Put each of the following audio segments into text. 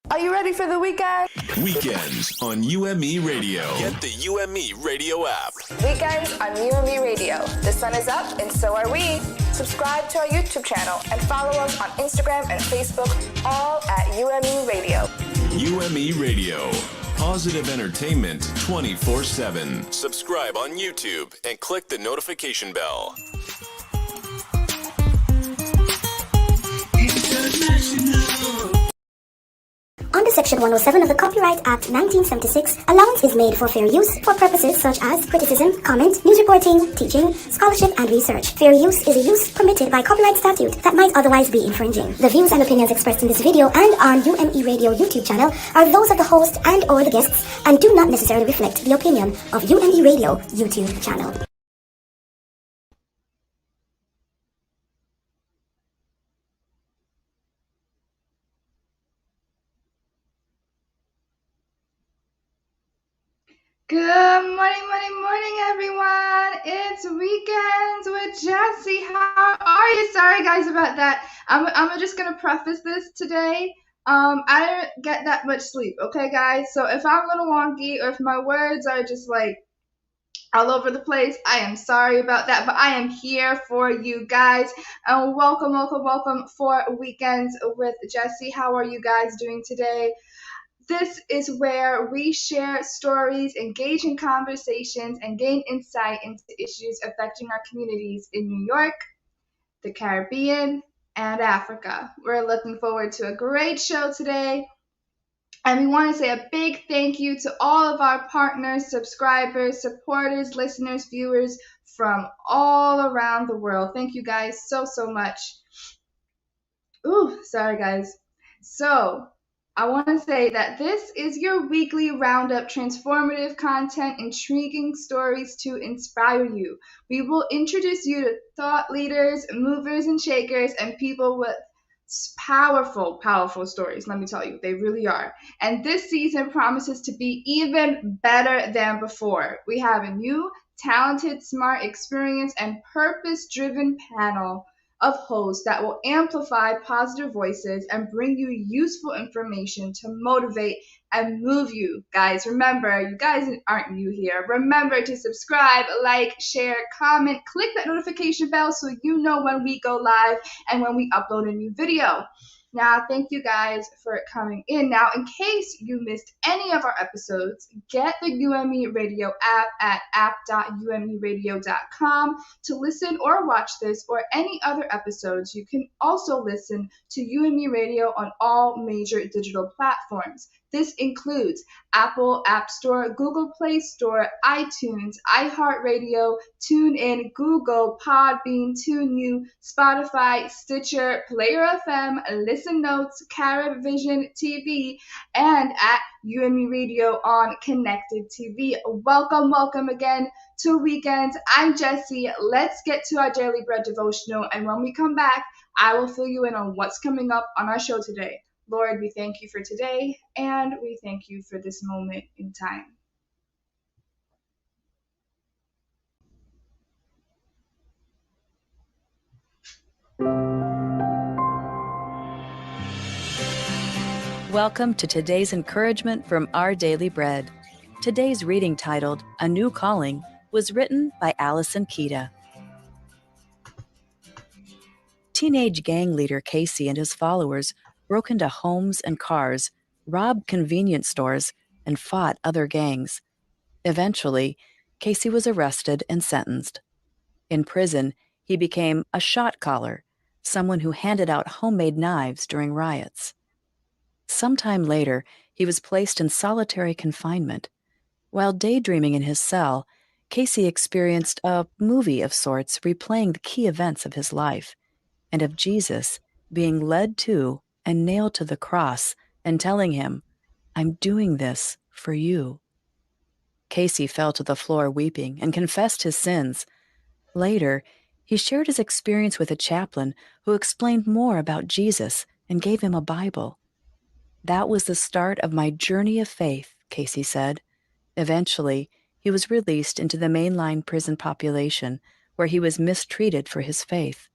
Are you ready for the weekend? Weekends on UME Radio. Get the UME Radio app. Weekends on UME Radio. The sun is up and so are we. Subscribe to our YouTube channel and follow us on Instagram and Facebook, all at UME Radio. UME Radio. Positive entertainment 24/7. Subscribe on YouTube and click the notification bell. Under Section 107 of the Copyright Act 1976, allowance is made for fair use for purposes such as criticism, comment, news reporting, teaching, scholarship, and research. Fair use is a use permitted by copyright statute that might otherwise be infringing. The views and opinions expressed in this video and on UME Radio YouTube channel are those of the host and or the guests and do not necessarily reflect the opinion of UME Radio YouTube channel. Good morning, everyone. It's Weekends with Jessie. How are you? Sorry, guys, about that. I'm just gonna preface this today. I didn't get that much sleep, okay, guys? So if I'm a little wonky or if my words are just like all over the place, I am sorry about that. But I am here for you guys, and welcome for Weekends with Jessie. How are you guys doing today? This is where we share stories, engage in conversations, and gain insight into issues affecting our communities in New York, the Caribbean, and Africa. We're looking forward to a great show today. And we want to say a big thank you to all of our partners, subscribers, supporters, listeners, viewers from all around the world. Thank you guys so much. Ooh, sorry guys. So, I want to say that this is your weekly roundup, transformative content, intriguing stories to inspire you. We will introduce you to thought leaders, movers and shakers, and people with powerful stories. Let me tell you, they really are. And this season promises to be even better than before. We have a new, talented, smart, experienced, and purpose-driven panel of hosts that will amplify positive voices and bring you useful information to motivate and move you. Guys, remember, you guys aren't new here. Remember to subscribe, like, share, comment, click that notification bell so you know when we go live and when we upload a new video. Now, thank you guys for coming in. Now, in case you missed any of our episodes, get the UME Radio app at app.umeradio.com to listen or watch this or any other episodes. You can also listen to UME Radio on all major digital platforms. This includes Apple App Store, Google Play Store, iTunes, iHeartRadio, TuneIn, Google, Podbean, TuneU, Spotify, Stitcher, Player FM, Listen Notes, Carib Vision TV, and at UME Radio on Connected TV. Welcome again to Weekends. I'm Jessie. Let's get to our Daily Bread devotional, and when we come back, I will fill you in on what's coming up on our show today. Lord, we thank you for today, and we thank you for this moment in time. Welcome to today's encouragement from Our Daily Bread. Today's reading, titled A New Calling, was written by Allison Kita. Teenage gang leader Casey and his followers broke into homes and cars, robbed convenience stores, and fought other gangs. Eventually, Casey was arrested and sentenced. In prison, he became a shot caller, someone who handed out homemade knives during riots. Sometime later, he was placed in solitary confinement. While daydreaming in his cell, Casey experienced a movie of sorts replaying the key events of his life, and of Jesus being led to and nailed to the cross and telling him, "I'm doing this for you." Casey fell to the floor weeping and confessed his sins. Later, he shared his experience with a chaplain who explained more about Jesus and gave him a Bible. "That was the start of my journey of faith," Casey said. Eventually, he was released into the mainline prison population, where he was mistreated for his faith.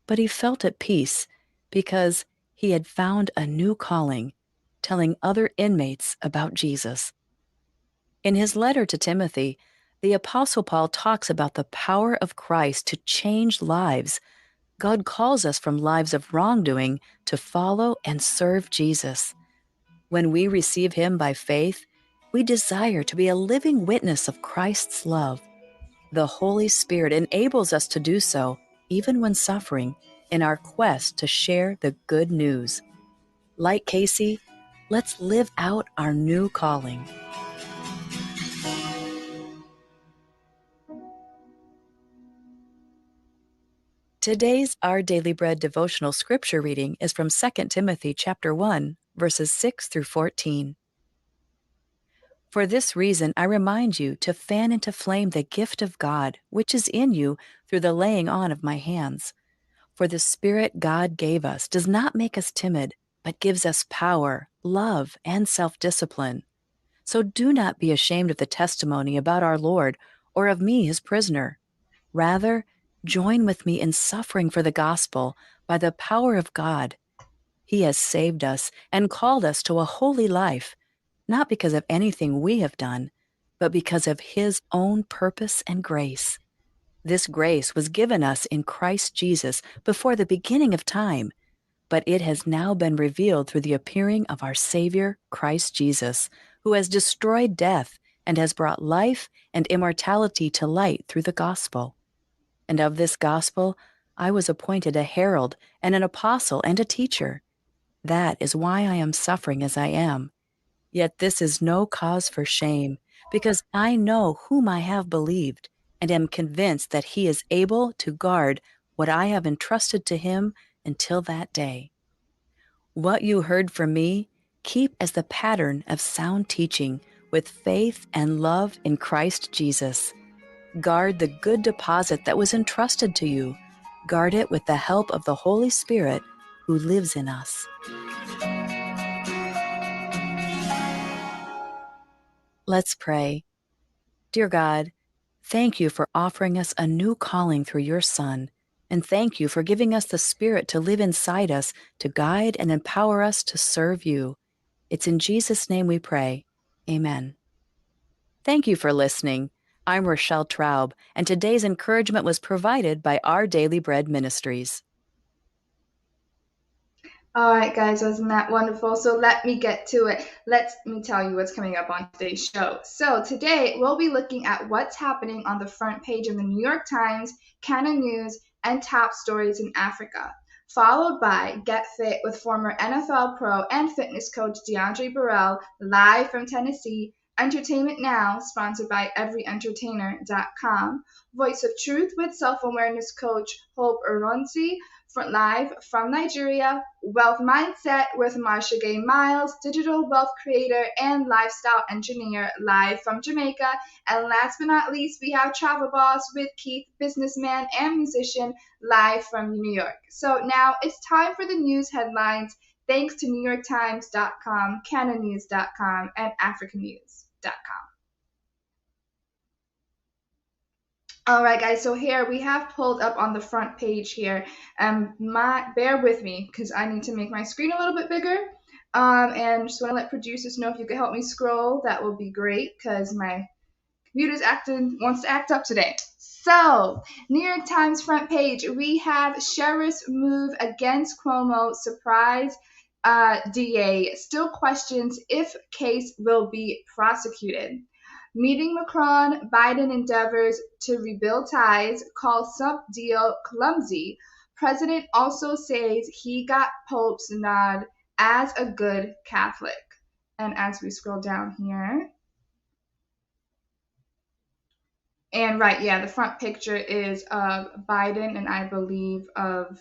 But he felt at peace because he had found a new calling. telling other inmates about Jesus. In his letter to Timothy, the Apostle Paul talks about the power of Christ to change lives. God calls us from lives of wrongdoing to follow and serve Jesus. When we receive him by faith, we desire to be a living witness of Christ's love. The Holy Spirit enables us to do so, even when suffering, in our quest to share the good news. Like Casey, let's live out our new calling. Today's Our Daily Bread devotional scripture reading is from 2 Timothy chapter 1, verses 6 through 14. For this reason, I remind you to fan into flame the gift of God, which is in you through the laying on of my hands. For the Spirit God gave us does not make us timid, but gives us power, love, and self-discipline. So do not be ashamed of the testimony about our Lord or of me, his prisoner. Rather, join with me in suffering for the gospel by the power of God. He has saved us and called us to a holy life, not because of anything we have done, but because of his own purpose and grace. This grace was given us in Christ Jesus before the beginning of time, but it has now been revealed through the appearing of our Savior, Christ Jesus, who has destroyed death and has brought life and immortality to light through the gospel. And of this gospel, I was appointed a herald and an apostle and a teacher. That is why I am suffering as I am. Yet this is no cause for shame, because I know whom I have believed, and am convinced that he is able to guard what I have entrusted to him until that day. What you heard from me, keep as the pattern of sound teaching with faith and love in Christ Jesus. Guard the good deposit that was entrusted to you. Guard it with the help of the Holy Spirit who lives in us. Let's pray. Dear God, thank you for offering us a new calling through your Son, and thank you for giving us the Spirit to live inside us, to guide and empower us to serve you. It's in Jesus' name we pray. Amen. Thank you for listening. I'm Rochelle Traub, and today's encouragement was provided by Our Daily Bread Ministries. All right, guys, wasn't that wonderful? So let me get to it. Let me tell you what's coming up on today's show. So today we'll be looking at what's happening on the front page of the New York Times, Canon News, and top stories in Africa, followed by Get Fit with former NFL pro and fitness coach Diondre Borel, live from Tennessee, Entertainment Now, sponsored by everyentertainer.com, Voice of Truth with self-awareness coach Hope Uronsi, live from Nigeria, Wealth Mindset with Marsha Gay Miles, digital wealth creator and lifestyle engineer, live from Jamaica. And last but not least, we have Travel Boss with Keith, businessman and musician, live from New York. So now it's time for the news headlines, thanks to NewYorkTimes.com, CanonNews.com, and AfricaNews.com. All right, guys, so here we have pulled up on the front page here. Bear with me because I need to make my screen a little bit bigger. And just want to let producers know if you could help me scroll, that will be great because my computer's wants to act up today. So, New York Times front page, we have sheriff's move against Cuomo, surprise DA still questions if case will be prosecuted. Meeting Macron, Biden endeavors to rebuild ties, calls Trump deal clumsy. President also says he got Pope's nod as a good Catholic. And as we scroll down here, and right, yeah, the front picture is of Biden and I believe of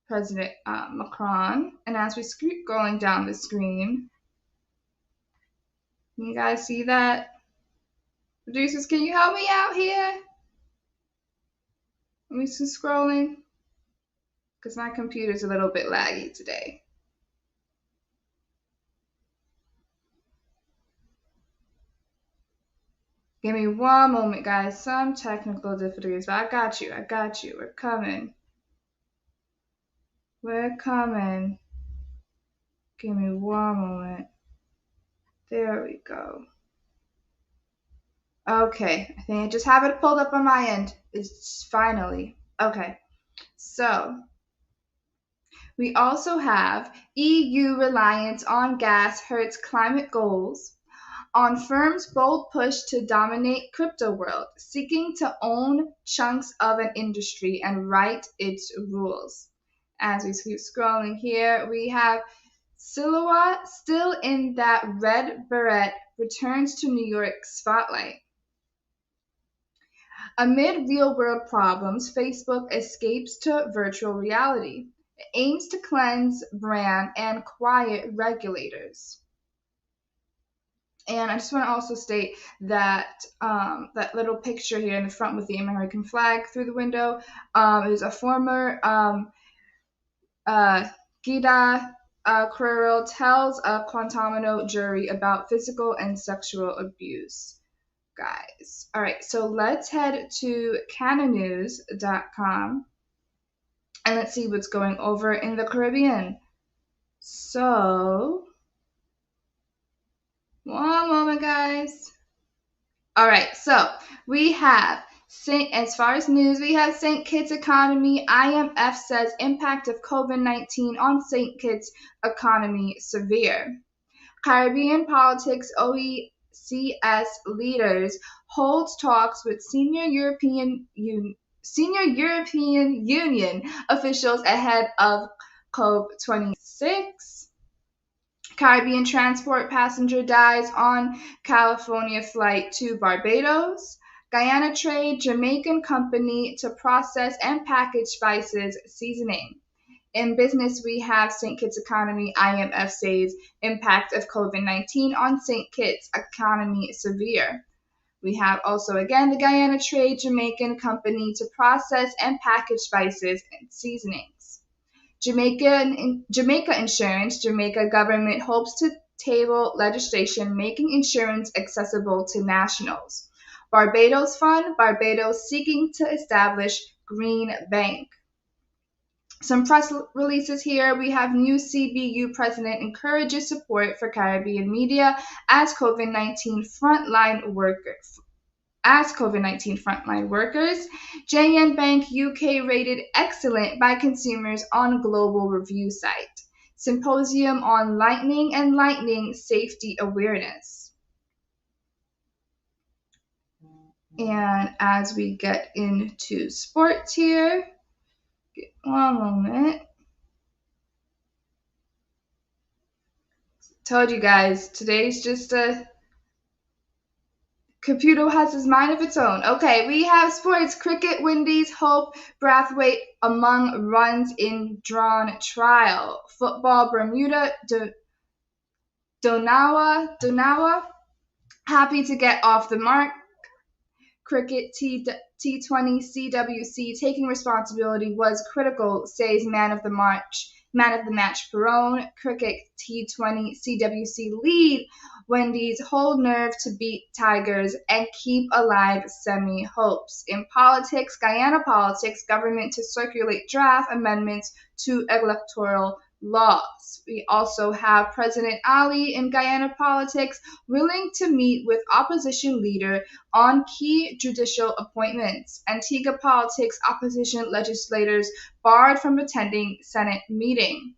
President Macron. And as we keep going down the screen, can you guys see that? Producers, can you help me out here? Let me see scrolling because my computer's a little bit laggy today. Give me one moment, guys. Some technical difficulties, but I got you. I got you. We're coming. We're coming. Give me one moment. There we go. Okay, I think I just have it pulled up on my end. It's finally. Okay, so we also have EU reliance on gas hurts climate goals. On firms' bold push to dominate crypto world, seeking to own chunks of an industry and write its rules. As we keep scrolling here, we have Silhouette, still in that red beret, returns to New York spotlight. Amid real-world problems, Facebook escapes to virtual reality. It aims to cleanse brand and quiet regulators. And I just want to also state that that little picture here in the front with the American flag through the window is a former Gita Carrero tells a Guantanamo jury about physical and sexual abuse. Guys. All right, so let's head to cananews.com and let's see what's going over in the Caribbean. So, one moment, guys. All right, so we have, as far as news, we have St. Kitts economy. IMF says impact of COVID-19 on St. Kitts economy severe. Caribbean politics, OECS leaders holds talks with senior European Union officials ahead of COP26. Caribbean transport passenger dies on California flight to Barbados. Guyana trade Jamaican company to process and package spices seasoning. In business, we have St. Kitts economy. IMF says impact of COVID-19 on St. Kitts economy severe. We have also, again, the Guyana trade Jamaican company to process and package spices and seasonings. Jamaica insurance. Jamaica government hopes to table legislation making insurance accessible to nationals. Barbados fund. Barbados seeking to establish green bank. Some press releases here. We have new CBU president encourages support for Caribbean media as COVID-19 frontline workers. JN Bank UK rated excellent by consumers on global review site. Symposium on lightning and lightning safety awareness. And as we get into sports here, one moment. Told you guys, today's just a computer has his mind of its own. Okay, we have sports. Cricket, Windies, Hope, Brathwaite among runs in drawn trial. Football, Bermuda, Donawa, happy to get off the mark. Cricket, T20 CWC taking responsibility was critical, says man of the match Perone. Cricket T20 CWC lead. Wendy's hold nerve to beat Tigers and keep alive semi-hopes. In politics, Guyana politics, government to circulate draft amendments to electoral laws. We also have President Ali in Guyana politics willing to meet with opposition leader on key judicial appointments. Antigua politics, opposition legislators barred from attending Senate meeting.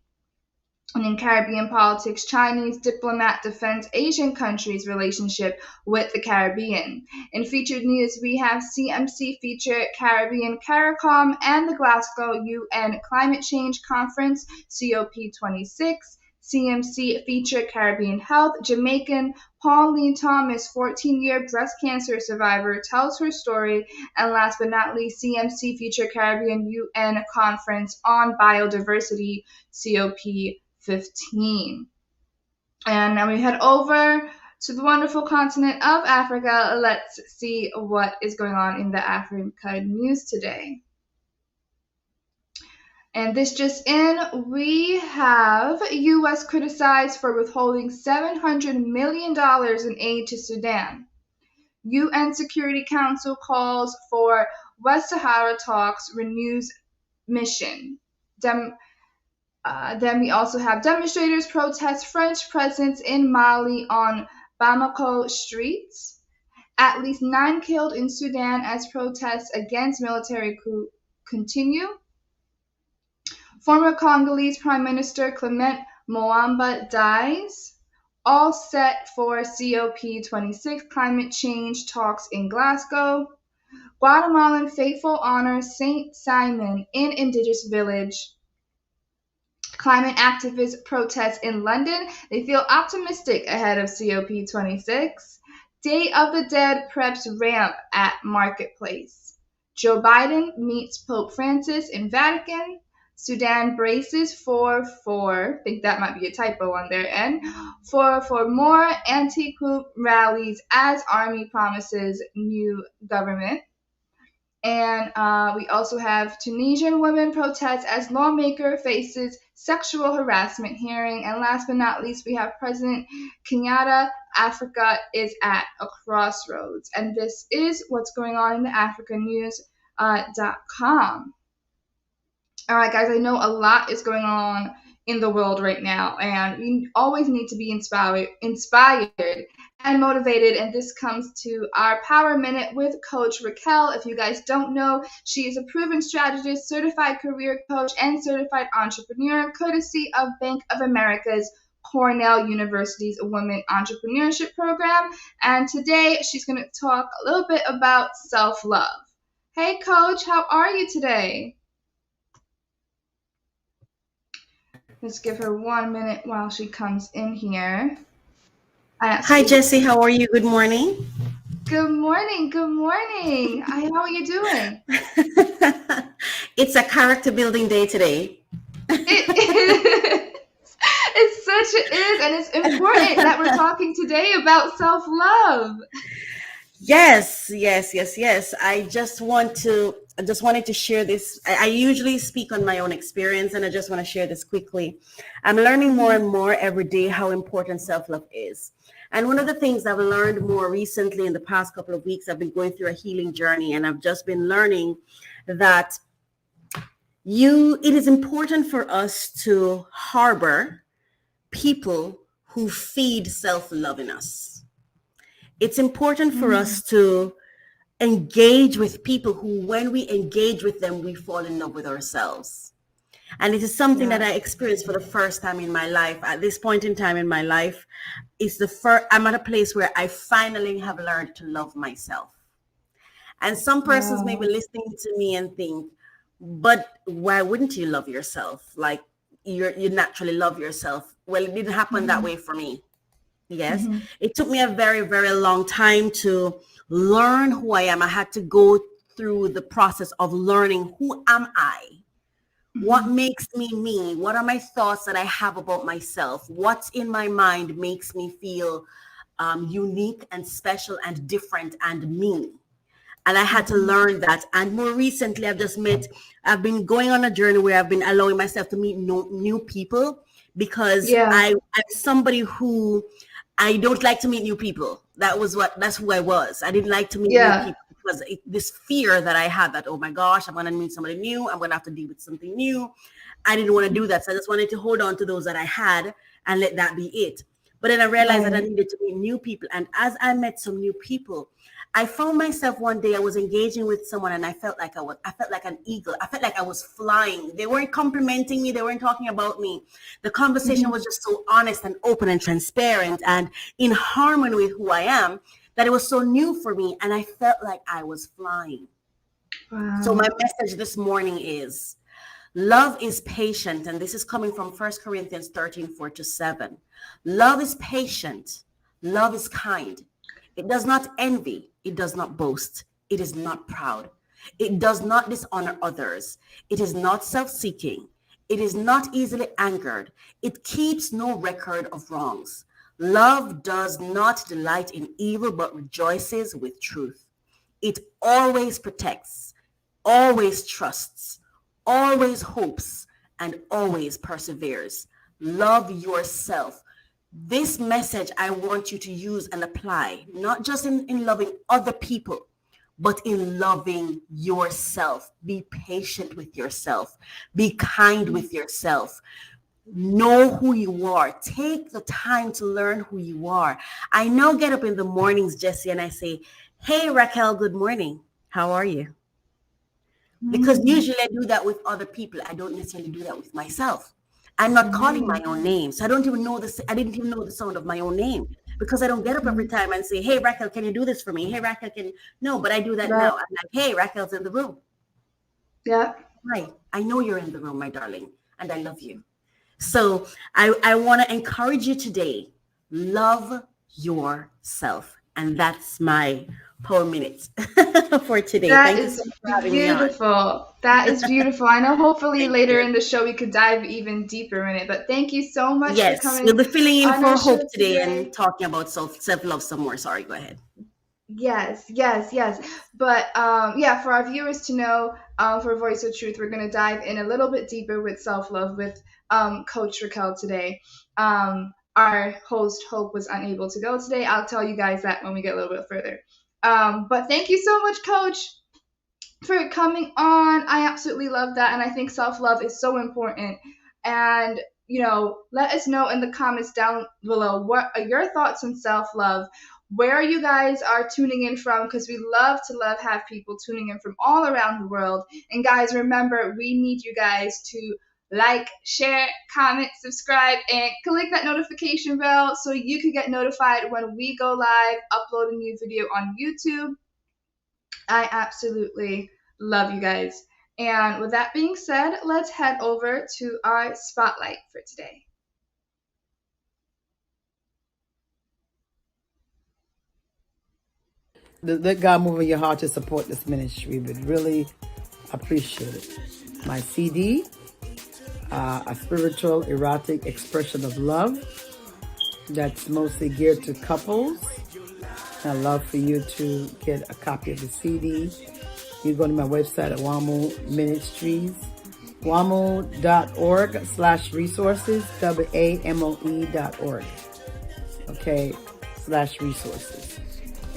And in Caribbean politics, Chinese diplomat defends Asian countries' relationship with the Caribbean. In featured news, we have CMC feature Caribbean CARICOM and the Glasgow UN Climate Change Conference, COP26. CMC feature Caribbean Health. Jamaican Pauline Thomas, 14-year breast cancer survivor, tells her story. And last but not least, CMC feature Caribbean UN Conference on Biodiversity, COP15. And now we head over to the wonderful continent of Africa. Let's see what is going on in the Africa news today. And this just in, we have U.S. criticized for withholding $700 million in aid to Sudan. UN Security Council calls for West Sahara talks, renews mission. Then we also have demonstrators protest French presence in Mali on Bamako streets. At least 9 killed in Sudan as protests against military coup continue. Former Congolese Prime Minister Clement Moamba dies. All set for COP26 climate change talks in Glasgow. Guatemalan faithful honor Saint Simon in Indigenous village. Climate activists protest in London. They feel optimistic ahead of COP26. Day of the Dead preps ramp at Marketplace. Joe Biden meets Pope Francis in Vatican. Sudan braces for, I think that might be a typo on their end, for more anti-coup rallies as army promises new government. And we also have Tunisian women protest as lawmaker faces sexual harassment hearing. And last but not least, we have President Kenyatta. Africa is at a crossroads. And this is what's going on in the africanews.com. All right, guys, I know a lot is going on in the world right now, and we always need to be inspired and motivated, and this comes to our Power Minute with Coach Raquel. If you guys don't know, she is a proven strategist, certified career coach, and certified entrepreneur, courtesy of Bank of America's Cornell University's Women Entrepreneurship Program, and today she's going to talk a little bit about self-love. Hey, Coach, how are you today? Let's give her 1 minute while she comes in here. Hi, Jessie. How are you? Good morning. Good morning. Good morning. How are you doing? It's a character building day today. It is, and it's important that we're talking today about self-love. Yes. I just wanted to share this. I usually speak on my own experience, and I just want to share this quickly. I'm learning more and more every day how important self-love is. And one of the things I've learned more recently in the past couple of weeks, I've been going through a healing journey, and I've just been learning that it is important for us to harbor people who feed self-love in us. It's important for us to engage with people who, when we engage with them, we fall in love with ourselves. And it is something that I experienced for the first time in my life. At this point in time in my life, I'm at a place where I finally have learned to love myself. And some persons may be listening to me and think, but why wouldn't you love yourself? Like you naturally love yourself. Well, it didn't happen that way for me. Yes. It took me a very, very long time to learn who I am. I had to go through the process of learning who am I? What makes me me? What are my thoughts that I have about myself? What's in my mind makes me feel unique and special and different and me? And I had to learn that. And more recently, I've been going on a journey where I've been allowing myself to meet new people because I'm somebody who I don't like to meet new people. That's who I was. I didn't like to meet new people because this fear that I had that, oh my gosh, I'm going to meet somebody new. I'm going to have to deal with something new. I didn't want to do that. So I just wanted to hold on to those that I had and let that be it. But then I realized that I needed to meet new people. And as I met some new people, I found myself one day I was engaging with someone and I felt like an eagle. I felt like I was flying. They weren't complimenting me. They weren't talking about me. The conversation was just so honest and open and transparent and in harmony with who I am that it was so new for me. And I felt like I was flying. Wow. So my message this morning is love is patient. And this is coming from 1 Corinthians 13:4-7. Love is patient. Love is kind. It does not envy. It does not boast. It is not proud. It does not dishonor others. It is not self-seeking. It is not easily angered. It keeps no record of wrongs. Love does not delight in evil, but rejoices with truth. It always protects, always trusts, always hopes, and always perseveres. Love yourself. This message I want you to use and apply, not just in loving other people, but in loving yourself. Be patient with yourself. Be kind with yourself. Know who you are. Take the time to learn who you are. I now get up in the mornings, Jesse, and I say, hey, Raquel, good morning. How are you? Because usually I do that with other people. I don't necessarily do that with myself. I'm not calling my own name. So I don't even know this. I didn't even know the sound of my own name because I don't get up every time and say, hey, Raquel, can you do this for me? Hey, Raquel, can you? No, but I do that Right. now. I'm like, hey, Raquel's in the room. Yeah. Hi, I know you're in the room, my darling, and I love you. So I want to encourage you today. Love yourself. And that's my power minute for today. That Thank you so is much for having me on. beautiful. That is beautiful. I know hopefully Thank later you. in the show we could dive even deeper in it. But thank you so much for Yes, we'll coming be filling in on our for Hope show today today. and talking about self-love some more. Sorry, go ahead. Yes, yes, yes. But yeah, for our viewers to know, for Voice of Truth, we're going to dive in a little bit deeper with self love with Coach Raquel today. Our host, Hope, was unable to go today. I'll tell you guys that when we get a little bit further. But thank you so much, Coach, for coming on. I absolutely love that. And I think self love is so important. And, you know, let us know in the comments down below what are your thoughts on self love. Where you guys are tuning in from, because we love to have people tuning in from all around the world. And guys, remember, we need you guys to like, share, comment, subscribe, and click that notification bell so you can get notified when we go live, upload a new video on YouTube. I absolutely love you guys. And with that being said, let's head over to our spotlight for today. Let God move in your heart to support this ministry. Would really appreciate it. My CD, a spiritual erotic expression of love that's mostly geared to couples. I'd love for you to get a copy of the CD. You go to my website at WAMU Ministries, wamu.org/resources, WAMOE.org. Okay, /resources.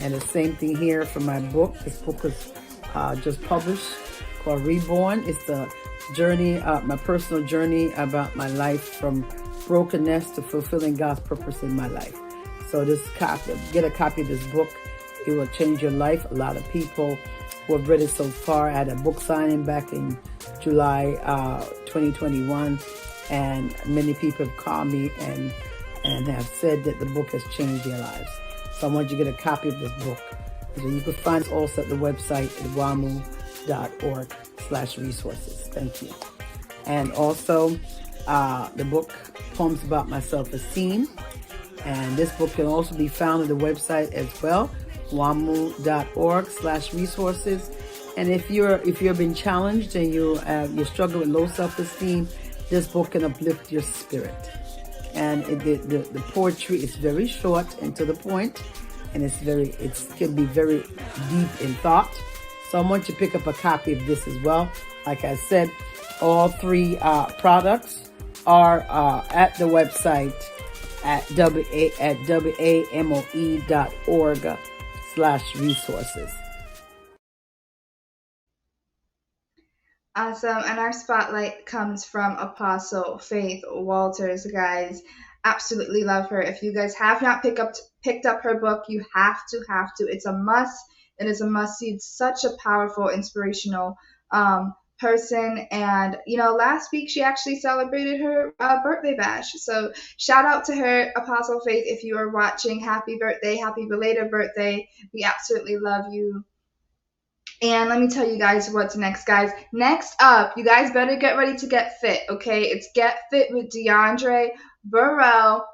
And the same thing here for my book. This book is just published called Reborn. It's the journey, my personal journey about my life from brokenness to fulfilling God's purpose in my life. So get a copy of this book. It will change your life. A lot of people who have read it so far. I had a book signing back in July 2021, and many people have called me and have said that the book has changed their lives. So I want you to get a copy of this book. So you can find it also at the website at wamu.org/resources. Thank you. And also the book, Poems About My Self-Esteem. And this book can also be found at the website as well, wamu.org/resources. And if you've been challenged and you struggle with low self-esteem, this book can uplift your spirit. And the poetry is very short and to the point, and it can be very deep in thought. So I want you to pick up a copy of this as well. Like I said, all three products are at the website at wamoe.org/resources. Awesome. And our spotlight comes from Apostle Faith Walters, guys. Absolutely love her. If you guys have not picked up her book, you have to. It's a must. It is a must see. It's such a powerful, inspirational person. And, you know, last week she actually celebrated her birthday bash. So shout out to her, Apostle Faith. If you are watching, happy birthday, happy belated birthday. We absolutely love you. And let me tell you guys what's next, guys. Next up, you guys better get ready to get fit, okay? It's Get Fit with Diondre Borel.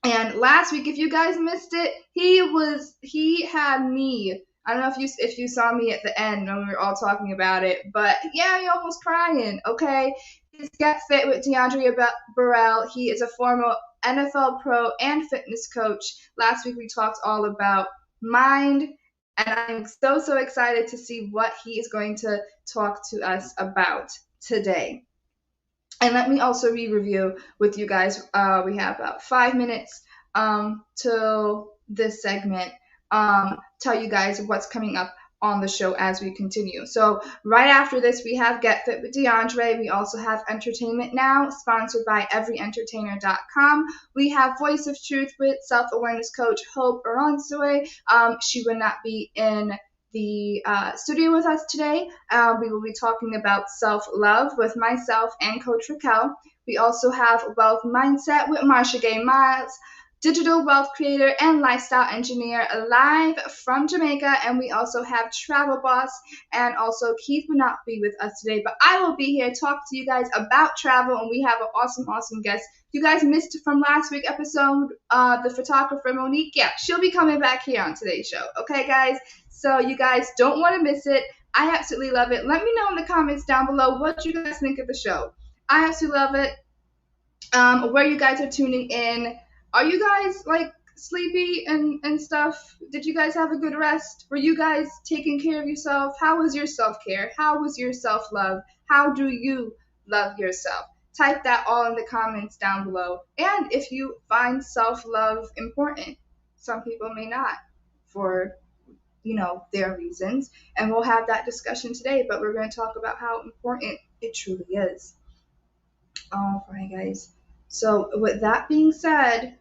And last week, if you guys missed it, he had me. I don't know if you saw me at the end when we were all talking about it, but yeah, you're almost crying, okay? It's Get Fit with Diondre Borel. He is a former NFL pro and fitness coach. Last week, we talked all about mind, and I'm so excited to see what he is going to talk to us about today. And let me also re-review with you guys. We have about 5 minutes till this segment. Tell you guys what's coming up on the show as we continue. So right after this, we have Get Fit with Diondre. We also have Entertainment Now, sponsored by everyentertainer.com. We have Voice of Truth with self-awareness coach Hope Aransue. She would not be in the studio with us today. We will be talking about self-love with myself and Coach Raquel. We also have Wealth Mindset with Marsha Gay Miles, digital wealth creator and lifestyle engineer, live from Jamaica. And we also have Travel Boss, and also Keith will not be with us today, but I will be here to talk to you guys about travel. And we have an awesome guest. You guys missed from last week's episode, the photographer Monique. Yeah, she'll be coming back here on today's show. Okay, guys? So you guys don't want to miss it. I absolutely love it. Let me know in the comments down below what you guys think of the show. I absolutely love it. Where you guys are tuning in. Are you guys like sleepy and stuff? Did you guys have a good rest? Were you guys taking care of yourself? How was your self-care? How was your self-love? How do you love yourself? Type that all in the comments down below. And if you find self-love important, some people may not, for their reasons. And we'll have that discussion today, but we're going to talk about how important it truly is. All right, guys. So with that being said,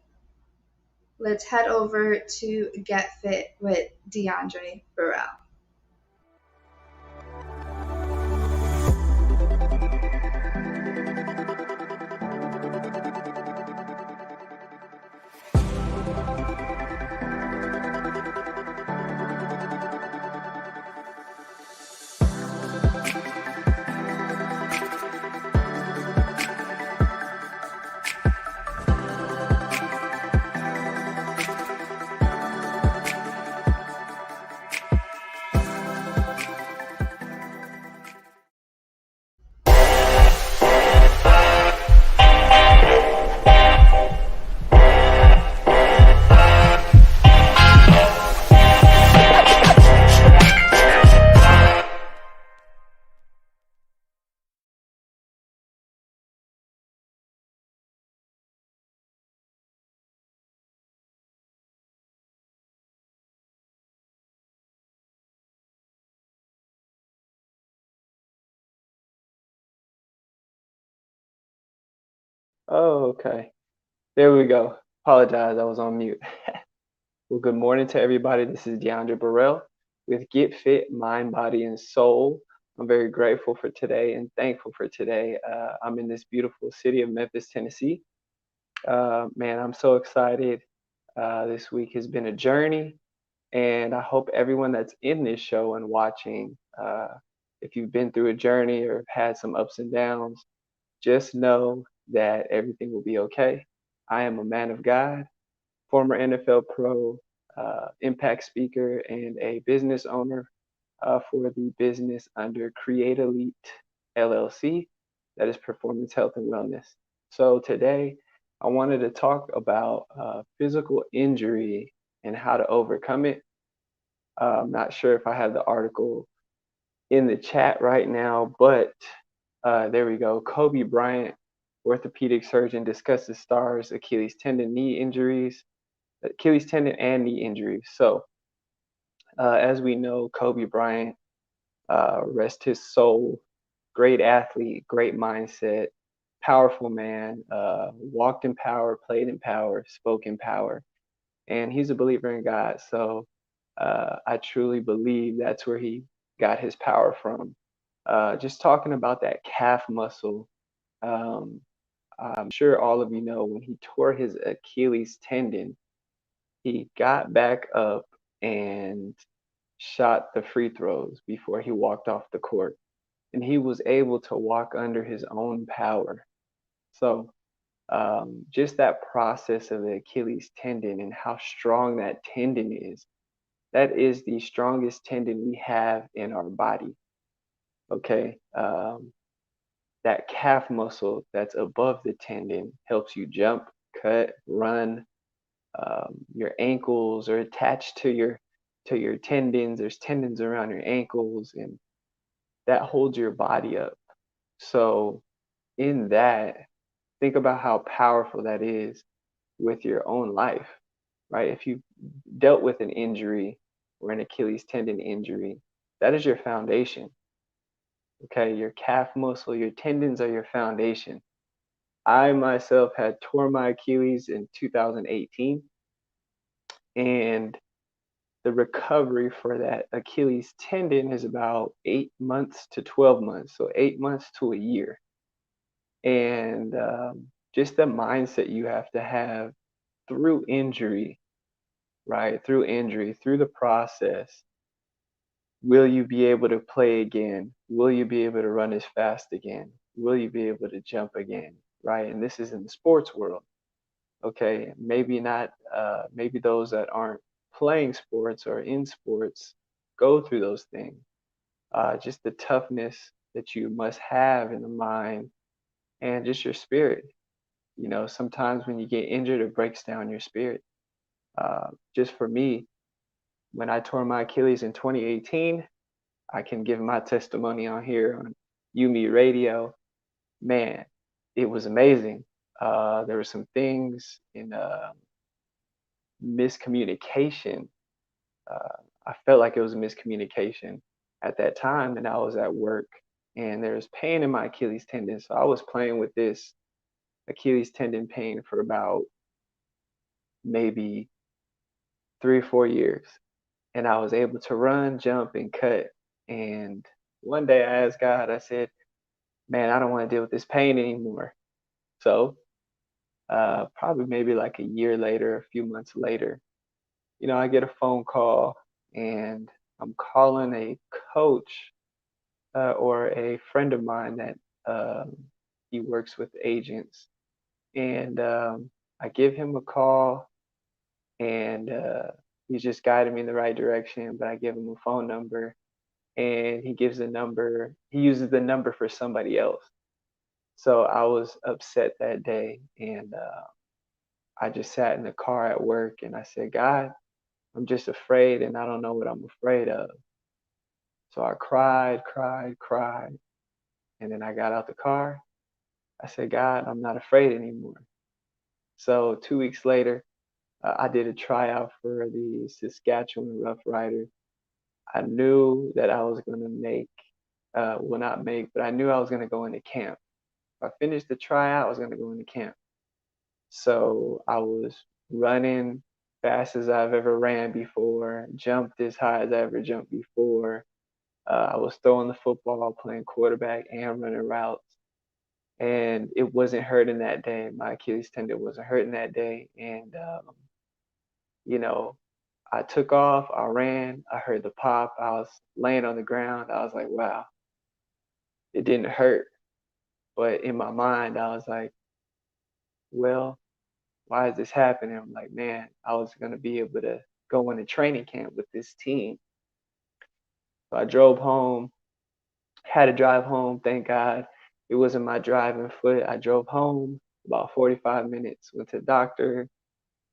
let's head over to Get Fit with Diondre Borel. Oh, okay. There we go. Apologize, I was on mute. Well, good morning to everybody. This is Diondre Borel with Get Fit, Mind, Body, and Soul. I'm very grateful for today and thankful for today. I'm in this beautiful city of Memphis, Tennessee. Man, I'm so excited. This week has been a journey, and I hope everyone that's in this show and watching, if you've been through a journey or had some ups and downs, just know that everything will be okay. I am a man of God, former NFL pro, impact speaker, and a business owner for the business under Create Elite LLC, that is Performance Health and Wellness. So today, I wanted to talk about physical injury and how to overcome it. I'm not sure if I have the article in the chat right now, but there we go. Kobe Bryant, orthopedic surgeon, discusses stars Achilles tendon and knee injuries. So, as we know, Kobe Bryant, rest his soul, great athlete, great mindset, powerful man, walked in power, played in power, spoke in power, and he's a believer in God. So, I truly believe that's where he got his power from. Just talking about that calf muscle, um, I'm sure all of you know when he tore his Achilles tendon, he got back up and shot the free throws before he walked off the court. And he was able to walk under his own power. So, just that process of the Achilles tendon and how strong that tendon is, that is the strongest tendon we have in our body. Okay. That calf muscle that's above the tendon helps you jump, cut, run. Your ankles are attached to your tendons. There's tendons around your ankles, and that holds your body up. So in that, think about how powerful that is with your own life, right? If you've dealt with an injury or an Achilles tendon injury, that is your foundation. Okay, your calf muscle, your tendons are your foundation. I myself had tore my Achilles in 2018, and the recovery for that Achilles tendon is about 8 months to 12 months, so 8 months to a year. And just the mindset you have to have through injury, right? Through injury, through the process. Will you be able to play again? Will you be able to run as fast again? Will you be able to jump again? Right? And this is in the sports world. Okay, maybe not, maybe those that aren't playing sports or in sports go through those things. Just the toughness that you must have in the mind and just your spirit. You know, sometimes when you get injured, it breaks down your spirit. Just for me, when I tore my Achilles in 2018, I can give my testimony on here on UMERADIO. Man, it was amazing. There were some things in miscommunication. I felt like it was a miscommunication at that time, and I was at work, and there was pain in my Achilles tendon. So I was playing with this Achilles tendon pain for about maybe 3 or 4 years, and I was able to run, jump, and cut. And one day I asked God, I said, man, I don't want to deal with this pain anymore. So probably maybe like a year later, a few months later, you know, I get a phone call, and I'm calling a coach or a friend of mine that he works with agents. And I give him a call, and he's just guiding me in the right direction. But I give him a phone number, and he gives the number, he uses the number for somebody else. So I was upset that day, and I just sat in the car at work, and I said, God, I'm just afraid, and I don't know what I'm afraid of. So I cried, cried, cried. And then I got out the car. I said, God, I'm not afraid anymore. So 2 weeks later, I did a tryout for the Saskatchewan Rough Riders. I knew that I was going to make, well, not make, but I knew I was going to go into camp. If I finished the tryout, I was going to go into camp. So I was running fast as I've ever ran before, jumped as high as I ever jumped before. I was throwing the football, playing quarterback, and running routes. And it wasn't hurting that day. My Achilles tendon wasn't hurting that day. And, you know, I took off, I ran, I heard the pop, I was laying on the ground. I was like, wow, it didn't hurt. But in my mind, I was like, well, why is this happening? I'm like, man, I was going to be able to go into training camp with this team. So I drove home, had to drive home, thank God. It wasn't my driving foot. I drove home about 45 minutes, went to the doctor,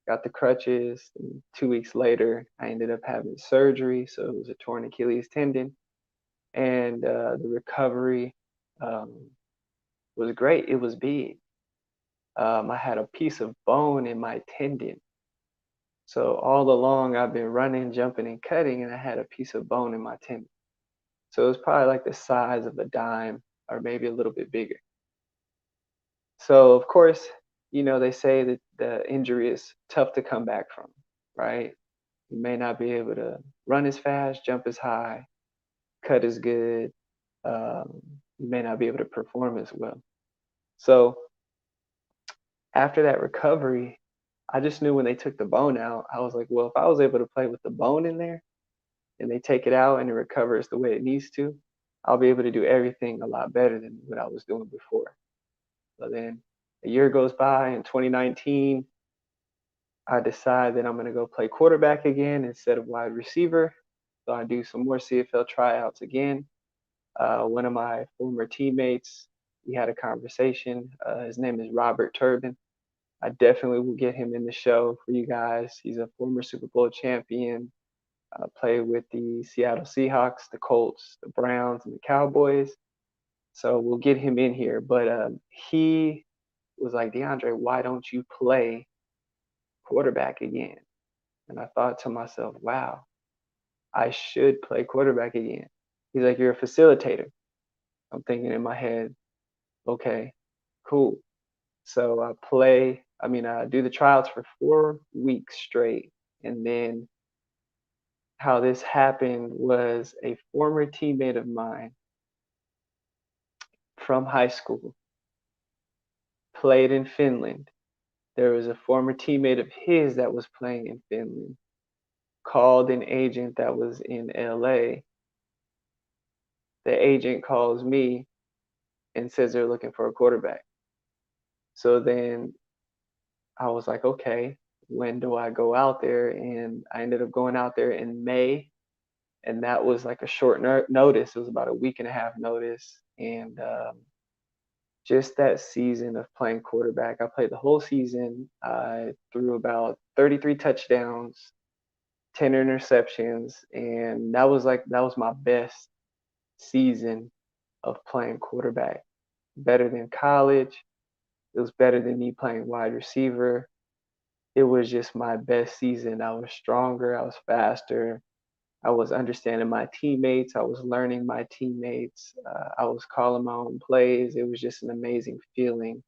got the crutches. And 2 weeks later, I ended up having surgery. So it was a torn Achilles tendon. And the recovery was great. It was big. I had a piece of bone in my tendon. So all along, I've been running, jumping, and cutting, and I had a piece of bone in my tendon. So it was probably like the size of a dime or maybe a little bit bigger. So, of course, you know, they say that the injury is tough to come back from, right? You may not be able to run as fast, jump as high, cut as good. You may not be able to perform as well. So after that recovery, I just knew when they took the bone out, I was like, well, if I was able to play with the bone in there and they take it out and it recovers the way it needs to, I'll be able to do everything a lot better than what I was doing before. So then a year goes by, in 2019, I decide that I'm going to go play quarterback again instead of wide receiver. So I do some more CFL tryouts again. One of my former teammates, we had a conversation. His name is Robert Turbin. I definitely will get him in the show for you guys. He's a former Super Bowl champion, played with the Seattle Seahawks, the Colts, the Browns, and the Cowboys. So we'll get him in here. But he was like, Diondre, why don't you play quarterback again? And I thought to myself, wow, I should play quarterback again. He's like, you're a facilitator. I'm thinking in my head, okay, cool. So I do the tryouts for 4 weeks straight. And then how this happened was a former teammate of mine from high school played in Finland. There was a former teammate of his that was playing in Finland, called an agent that was in LA. The agent calls me and says they're looking for a quarterback. So then I was like, okay, when do I go out there? And I ended up going out there in May. And that was like a short notice. It was about a week and a half notice. And just that season of playing quarterback, I played the whole season. I threw about 33 touchdowns, 10 interceptions. And that was my best season of playing quarterback. Better than college. It was better than me playing wide receiver. It was just my best season. I was stronger. I was faster. I was understanding my teammates. I was learning my teammates. I was calling my own plays. It was just an amazing feeling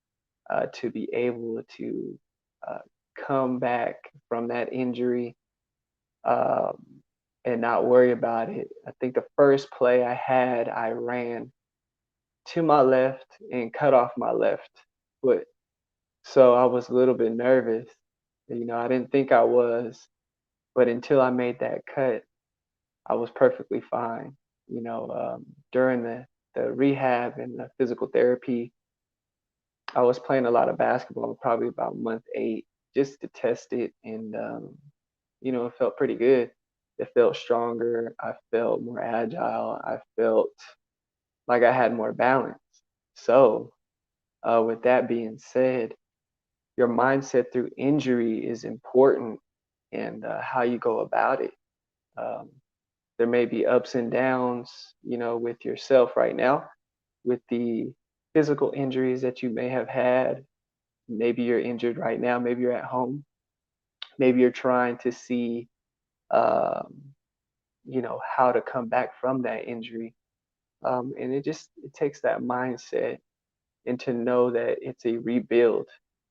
to be able to uh, come back from that injury um, and not worry about it. I think the first play I had, I ran to my left and cut off my left foot. So I was a little bit nervous. I didn't think I was, but until I made that cut, I was perfectly fine. During the rehab and the physical therapy, I was playing a lot of basketball, probably about month 8, just to test it. And, it felt pretty good. It felt stronger. I felt more agile. I felt like I had more balance. So, with that being said, your mindset through injury is important and how you go about it. Um, there may be ups and downs, with yourself right now, with the physical injuries that you may have had. Maybe you're injured right now. Maybe you're at home. Maybe you're trying to see, um, how to come back from that injury. And it takes that mindset and to know that it's a rebuild,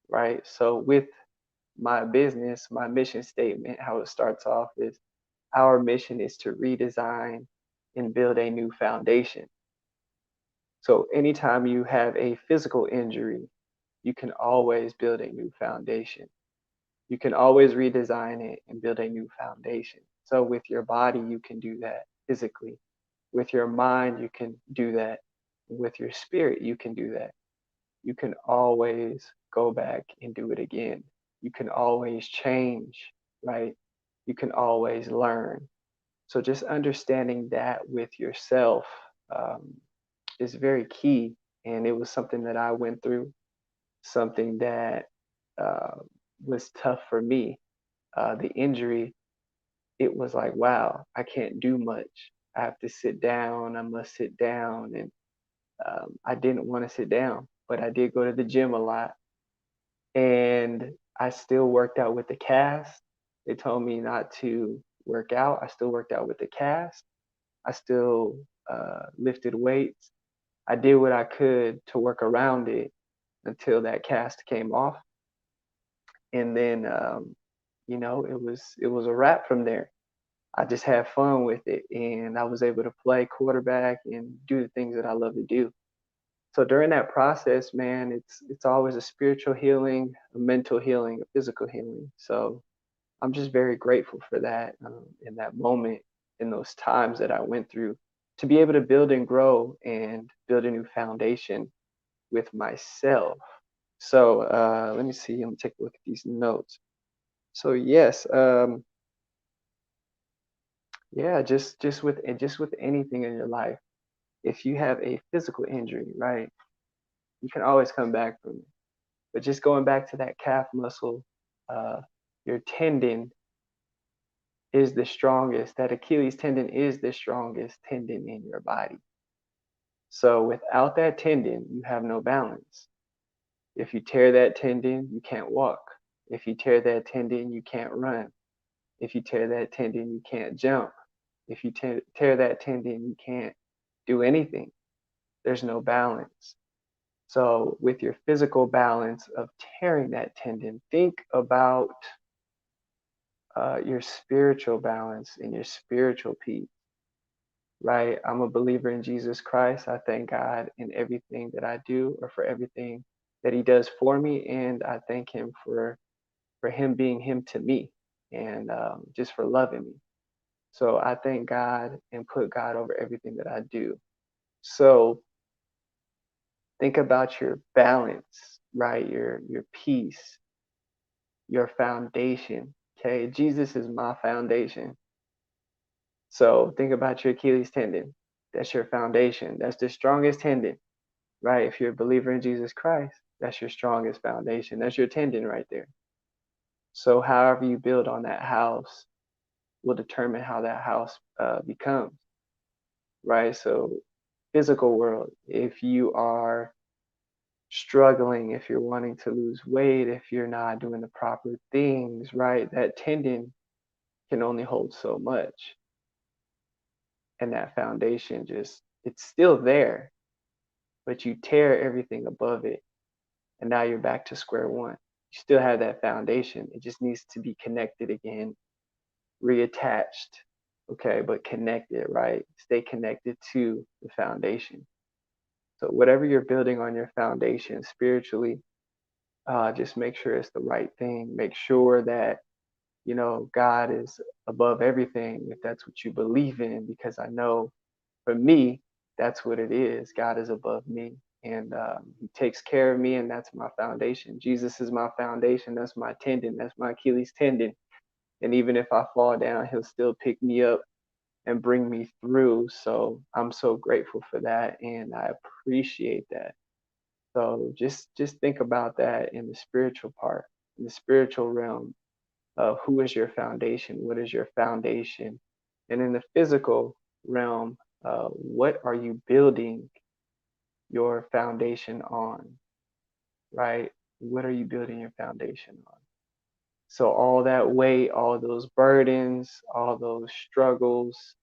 right? So with my business, my mission statement, how it starts off is our mission is to redesign and build a new foundation. So anytime you have a physical injury, you can always build a new foundation. You can always redesign it and build a new foundation. So with your body, you can do that physically. With your mind, you can do that. With your spirit, you can do that. You can always go back and do it again. You can always change, right? You can always learn. So just understanding that with yourself is very key. And it was something that I went through, something that uh, was tough for me. The injury, it was like, wow, I can't do much. I have to sit down. I must sit down. And I didn't want to sit down, but I did go to the gym a lot. And I still worked out with the cast. They told me not to work out. I still worked out with the cast. I still lifted weights. I did what I could to work around it until that cast came off. And then, it was a wrap from there. I just had fun with it, and I was able to play quarterback and do the things that I love to do. So during that process, man, it's always a spiritual healing, a mental healing, a physical healing. So I'm just very grateful for that in that moment, in those times that I went through, to be able to build and grow and build a new foundation with myself. So let me see. Let me take a look at these notes. So yes, yeah, just with anything in your life, if you have a physical injury, right, you can always come back from it. But just going back to that calf muscle, uh, your tendon is the strongest. That Achilles tendon is the strongest tendon in your body. So without that tendon, you have no balance. If you tear that tendon, you can't walk. If you tear that tendon, you can't run. If you tear that tendon, you can't jump. If you tear that tendon, you can't do anything. There's no balance. So with your physical balance of tearing that tendon, think about your spiritual balance and your spiritual peace, right? I'm a believer in Jesus Christ. I thank God in everything that I do, or for everything that he does for me. And I thank him for him being him to me, and just for loving me. So I thank God and put God over everything that I do. So think about your balance, right? Your peace, your foundation. Okay, Jesus is my foundation. So think about your Achilles tendon. That's your foundation. That's the strongest tendon, right? If you're a believer in Jesus Christ, that's your strongest foundation. That's your tendon right there. So however you build on that house will determine how that house becomes, right? So physical world, if you are struggling, if you're wanting to lose weight, if you're not doing the proper things, right, that tendon can only hold so much. And that foundation it's still there, but you tear everything above it. And now you're back to square one. You still have that foundation. It just needs to be connected again, reattached, okay, but connected, right? Stay connected to the foundation. So whatever you're building on your foundation spiritually, just make sure it's the right thing. Make sure that, God is above everything, if that's what you believe in, because I know for me, that's what it is. God is above me, and he takes care of me, and that's my foundation. Jesus is my foundation. That's my tendon. That's my Achilles tendon. And even if I fall down, he'll still pick me up and bring me through. So I'm so grateful for that, and I appreciate that. So just think about that in the spiritual part, in the spiritual realm of who is your foundation, what is your foundation, and in the physical realm, what are you building your foundation on, right? What are you building your foundation on? So all that weight, all those burdens, all those struggles,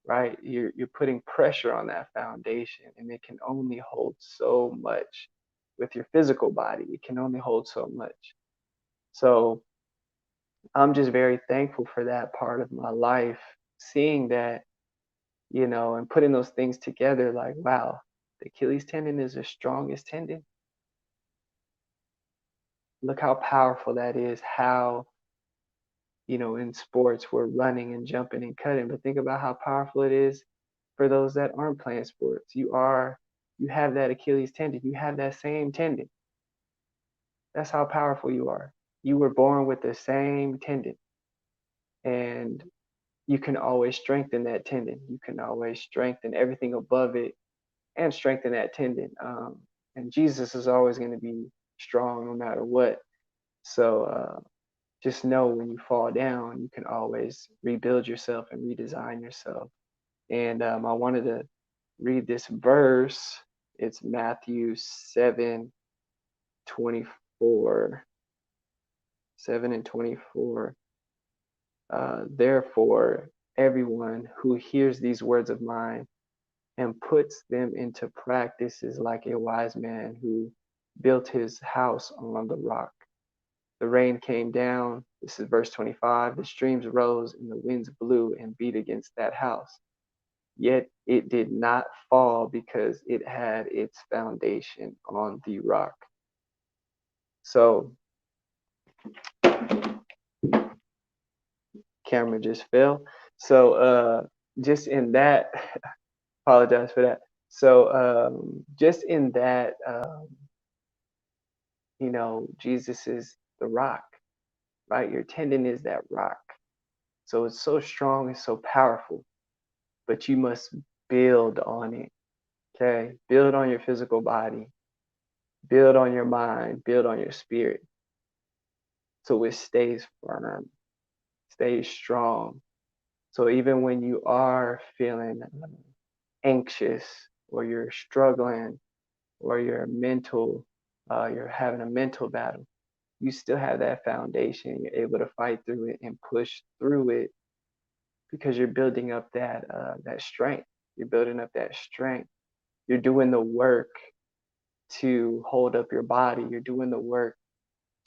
right? You're putting pressure on that foundation, and it can only hold so much. With your physical body, it can only hold so much. So I'm just very thankful for that part of my life, seeing that, and putting those things together, like, wow, the Achilles tendon is the strongest tendon. Look how powerful that is. How, in sports we're running and jumping and cutting, but think about how powerful it is for those that aren't playing sports. You have that Achilles tendon. You have that same tendon. That's how powerful you are. You were born with the same tendon, and you can always strengthen that tendon. You can always strengthen everything above it and strengthen that tendon. And Jesus is always going to be strong no matter what. So just know when you fall down, you can always rebuild yourself and redesign yourself. And I wanted to read this verse. It's Matthew 7:24. 7 and 24. Therefore, everyone who hears these words of mine and puts them into practice is like a wise man who built his house on the rock. The rain came down. This is verse 25. The streams rose and the winds blew and beat against that house. Yet it did not fall because it had its foundation on the rock. So, camera just fell. So, just in that, apologize for that. So, just in that, Jesus is the rock, right? Your tendon is that rock. So it's so strong, it's so powerful, but you must build on it. Okay? Build on your physical body, build on your mind, build on your spirit. So it stays firm, stays strong. So even when you are feeling anxious, or you're struggling, or you're having a mental battle, you still have that foundation. You're able to fight through it and push through it because you're building up that strength. You're building up that strength. You're doing the work to hold up your body. You're doing the work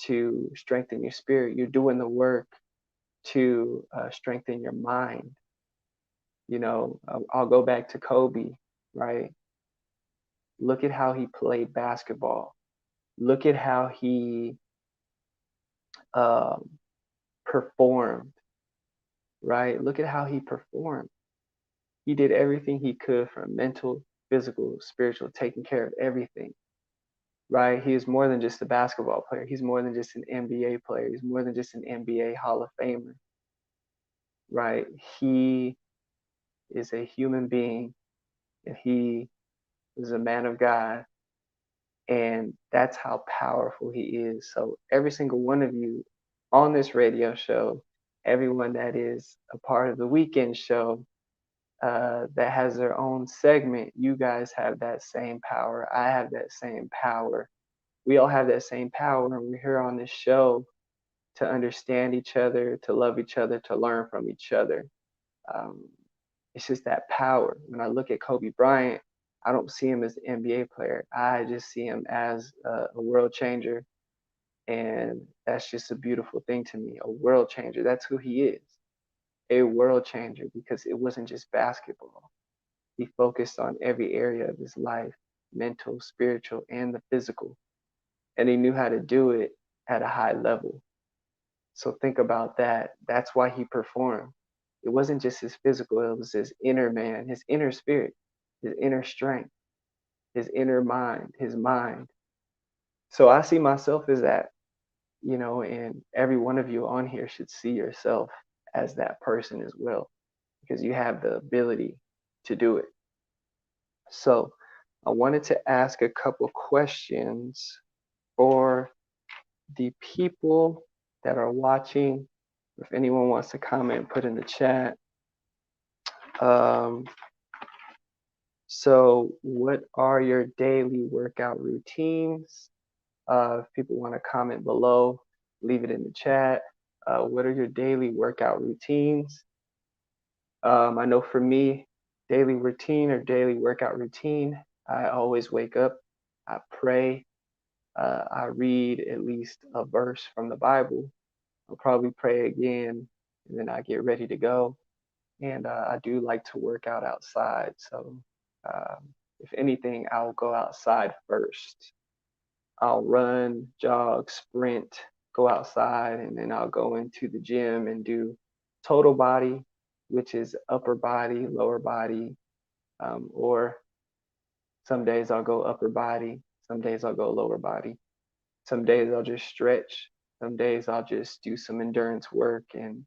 to strengthen your spirit. You're doing the work to strengthen your mind. You know, I'll go back to Kobe, right? Look at how he played basketball. Look at how he um, performed, right? Look at how he performed. He did everything he could from mental, physical, spiritual, taking care of everything, right? He is more than just a basketball player. He's more than just an NBA player. He's more than just an NBA Hall of Famer, right? He is a human being and he is a man of God. And that's how powerful he is. So every single one of you on this radio show, everyone that is a part of the weekend show, that has their own segment, you guys have that same power. I have that same power. We all have that same power, and we're here on this show to understand each other, to love each other, to learn from each other. Um, it's just that power. When I look at Kobe Bryant, I don't see him as an NBA player. I just see him as a world changer. And that's just a beautiful thing to me. A world changer. That's who he is. A world changer, because it wasn't just basketball. He focused on every area of his life, mental, spiritual, and the physical. And he knew how to do it at a high level. So think about that. That's why he performed. It wasn't just his physical, it was his inner man, his inner spirit, his inner strength, his inner mind, his mind. So I see myself as that, you know, and every one of you on here should see yourself as that person as well, because you have the ability to do it. So I wanted to ask a couple questions for the people that are watching. If anyone wants to comment, put in the chat. So what are your daily workout routines? If people want to comment below, leave it in the chat. What are your daily workout routines? I know for me, daily routine or daily workout routine, I always wake up, I pray, I read at least a verse from the Bible. I'll probably pray again, and then I get ready to go. And I do like to work out outside. So if anything, I'll go outside first. I'll run, jog, sprint, go outside, and then I'll go into the gym and do total body, which is upper body, lower body, or some days I'll go upper body, some days I'll go lower body. Some days I'll just stretch. Some days I'll just do some endurance work and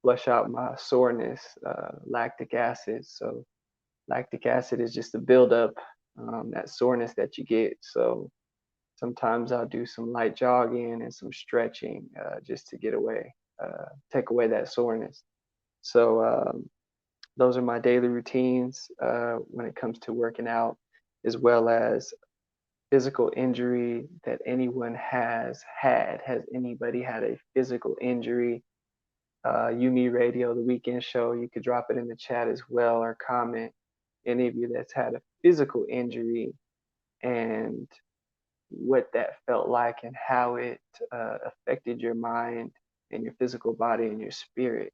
flush out my soreness, lactic acid. So lactic acid is just a buildup, that soreness that you get. So sometimes I'll do some light jogging and some stretching just to get away, take away that soreness. So those are my daily routines when it comes to working out, as well as physical injury that anyone has had. Has anybody had a physical injury? UMERADIO, the weekend show, you could drop it in the chat as well or comment. Any of you that's had a physical injury and what that felt like and how it affected your mind and your physical body and your spirit.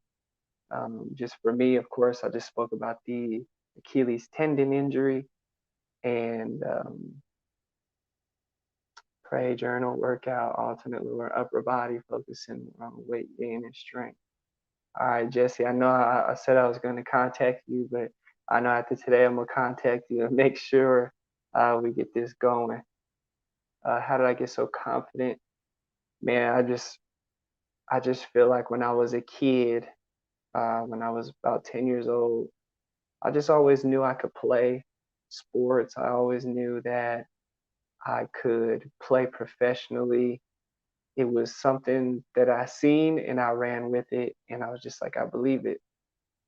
Just for me, of course, I just spoke about the Achilles tendon injury, and pray, journal, workout, alternate lower upper body, focusing on weight gain and strength. All right, Jesse, I know I said I was going to contact you, but I know after today I'm going to contact you and make sure we get this going. How did I get so confident? Man, I just feel like when I was a kid, when I was about 10 years old, I just always knew I could play sports. I always knew that I could play professionally. It was something that I seen and I ran with it, and I was just like, I believe it.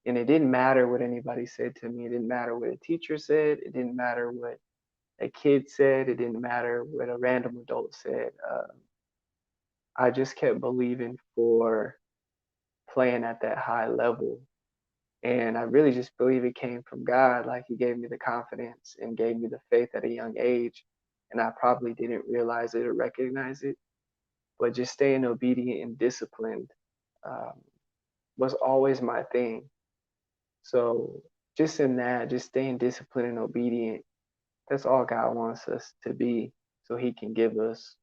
And it didn't matter what anybody said to me. It didn't matter what a teacher said. It didn't matter what a kid said. It didn't matter what a random adult said. I just kept believing for playing at that high level. And I really just believe it came from God. Like he gave me the confidence and gave me the faith at a young age. And I probably didn't realize it or recognize it. But just staying obedient and disciplined um, was always my thing. So just in that, just staying disciplined and obedient, that's all God wants us to be so he can give us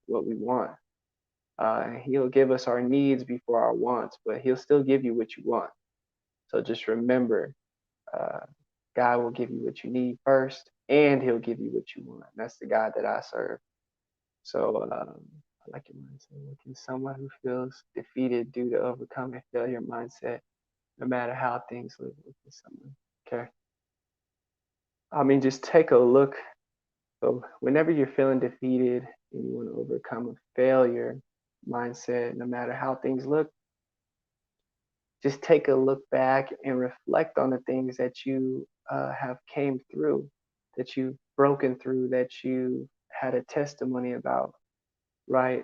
what we want. He'll give us our needs before our wants, but he'll still give you what you want. So just remember, uh, God will give you what you need first, and he'll give you what you want. That's the God that I serve. So I like your mindset. Look at someone who feels defeated due to overcoming failure mindset, no matter how things look. Look at someone. Okay. I mean, just take a look. So whenever you're feeling defeated and you want to overcome a failure mindset, no matter how things look, just take a look back and reflect on the things that you have came through, that you've broken through, that you had a testimony about, right?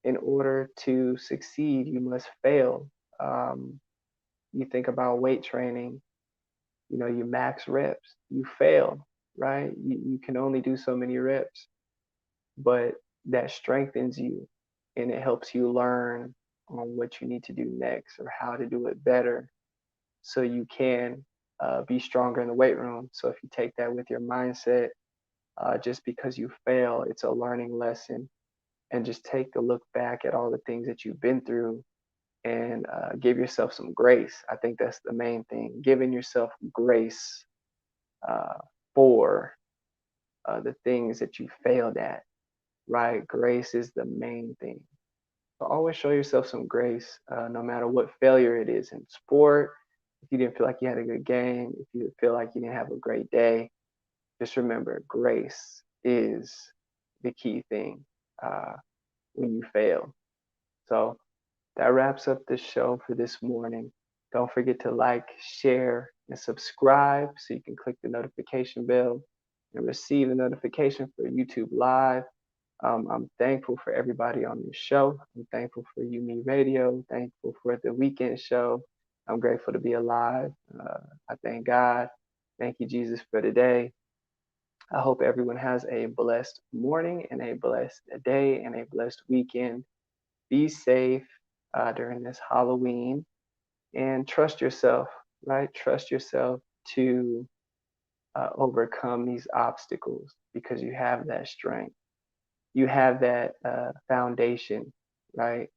In order to succeed, you must fail. You think about weight training, you know, you max reps, you fail, right? You can only do so many reps, but that strengthens you and it helps you learn on what you need to do next or how to do it better so you can be stronger in the weight room. So if you take that with your mindset, just because you fail, it's a learning lesson. And just take a look back at all the things that you've been through and give yourself some grace. I think that's the main thing, giving yourself grace for the things that you failed at, right? Grace is the main thing. So always show yourself some grace, no matter what failure it is in sport. If you didn't feel like you had a good game, if you feel like you didn't have a great day, just remember grace is the key thing when you fail. So that wraps up the show for this morning. Don't forget to like, share, and subscribe so you can click the notification bell and receive the notification for YouTube Live. I'm thankful for everybody on this show. I'm thankful for UMERADIO. Thankful for the weekend show. I'm grateful to be alive. I thank God. Thank you, Jesus, for today. I hope everyone has a blessed morning and a blessed day and a blessed weekend. Be safe during this Halloween and trust yourself, right? Trust yourself to overcome these obstacles because you have that strength. You have that foundation, right?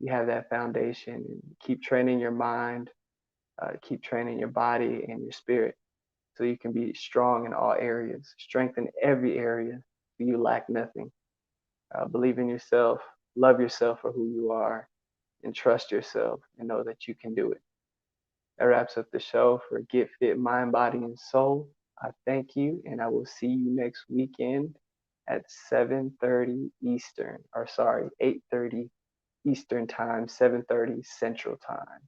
You have that foundation. Keep training your mind, keep training your body and your spirit so you can be strong in all areas, strengthen every area so you lack nothing. Believe in yourself, love yourself for who you are, and trust yourself and know that you can do it. That wraps up the show for Get Fit Mind, Body, and Soul. I thank you, and I will see you next weekend at 7:30 Eastern, or sorry, 8:30 Eastern Time, 7:30 Central Time.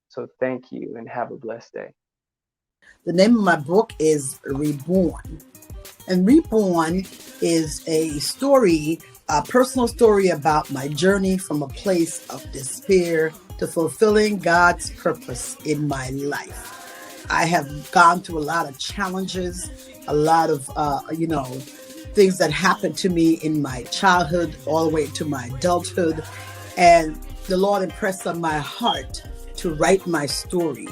So thank you and have a blessed day. The name of my book is Reborn. And Reborn is a story, a personal story about my journey from a place of despair to fulfilling God's purpose in my life. I have gone through a lot of challenges, a lot of, things that happened to me in my childhood all the way to my adulthood. And the Lord impressed on my heart to write my story,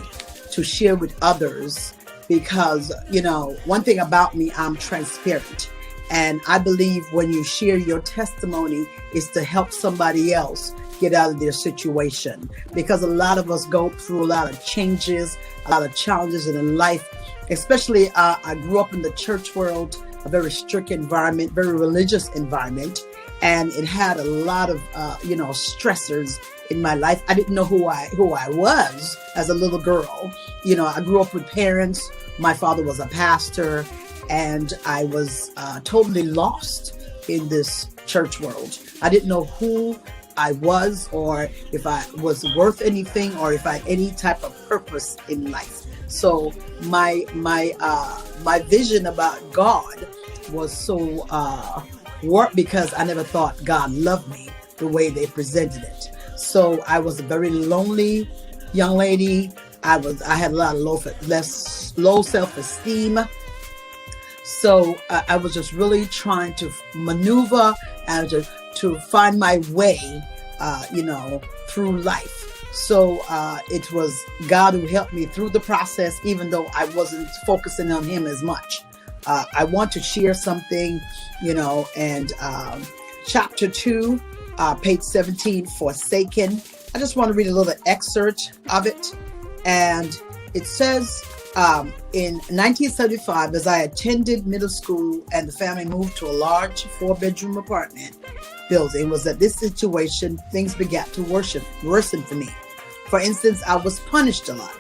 to share with others, because, one thing about me, I'm transparent. And I believe when you share your testimony is to help somebody else get out of their situation. Because a lot of us go through a lot of changes, a lot of challenges in life. Especially, I grew up in the church world, a very strict environment, very religious environment. And it had a lot of, stressors in my life. I didn't know who I was as a little girl. I grew up with parents. My father was a pastor, and I was totally lost in this church world. I didn't know who I was, or if I was worth anything, or if I had any type of purpose in life. So my vision about God was so warped because I never thought God loved me the way they presented it. So I was a very lonely young lady. I had a lot of low self-esteem. So I was just really trying to maneuver and to find my way, through life. So it was God who helped me through the process, even though I wasn't focusing on him as much. I want to share something, and chapter 2, page 17, Forsaken. I just want to read a little excerpt of it. And it says, in 1975, as I attended middle school and the family moved to a large 4-bedroom apartment building, it was at this situation things began to worsen for me. For instance, I was punished a lot.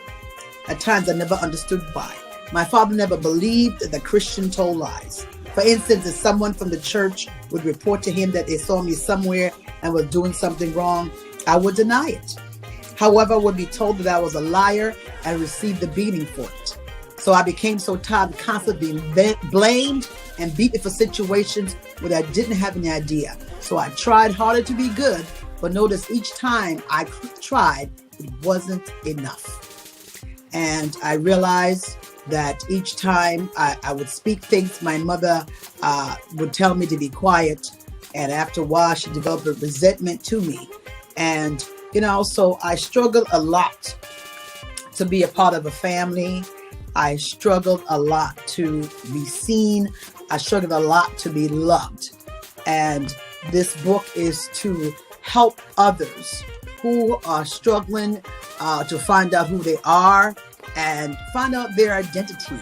At times I never understood why. My father never believed that Christian told lies. For instance, if someone from the church would report to him that they saw me somewhere and was doing something wrong, I would deny it. However, I would be told that I was a liar and receive the beating for it. So I became so tired of constantly being blamed and beaten for situations where I didn't have any idea. So I tried harder to be good, but noticed each time I tried, it wasn't enough. And I realized that each time I would speak things, my mother would tell me to be quiet. And after a while, she developed a resentment to me. And, so I struggled a lot to be a part of a family. I struggled a lot to be seen. I struggled a lot to be loved. And this book is to help others who are struggling to find out who they are and find out their identity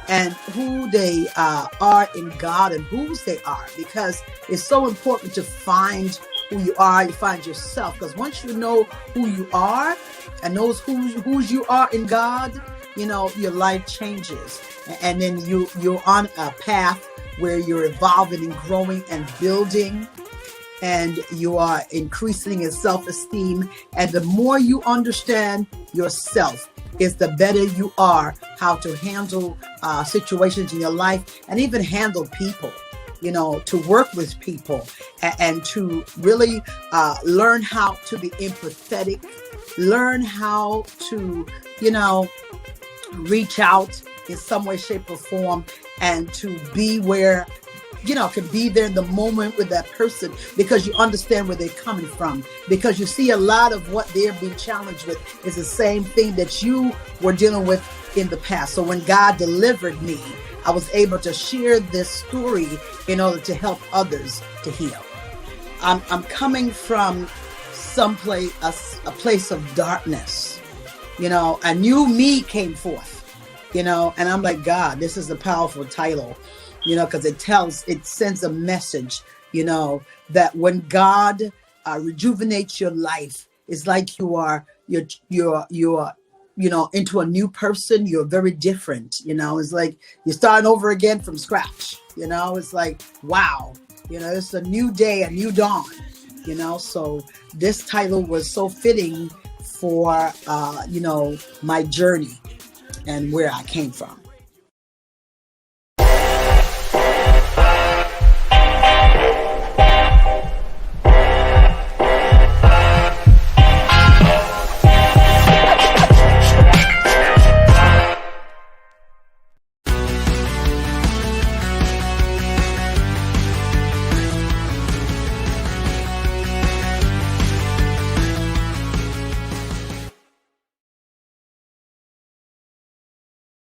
and who they are in God and whose they are, because it's so important to find who you are, you find yourself, because once you know who you are and knows whose you are in God, your life changes, and then you're on a path where you're evolving and growing and building, and you are increasing in self-esteem. And the more you understand yourself, is the better you are how to handle situations in your life and even handle people, to work with people and to really learn how to be empathetic, learn how to, reach out in some way, shape, or form, and to be where, can be there in the moment with that person, because you understand where they're coming from, because you see a lot of what they're being challenged with is the same thing that you were dealing with in the past. So when God delivered me, I was able to share this story in order to help others to heal. I'm coming from someplace, a place of darkness. A new me came forth, and I'm like, God, this is a powerful title, because it sends a message, that when God rejuvenates your life, it's like you're into a new person. You're very different, it's like you're starting over again from scratch, it's like, wow, it's a new day, a new dawn, so this title was so fitting for, my journey and where I came from.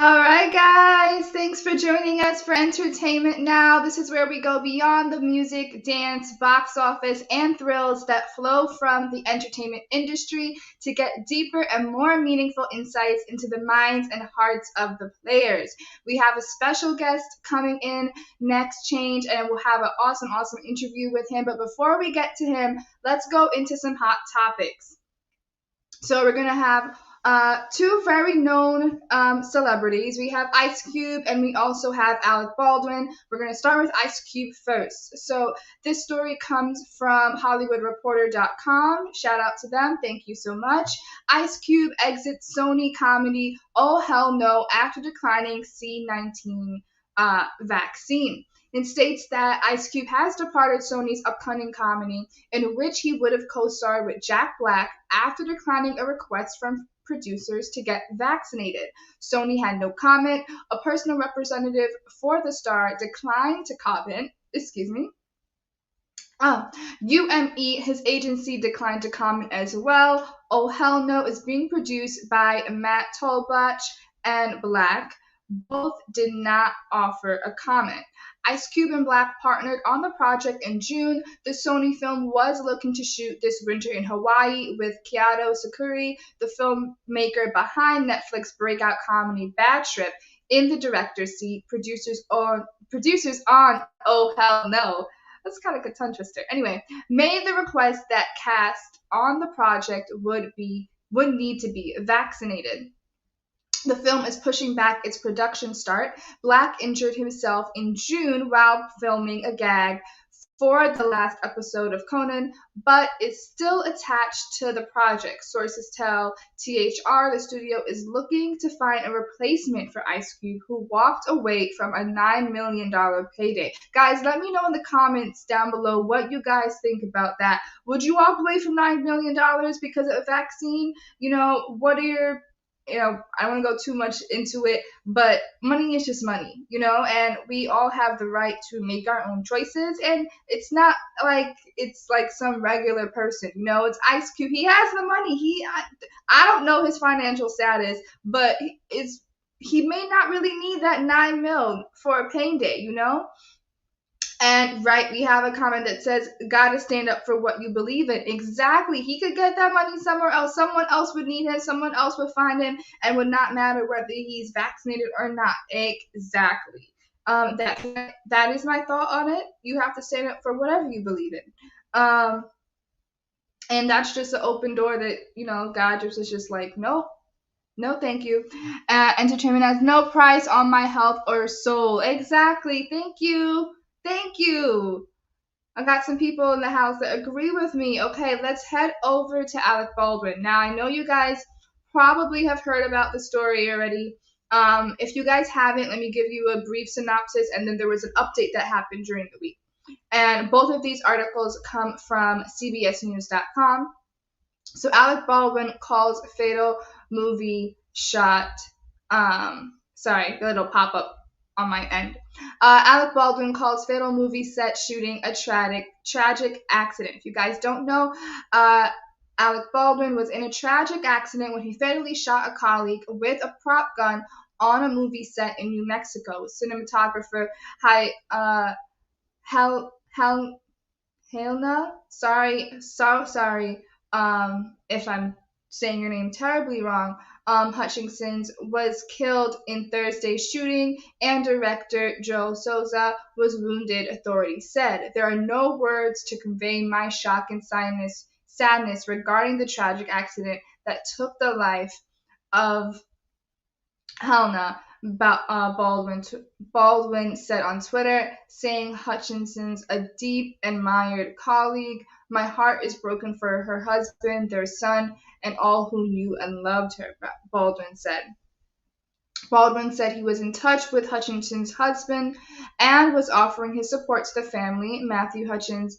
All right, guys, thanks for joining us for Entertainment Now. This is where we go beyond the music, dance, box office, and thrills that flow from the entertainment industry to get deeper and more meaningful insights into the minds and hearts of the players. We have a special guest coming in next, Change, and we'll have an awesome interview with him. But before we get to him, let's go into some hot topics. So we're going to have two very known celebrities. We have Ice Cube and we also have Alec Baldwin. We're going to start with Ice Cube first. So this story comes from HollywoodReporter.com. Shout out to them. Thank you so much. Ice Cube exits Sony comedy Oh Hell No after declining C-19 vaccine. It states that Ice Cube has departed Sony's upcoming comedy, in which he would have co-starred with Jack Black after declining a request from producers to get vaccinated. Sony had no comment. A personal representative for the star declined to comment. UME, his agency, declined to comment as well. Oh Hell No is being produced by Matt Tolbach and Black. Both did not offer a comment. Ice Cube and Black partnered on the project in June. The Sony film was looking to shoot this winter in Hawaii with Kyoto Sakuri, the filmmaker behind Netflix breakout comedy Bad Trip, in the director's seat. Producers on Oh Hell No, that's kind of a tongue twister, anyway, made the request that cast on the project would need to be vaccinated. The film is pushing back its production start. Black injured himself in June while filming a gag for the last episode of Conan, but is still attached to the project. Sources tell THR the studio is looking to find a replacement for Ice Cube, who walked away from a $9 million payday. Guys, let me know in the comments down below what you guys think about that. Would you walk away from $9 million because of a vaccine? What are your I don't want to go too much into it, but money is just money, and we all have the right to make our own choices. And it's not like it's like some regular person, it's Ice Cube. He has the money. I don't know his financial status, but he may not really need that $9 million for a payday, And we have a comment that says, gotta stand up for what you believe in. Exactly. He could get that money somewhere else. Someone else would need him. Someone else would find him, and would not matter whether he's vaccinated or not. Exactly. That is my thought on it. You have to stand up for whatever you believe in. And that's just an open door that, God is just like, no, thank you. Entertainment has no price on my health or soul. Exactly. Thank you. I got some people in the house that agree with me. Okay, let's head over to Alec Baldwin. Now, I know you guys probably have heard about the story already. If you guys haven't, let me give you a brief synopsis, and then there was an update that happened during the week. And both of these articles come from CBSNews.com. So Alec Baldwin calls fatal movie shot. Sorry, a little pop-up on my end. Alec Baldwin calls fatal movie set shooting a tragic accident. If you guys don't know, Alec Baldwin was in a tragic accident when he fatally shot a colleague with a prop gun on a movie set in New Mexico. Cinematographer Helena, sorry if I'm saying your name terribly wrong, Hutchinson's was killed in Thursday's shooting, and director Joe Souza was wounded, authorities said. There are no words to convey my shock and sadness regarding the tragic accident that took the life of Helena, Baldwin said on Twitter, saying Hutchinson's a deep admired colleague. My heart is broken for her husband, their son, and all who knew and loved her, Baldwin said. Baldwin said he was in touch with Hutchinson's husband and was offering his support to the family. Matthew Hutchins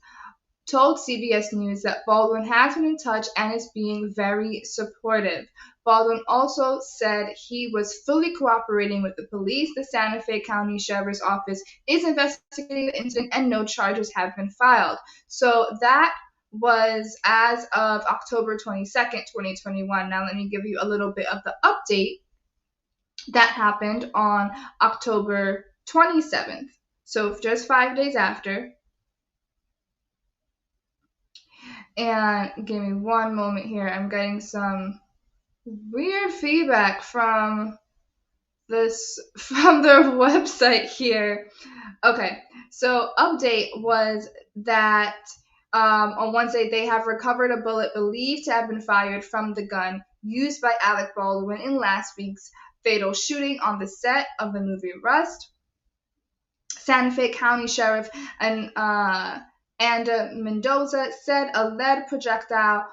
told CBS News that Baldwin has been in touch and is being very supportive. Baldwin also said he was fully cooperating with the police. The Santa Fe County Sheriff's Office is investigating the incident and no charges have been filed. So that was as of October 22nd, 2021. Now let me give you a little bit of the update that happened on October 27th. So just 5 days after. And give me one moment here. I'm getting some weird feedback from their website here. Okay, so update was that on Wednesday they have recovered a bullet believed to have been fired from the gun used by Alec Baldwin in last week's fatal shooting on the set of the movie Rust. Santa Fe County Sheriff and Mendoza said a lead projectile,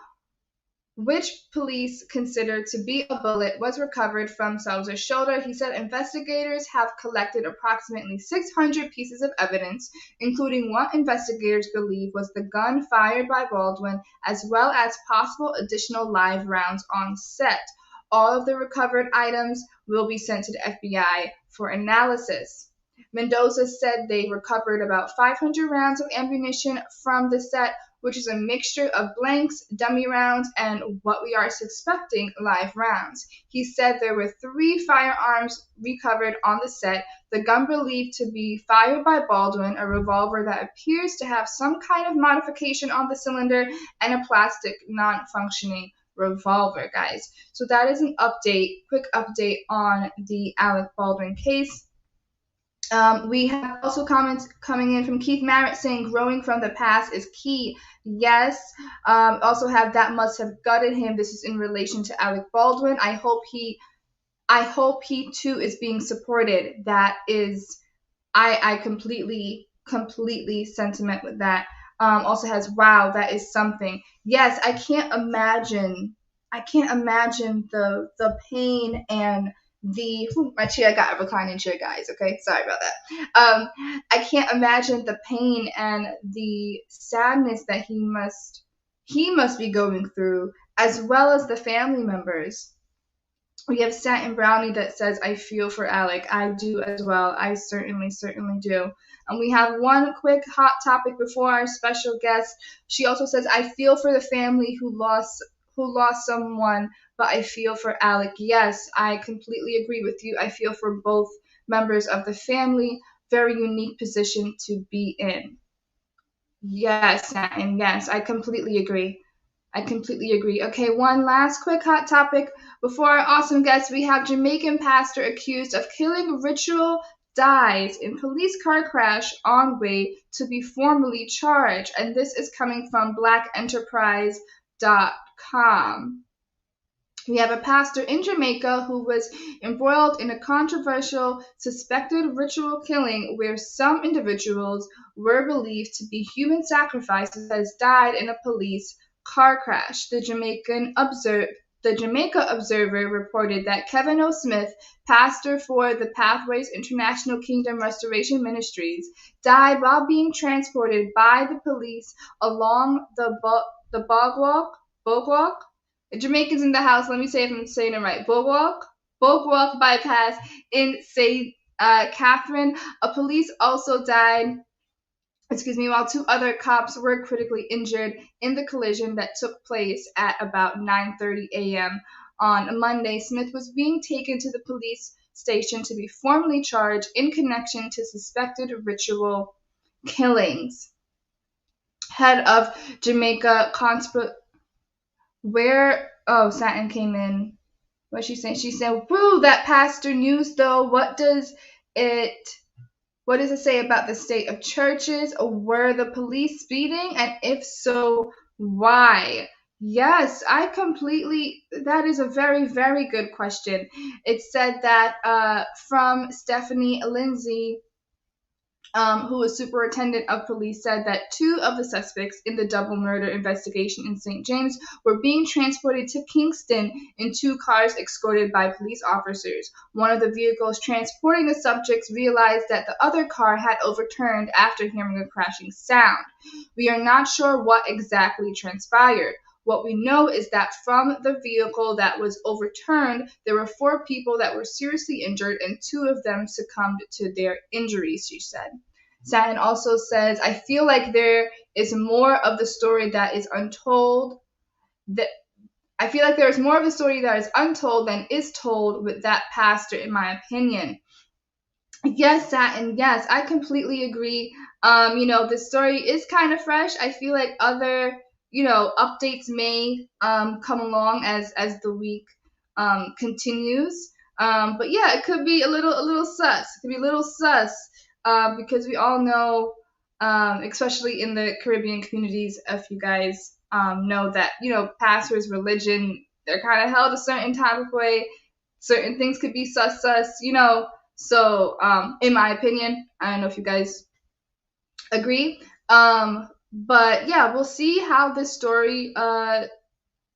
which police considered to be a bullet, was recovered from Souza's shoulder. He said investigators have collected approximately 600 pieces of evidence, including what investigators believe was the gun fired by Baldwin, as well as possible additional live rounds on set. All of the recovered items will be sent to the FBI for analysis. Mendoza said they recovered about 500 rounds of ammunition from the set, which is a mixture of blanks, dummy rounds, and what we are suspecting live rounds. He said there were 3 firearms recovered on the set, the gun believed to be fired by Baldwin, a revolver that appears to have some kind of modification on the cylinder, and a plastic non-functioning revolver, guys. So that is an quick update on the Alec Baldwin case. We have also comments coming in from Keith Merritt saying growing from the past is key. Yes. Also have that must have gutted him. This is in relation to Alec Baldwin. I hope he too is being supported. That is, I completely sentiment with that. Also has, wow, that is something. Yes, I can't imagine the pain and my chair got a reclining chair, guys. Okay, sorry about that. I can't imagine the pain and the sadness that he must be going through, as well as the family members. We have Satin Brownie that says, I feel for Alec. I do as well. I certainly do. And we have one quick hot topic before our special guest. She also says, I feel for the family who lost someone, but I feel for Alec. Yes, I completely agree with you. I feel for both members of the family. Very unique position to be in. Yes, Satin. Yes, I completely agree. Okay, one last quick hot topic before our awesome guest. We have Jamaican pastor accused of killing ritual dies in police car crash on way to be formally charged. And this is coming from blackenterprise.com. We have a pastor in Jamaica who was embroiled in a controversial suspected ritual killing where some individuals were believed to be human sacrifices has died in a police car crash. The Jamaica Observer reported that Kevin O. Smith, pastor for the Pathways International Kingdom Restoration Ministries, died while being transported by the police along the Bogwalk. Jamaicans in the house, let me say if I'm saying it right. Bogwalk bypass in St. Catherine. A police also died, while 2 other cops were critically injured in the collision that took place at about 9:30 a.m. on Monday. Smith was being taken to the police station to be formally charged in connection to suspected ritual killings. Head of Jamaica Satin came in. What she saying? She said, "Woo, that pastor news though. What does it say about the state of churches? Were the police speeding? And if so, why?" Yes, that is a very, very good question. It said that from Stephanie Lindsay, who was superintendent of police, said that 2 of the suspects in the double murder investigation in St. James were being transported to Kingston in 2 cars escorted by police officers. One of the vehicles transporting the subjects realized that the other car had overturned after hearing a crashing sound. We are not sure what exactly transpired. What we know is that from the vehicle that was overturned, there were 4 people that were seriously injured and 2 of them succumbed to their injuries, she said. Satin also says, I feel like there is more of the story that is untold. I feel like there is more of the story that is untold than is told with that pastor, in my opinion. Yes, Satin, yes, I completely agree. The story is kind of fresh. I feel like other updates may come along as the week continues. But yeah, it could be a little sus. It could be a little sus because we all know, especially in the Caribbean communities, if you guys know that, pastors' religion, they're kind of held a certain type of way. Certain things could be sus, So, in my opinion, I don't know if you guys agree. But yeah, we'll see how this story,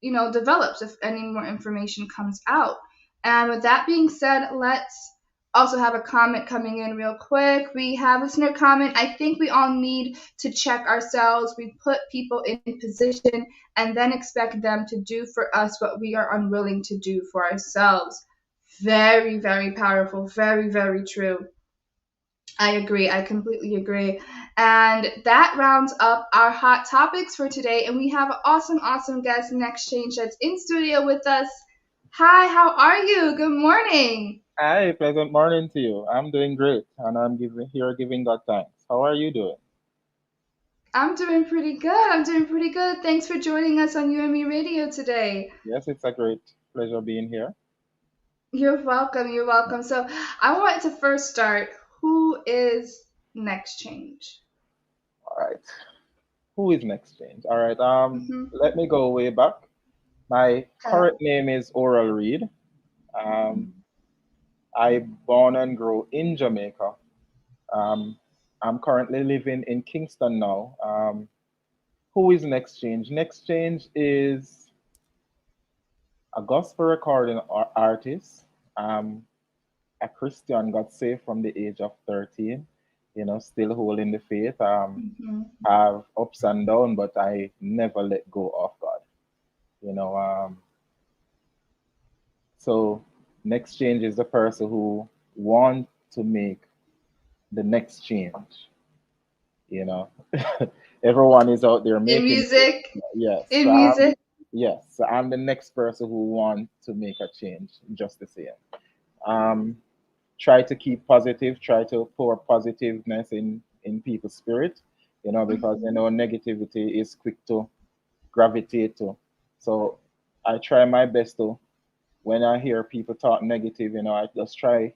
develops if any more information comes out. And with that being said, let's also have a comment coming in real quick. We have a listener comment. I think we all need to check ourselves. We put people in position and then expect them to do for us what we are unwilling to do for ourselves. Very, very powerful. Very, very true. I agree. I completely agree. And that rounds up our hot topics for today. And we have an awesome, awesome guest, Next Change, that's in studio with us. Hi, how are you? Good morning. Hi, pleasant morning to you. I'm doing great, and I'm giving God thanks. How are you doing? I'm doing pretty good. I'm doing pretty good. Thanks for joining us on UME Radio today. Yes, it's a great pleasure being here. You're welcome. You're welcome. So I want to first start. Who is Next Change? All right. Who is Next Change? All right. Mm-hmm. Let me go way back. My Okay. current name is Oral Reed. I born and grew in Jamaica. Um, I'm currently living in Kingston now. Who is Next Change? Next Change is a gospel recording artist. Um, a Christian, got saved from the age of 13, still holding the faith. Mm-hmm. Have ups and downs, but I never let go of God. You know, so next change is the person who want to make the next change. You know, everyone is out there In making, music. yes. In music. Yes, so I'm the next person who want to make a change, just the same. Um, Try to keep positive, try to pour positiveness in people's spirit, because negativity is quick to gravitate to. So I try my best to, when I hear people talk negative, I just try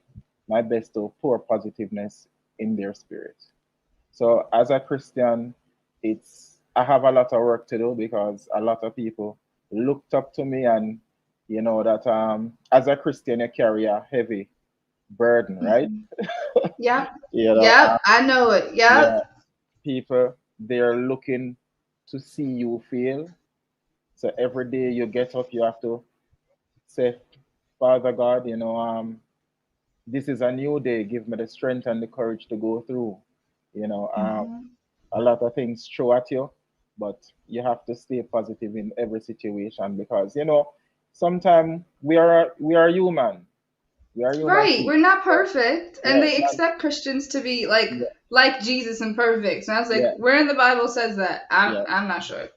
my best to pour positiveness in their spirit. So as a Christian, I have a lot of work to do because a lot of people looked up to me, and that as a Christian you carry a heavy burden, right? Yep. you know, Yep. I know it. yeah, Yep. people, they're looking to see you fail. So every day you get up, you have to say, Father God, this is a new day. Give me the strength and the courage to go through. You know, um, Mm-hmm. a lot of things throw at you, but you have to stay positive in every situation because sometimes we are human. We are human Right. people. We're not perfect. And Yeah, they expect Christians to be like Jesus and perfect. So I was like, yeah, where in the Bible says that? I'm yeah. I'm not sure.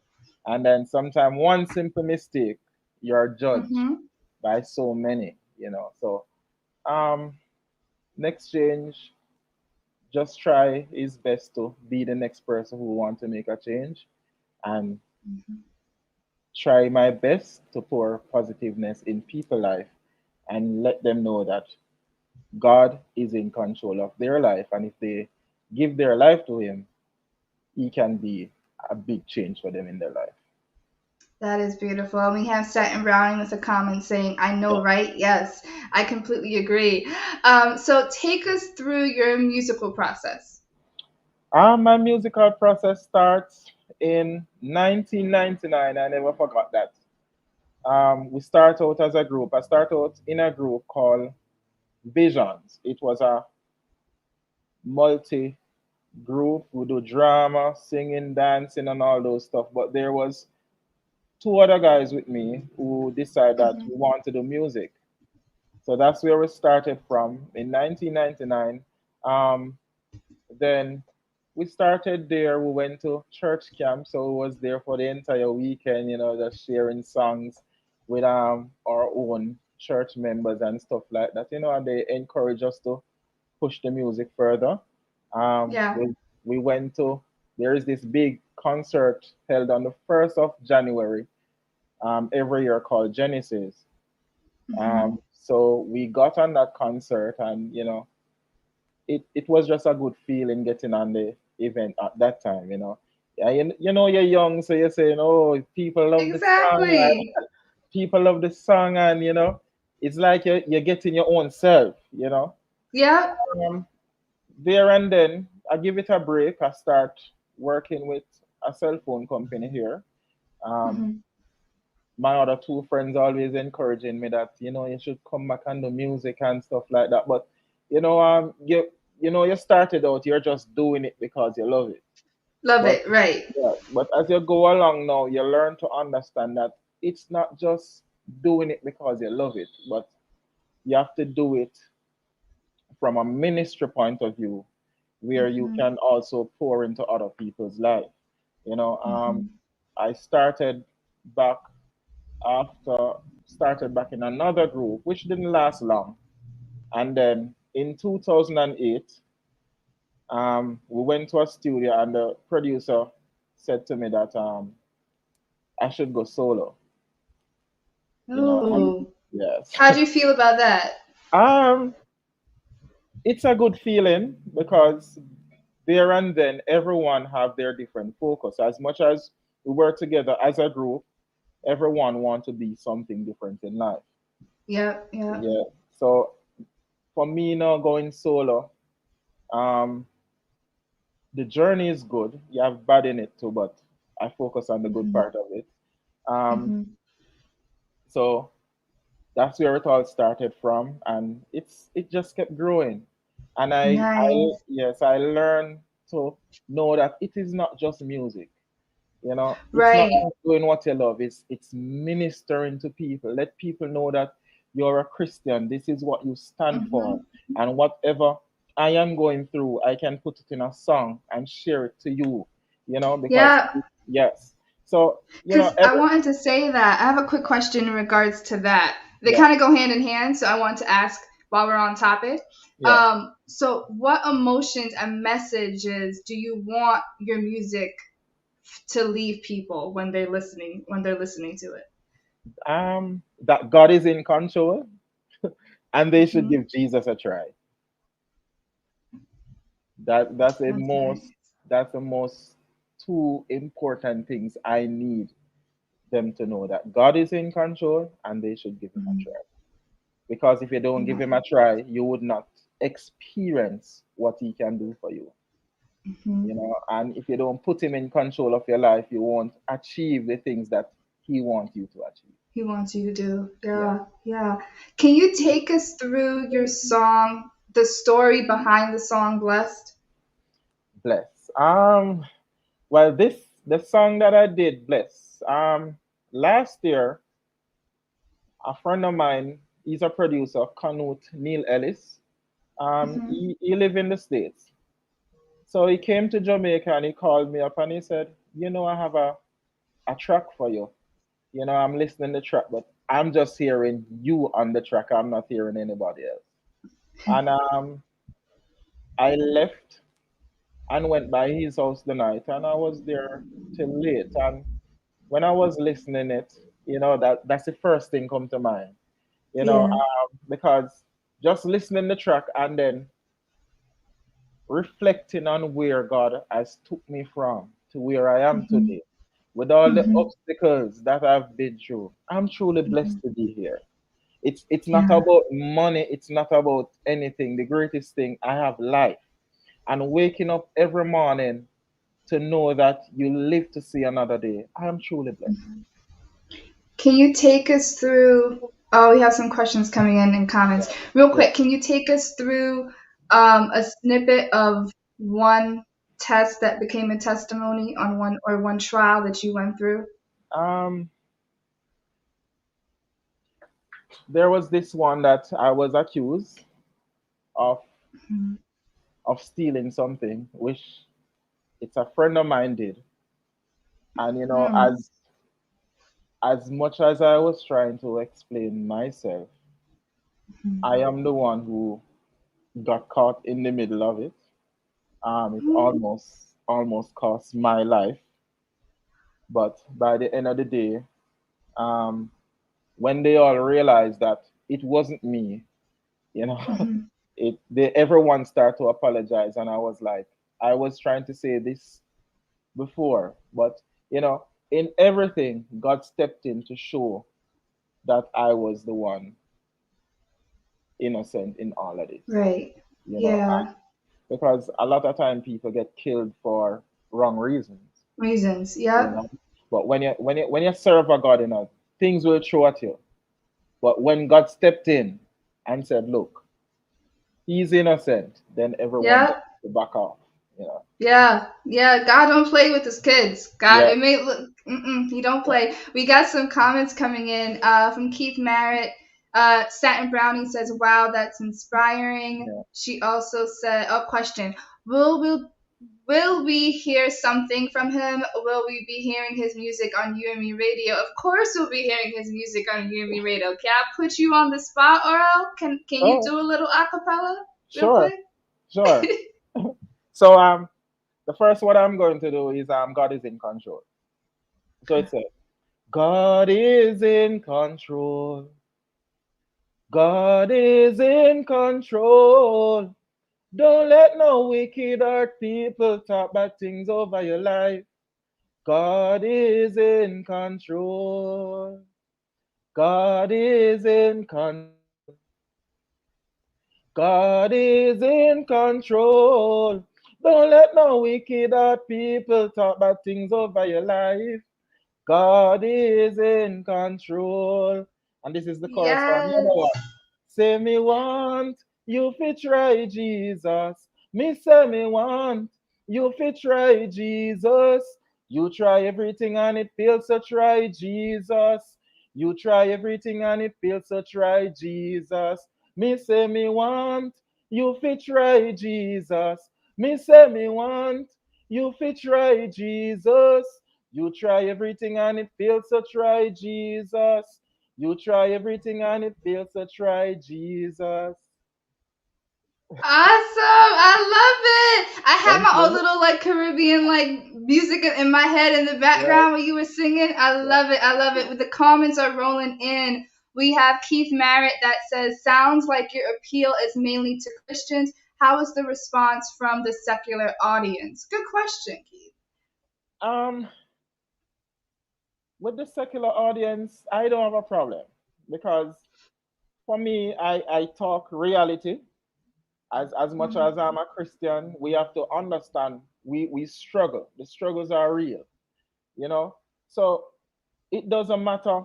And then sometimes one simple mistake, you're judged Mm-hmm. by so many. So um next change, just try his best to be the next person who want to make a change, and try my best to pour positiveness in people life and let them know that God is in control of their life, and if they give their life to him, he can be a big change for them in their life. That is beautiful. And we have Satin Browning with a comment saying, I know, Yeah. right? Yes, I completely agree. So take us through your musical process. My musical process starts in 1999. I never forgot that. We start out as a group. I start out in a group called Visions. It was a multi group. We do drama, singing, dancing, and all those stuff. But there was two other guys with me who decided that Mm-hmm. we want to do music. So that's where we started from in 1999. Um, then we started there. We went to church camp, so we was there for the entire weekend. Just sharing songs with our own church members and stuff like that. And they encourage us to push the music further. Um, Yeah. we we went to There is this big concert held on the 1st of January every year called Genesis. Mm-hmm. So we got on that concert, and it was just a good feeling getting on the event at that time. Yeah, you're young, so you're saying, oh, people love the song, Exactly. and people love the song, and it's like you're getting your own self. Yep. Um, there and then I give it a break. I start working with a cell phone company here. Um, Mm-hmm. my other two friends always encouraging me that you should come back and do music and stuff like that. But You started out, you're just doing it because you love it. Love But it, right. yeah, but as you go along now, you learn to understand that it's not just doing it because you love it, but you have to do it from a ministry point of view, where you Mm-hmm. can also pour into other people's life. You know, Mm-hmm. I back after started back in another group, which didn't last long, and then in 2008, we went to a studio, and the producer said to me that I should go solo. And Oh, yes, how do you feel about that? um, it's a good feeling because there and then everyone have their different focus. As much as we work together as a group, everyone want to be something different in life. Yep, yep. Yeah. So for me now going solo, um, the journey is good. You have bad in it too, but I focus on the good Mm-hmm. part of it. Um, Mm-hmm. so that's where it all started from, and it just kept growing. And Nice. yes, I learned to know that it is not just music. It's not Right. just doing what you love. It's ministering to people. Let people know that you're a Christian. This is what you stand Mm-hmm. for, and whatever I am going through, I can put it in a song and share it to you. Because Yeah, yes. So because I every wanted to say that. I have a quick question in regards to that. They yeah, kind of go hand in hand, so I want to ask while we're on topic. yeah. So what emotions and messages do you want your music to leave people when they're listening to it? That God is in control, and they should Hmm. give Jesus a try. That's the That's nice. most two important things I need them to know, that God is in control and they should give him a try. Because if you don't give him a try, you would not experience what he can do for you. Mm-hmm. And if you don't put him in control of your life, you won't achieve the things that he wants you to achieve. He wants you to do. Yeah. Yeah, yeah. Can you take us through your song, the story behind the song Blessed? Bless. Well, the song that I did, Bless. Last year, a friend of mine, he's a producer, Canute Neil Ellis. Hmm. He live in the States. So he came to Jamaica and he called me up and he said, I have a track for you. I'm listening to the track, but I'm just hearing you on the track. I'm not hearing anybody else. And I left and went by his house the night, and I was there till late. And when I was listening it, that's the first thing come to mind. Yeah. Because just listening the track and then reflecting on where God has took me from to where I am Hmm. today, with all the Hmm. obstacles that I've been through, I'm truly Hmm. blessed to be here. It's not Yeah. about money, it's not about anything. The greatest thing, I have life. And waking up every morning to know that you live to see another day, I am truly blessed. Can you take us through? Oh, we have some questions coming in comments. Yeah. Real Yeah. quick, can you take us through a snippet of one test that became a testimony on one trial that you went through? Um, there was this one that I was accused of Mhm. stealing something, which it's a friend of mine did. And Mm. as much as I was trying to explain myself, I am the one who got caught in the middle of it. It almost cost my life. But by the end of the day, um, when they all realized that it wasn't me, you know, Mhm. everyone started to apologize, and I was like, I was trying to say this before, but in everything, God stepped in to show that I was the one innocent in all of this. Right. You know, Yeah. because a lot of time people get killed for wrong reasons. Reasons. You Yep. know, but when you serve a God, things will throw at you. But when God stepped in and said, "Look, he's innocent, then everyone Yep. gets to back off. You know. Yeah, yeah. God don't play with his kids. God, Yeah. it may look, he don't play. We got some comments coming in from Keith Merritt. Satin Brownie says, "Wow, that's inspiring." Yeah. She also said, "Oh, question: Will we hear something from him? Will we be hearing his music on UME Radio? Of course, we'll be hearing his music on UME Radio. Can I put you on the spot, Oral? Can you Oh, do a little acapella real sure, quick?" sure. So the first what I'm going to do is God is in control. So it says, God is in control. God is in control. Don't let no wicked or people talk bad things over your life. God is in control. God is in control. God is in control. Don't let no wicked or people talk bad things over your life. God is in control. And this is the chorus for the other Yes. one. Say me want you fit try Jesus. Me say me want you fit try Jesus. You try everything and it feels so try Jesus. You try everything and it feels so try Jesus. Me say me want you fit try Jesus. Me say me want you fit try Jesus. You try everything and it feels so try Jesus. You try everything and it feels so try Jesus. Awesome. I love it. I had Thank my own you. little like Caribbean like music in my head in the Yeah, background when you were singing. I yeah. love it. I love it. The comments are rolling in. We have Keith Merritt that says, "Sounds like your appeal is mainly to Christians. How is the response from the secular audience?" Good question, Keith. Um, with the secular audience, I don't have a problem because for me, I talk reality. As much as I'm a Christian, we have to understand we struggle. The struggles are real, you know. So it doesn't matter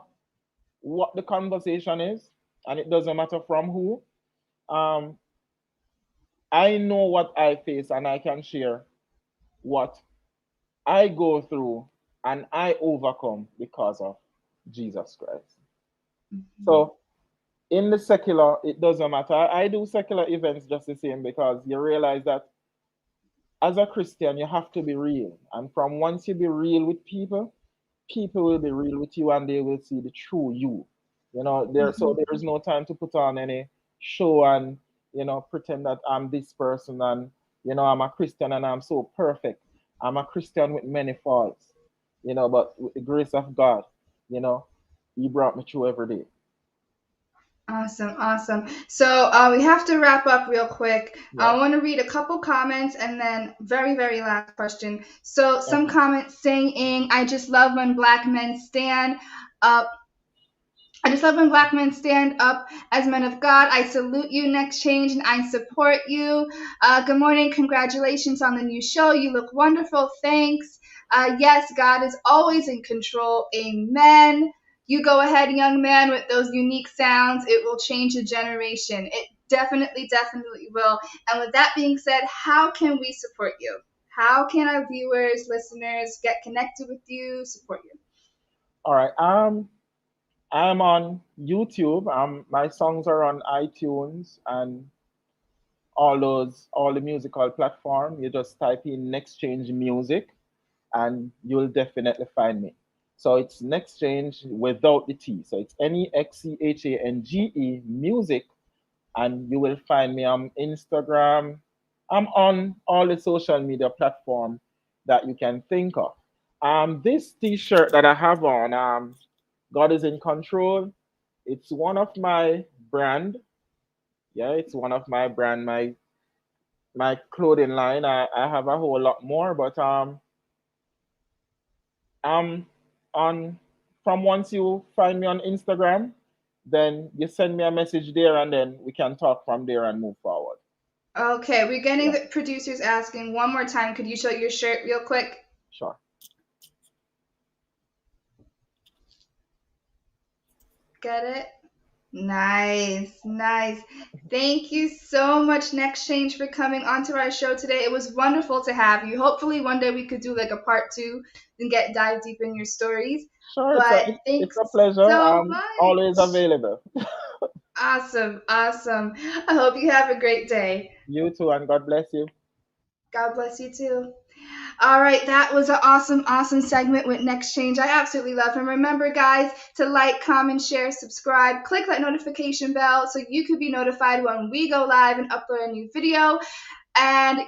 what the conversation is, and it doesn't matter from who. Um, I know what I face, and I can share what I go through and I overcome because of Jesus Christ. So in the secular, it doesn't matter. I do secular events just the same because you realize that as a Christian, you have to be real. And from once you be real with people, people will be real with you and they will see the true you. You know, there is no time to put on any show and pretend that I'm this person and I'm a Christian and I'm so perfect. I'm a Christian with many faults, but with the grace of God, you know, He brought me through every day. Awesome, awesome. So we have to wrap up real quick. Yeah. I want to read a couple comments and then very, very last question. So some Okay. comments saying, "I just love when black men stand up. I just love when black men stand up as men of God. I salute you, Next Change, and I support you. Good morning. Congratulations on the new show. You look wonderful. Thanks. Yes, God is always in control. Amen. You go ahead, young man, with those unique sounds. It will change a generation. It definitely, definitely will. And with that being said, how can we support you? How can our viewers, listeners get connected with you, support you?" All right. I'm on YouTube. My songs are on iTunes and all the musical platform. You just type in Next Change Music and you'll definitely find me. So it's Next Change without the T. So it's NEXCHANGE music, and you will find me on Instagram. I'm on all the social media platform that you can think of. This T-shirt that I have on, God is in control. It's one of my brand. Yeah, it's one of my brand. My clothing line. I have a whole lot more, but um on from once you find me on Instagram, then you send me a message there and then we can talk from there and move forward. Okay, we're getting Yeah, the producers asking one more time. Could you show your shirt real quick? sure. Get it? Nice, nice. Thank you so much, Next Change, for coming onto our show today. It was wonderful to have you. Hopefully, one day we could do like a part 2 and dive deep in your stories. Sure, But it's thanks a pleasure. so I'm always much. available. Awesome, awesome. I hope you have a great day. You too, and God bless you. God bless you too. All right, that was an awesome, awesome segment with Next Change. I absolutely love him. Remember, guys, to like, comment, share, subscribe, click that notification bell so you can be notified when we go live and upload a new video. And,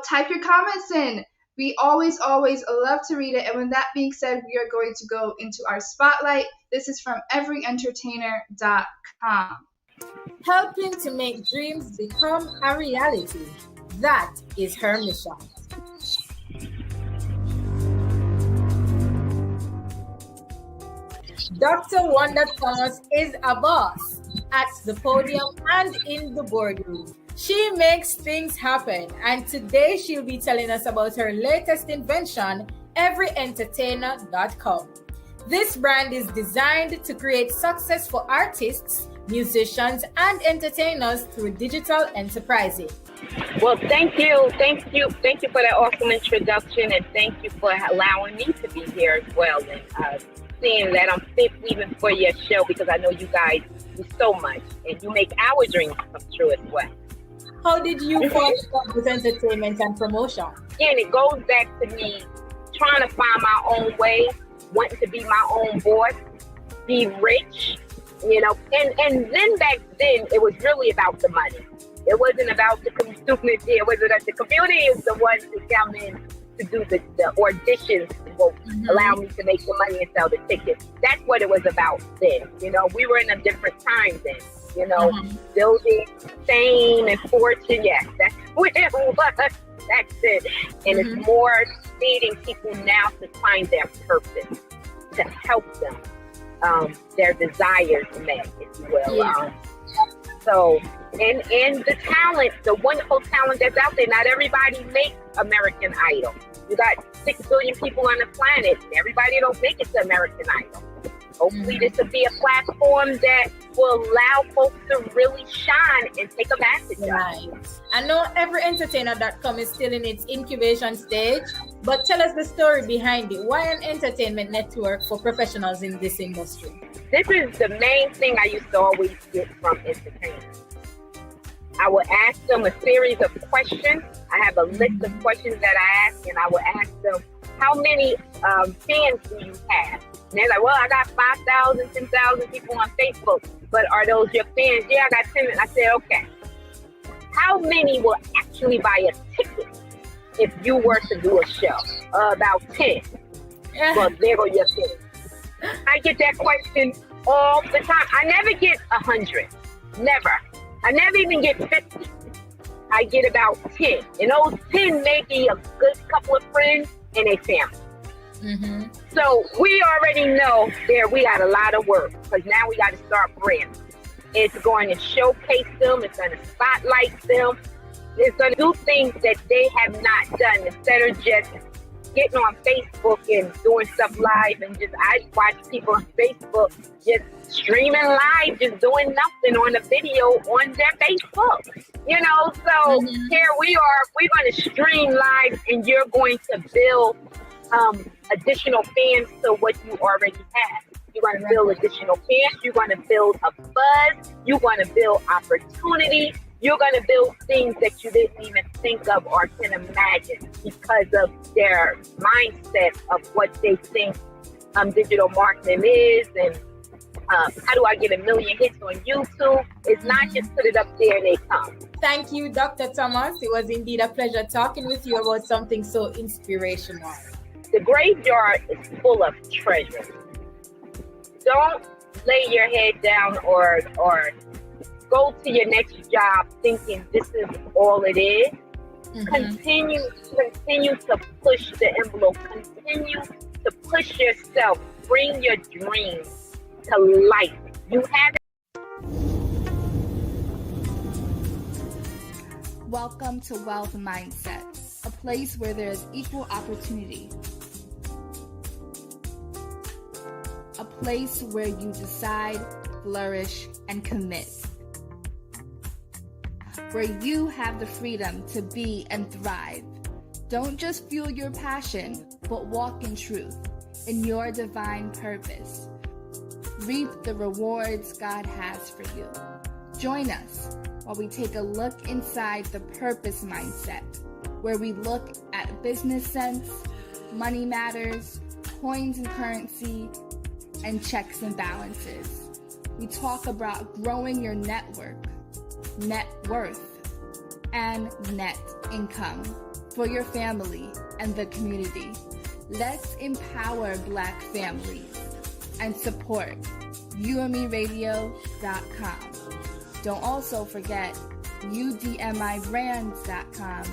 type your comments in. We always, always love to read it. And with that being said, we are going to go into our spotlight. This is from everyentertainer.com. Helping to make dreams become a reality. That is her mission. Dr. Wanda Thomas is a boss at the podium and in the boardroom. She makes things happen, and today she'll be telling us about her latest invention, everyentertainer.com. This brand is designed to create success for artists, musicians, and entertainers through digital enterprising. Well, thank you for that awesome introduction, and thank you for allowing me to be here as well, and seeing that I'm fit even for your show, because I know you guys do so much, and you make our dreams come true as well. How did you fall in love with entertainment and promotion? And it goes back to me trying to find my own way, wanting to be my own boss, be rich, and then back then it was really about the money. It wasn't about the community. It wasn't that the community is the ones who come in to do the auditions, will allow me to make the money and sell the tickets. That's what it was about then. We were in a different time then. Building fame and fortune. Yes, that's what it was. That's it. And it's more leading people now to find their purpose, to help them, their desires met, if you will. Yeah. So, and the talent, the wonderful talent that's out there. Not everybody makes American Idol. You got 6 billion people on the planet. Everybody don't make it to American Idol. Hopefully this will be a platform that will allow folks to really shine and take advantage of. Right. I know everyentertainer.com is still in its incubation stage, but tell us the story behind it. Why an entertainment network for professionals in this industry? This is the main thing I used to always get from entertainers. I would ask them a series of questions. I have a list of questions that I ask, and I would ask them, how many fans do you have? And they're like, well, I got 5,000, 10,000 people on Facebook, but are those your fans? Yeah, I got 10. I said, okay. How many will actually buy a ticket if you were to do a show? About 10. Well, there go your fans. I get that question all the time. I never get 100. Never. I never even get 50. I get about 10. And those 10 may be a good couple of friends and a family. So we already know we got a lot of work, because now we got to start branding. It's going to showcase them. It's going to spotlight them. It's going to do things that they have not done, instead of just getting on Facebook and doing stuff live. And I watch people on Facebook just streaming live, just doing nothing on a video on their Facebook. So here we are. We're going to stream live, and you're going to build additional fans to what you already have. You're going to build additional fans. You're going to build a buzz. You're going to build opportunity. You're going to build things that you didn't even think of or can imagine, because of their mindset of what they think digital marketing is, and how do I get 1 million hits on YouTube? It's not just put it up there and they come. Thank you, Dr. Thomas. It was indeed a pleasure talking with you about something so inspirational. The graveyard is full of treasure. Don't lay your head down or go to your next job thinking this is all it is. Continue to push the envelope. Continue to push yourself. Bring your dreams to life. You have Welcome to Wealth Mindset, a place where there is equal opportunity. A place where you decide, flourish, and commit. Where you have the freedom to be and thrive. Don't just fuel your passion, but walk in truth, in your divine purpose. Reap the rewards God has for you. Join us while we take a look inside the purpose mindset, where we look at business sense, money matters, coins and currency, and checks and balances. We talk about growing your network, net worth, and net income for your family and the community. Let's empower Black families and support UMERadio.com. Don't also forget UDMIBrands.com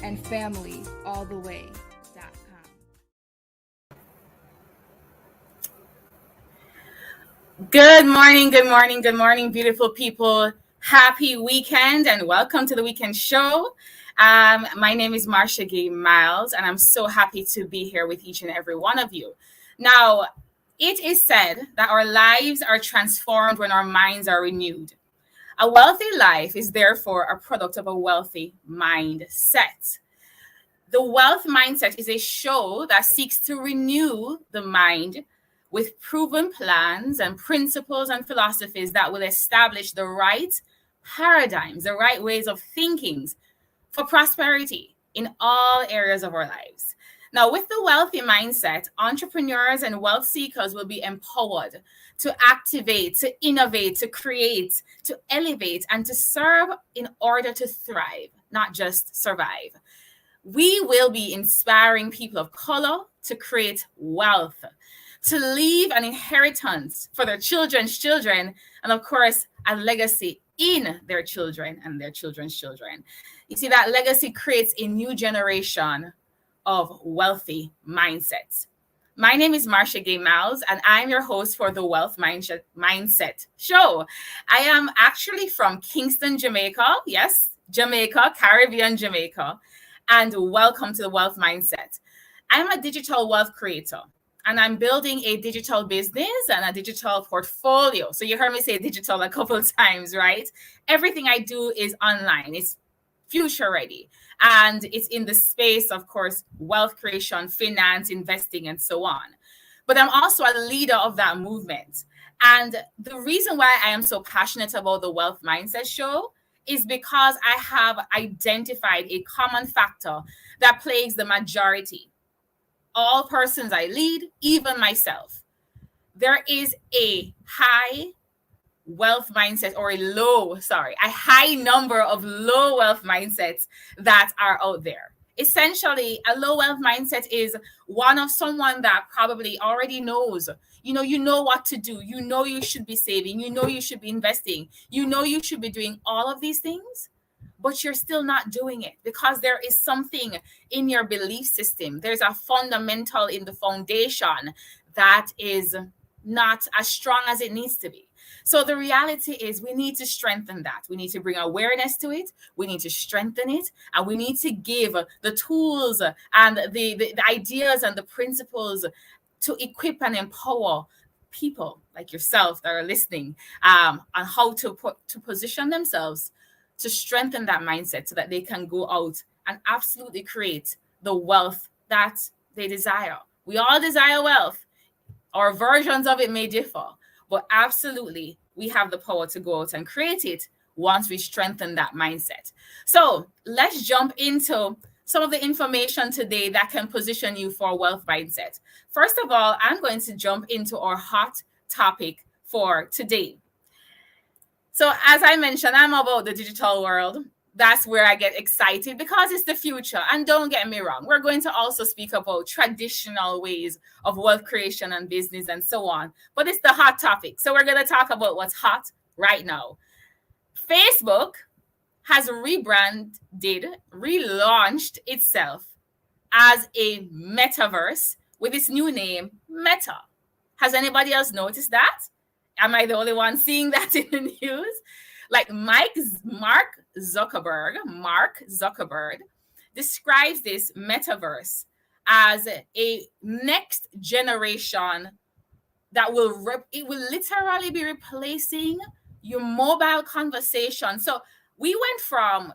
and FamilyAllTheWay.com. Good morning, good morning, good morning, beautiful people. Happy weekend and welcome to the weekend show. My name is Marsha Gay Miles, and I'm so happy to be here with each and every one of you. Now, it is said that our lives are transformed when our minds are renewed. A wealthy life is therefore a product of a wealthy mindset. The Wealth Mindset is a show that seeks to renew the mind with proven plans and principles and philosophies that will establish the right paradigms, the right ways of thinking for prosperity in all areas of our lives. Now, with the wealthy mindset, entrepreneurs and wealth seekers will be empowered to activate, to innovate, to create, to elevate, and to serve in order to thrive, not just survive. We will be inspiring people of color to create wealth, to leave an inheritance for their children's children, and of course, a legacy in their children and their children's children. You see, that legacy creates a new generation of wealthy mindsets. My name is Marsha Gay Miles, and I'm your host for the Wealth Mindset Show. I am actually from Kingston, Jamaica. Yes, Jamaica, Caribbean Jamaica. And welcome to the Wealth Mindset. I'm a digital wealth creator, and I'm building a digital business and a digital portfolio. So you heard me say digital a couple of times, right? Everything I do is online. It's future ready. And it's in the space, of course, wealth creation, finance, investing, and so on. But I'm also a leader of that movement. And the reason why I am so passionate about the Wealth Mindset Show is because I have identified a common factor that plagues the majority. All persons I lead, even myself. There is a high wealth mindset or a high number of low wealth mindsets that are out there. Essentially, a low wealth mindset is one of someone that probably already knows, you know what to do. You know you should be saving. You know you should be investing. You know you should be doing all of these things, but you're still not doing it because there is something in your belief system. There's a fundamental in the foundation that is not as strong as it needs to be. So the reality is we need to strengthen that. We need to bring awareness to it. We need to strengthen it. And we need to give the tools and the ideas and the principles to equip and empower people like yourself that are listening on how to position themselves to strengthen that mindset so that they can go out and absolutely create the wealth that they desire. We all desire wealth. Our versions of it may differ, but absolutely we have the power to go out and create it once we strengthen that mindset. So let's jump into some of the information today that can position you for a wealth mindset. First of all, I'm going to jump into our hot topic for today. So as I mentioned, I'm about the digital world. That's where I get excited because it's the future. And don't get me wrong, we're going to also speak about traditional ways of wealth creation and business and so on. But it's the hot topic. So we're going to talk about what's hot right now. Facebook has relaunched itself as a metaverse with its new name, Meta. Has anybody else noticed that? Am I the only one seeing that in the news? Like Mark Zuckerberg describes this metaverse as a next generation that will literally be replacing your mobile conversation. So we went from,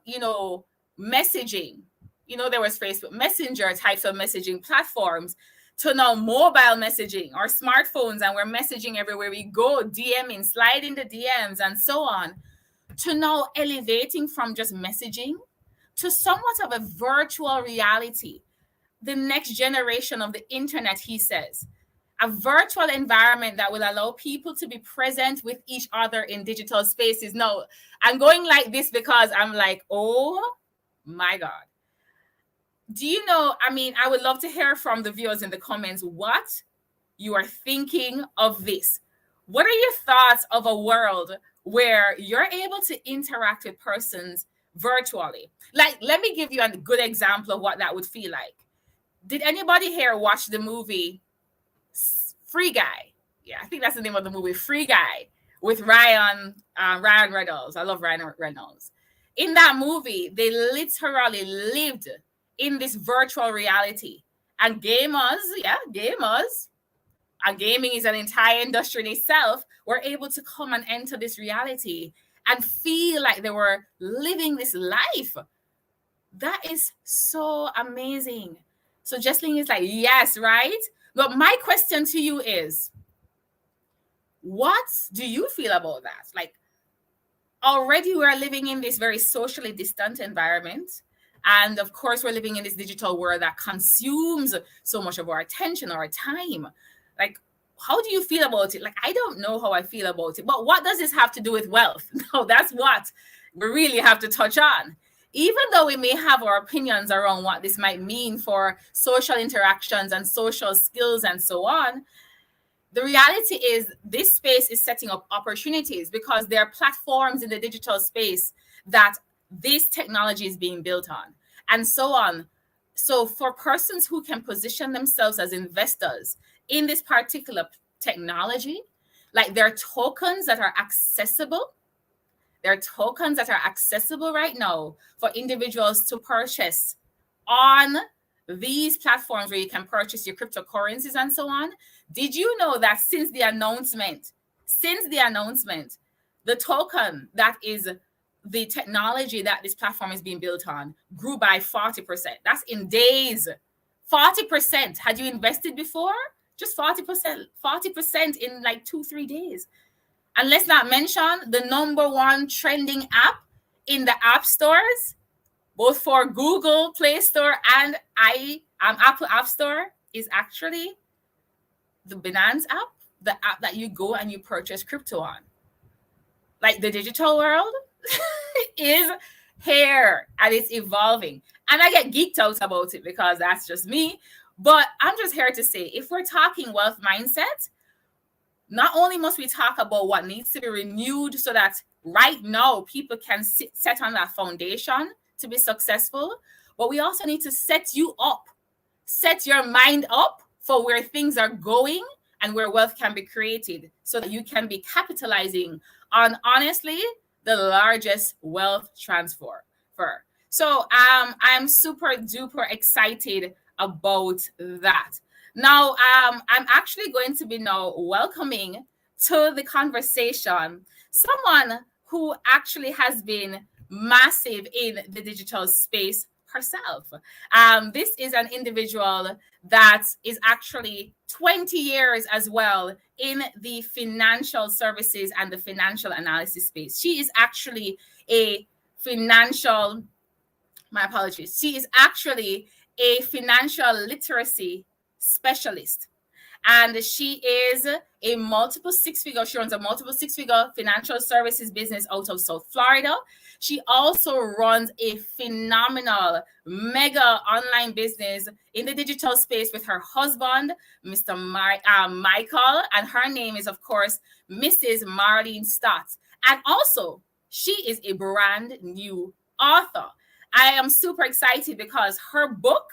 messaging, there was Facebook Messenger types of messaging platforms to now mobile messaging or smartphones, and we're messaging everywhere we go, DMing, sliding the DMs and so on, to now elevating from just messaging to somewhat of a virtual reality. The next generation of the internet, he says, a virtual environment that will allow people to be present with each other in digital spaces. Now, I'm going like this because I'm like, oh my God. Do you know, I would love to hear from the viewers in the comments what you are thinking of this. What are your thoughts of a world where you're able to interact with persons virtually? Like, let me give you a good example of what that would feel like. Did anybody here watch the movie Free Guy? Yeah, I think that's the name of the movie, Free Guy, with Ryan Reynolds. I love Ryan Reynolds. In that movie, they literally lived in this virtual reality. And gamers, and gaming is an entire industry in itself, were able to come and enter this reality and feel like they were living this life. That is so amazing. So Jesselyne is like, yes, right? But my question to you is, what do you feel about that? Like, already we're living in this very socially distant environment. And of course, we're living in this digital world that consumes so much of our attention, our time. Like, how do you feel about it? Like, I don't know how I feel about it. But what does this have to do with wealth? No, that's what we really have to touch on. Even though we may have our opinions around what this might mean for social interactions and social skills and so on, the reality is this space is setting up opportunities because there are platforms in the digital space that this technology is being built on and so on. So for persons who can position themselves as investors in this particular technology, like there are tokens that are accessible. There are tokens that are accessible right now for individuals to purchase on these platforms where you can purchase your cryptocurrencies and so on. Did you know that since the announcement, the token that is the technology that this platform is being built on grew by 40%. That's in days. 40%. Had you invested before? Just 40%. 40% in like 2-3 days. And let's not mention the #1 trending app in the app stores, both for Google Play Store and Apple App Store, is actually the Binance app, the app that you go and you purchase crypto on. Like, the digital world is here and it's evolving. And I get geeked out about it because that's just me. But I'm just here to say, if we're talking wealth mindset, not only must we talk about what needs to be renewed so that right now people can set on that foundation to be successful, but we also need to set your mind up for where things are going and where wealth can be created so that you can be capitalizing on, honestly, the largest wealth transfer. So I'm super duper excited about that. Now, I'm actually going to be now welcoming to the conversation someone who actually has been massive in the digital space herself. This is an individual that is actually 20 years as well in the financial services and the financial analysis space. She is actually a financial, she is actually a financial literacy specialist. And she is a multiple six-figure financial services business out of South Florida. She also runs a phenomenal mega online business in the digital space with her husband, Mr. Michael, and her name is, of course, Mrs. Marlene Stott. And also, she is a brand new author. I am super excited because her book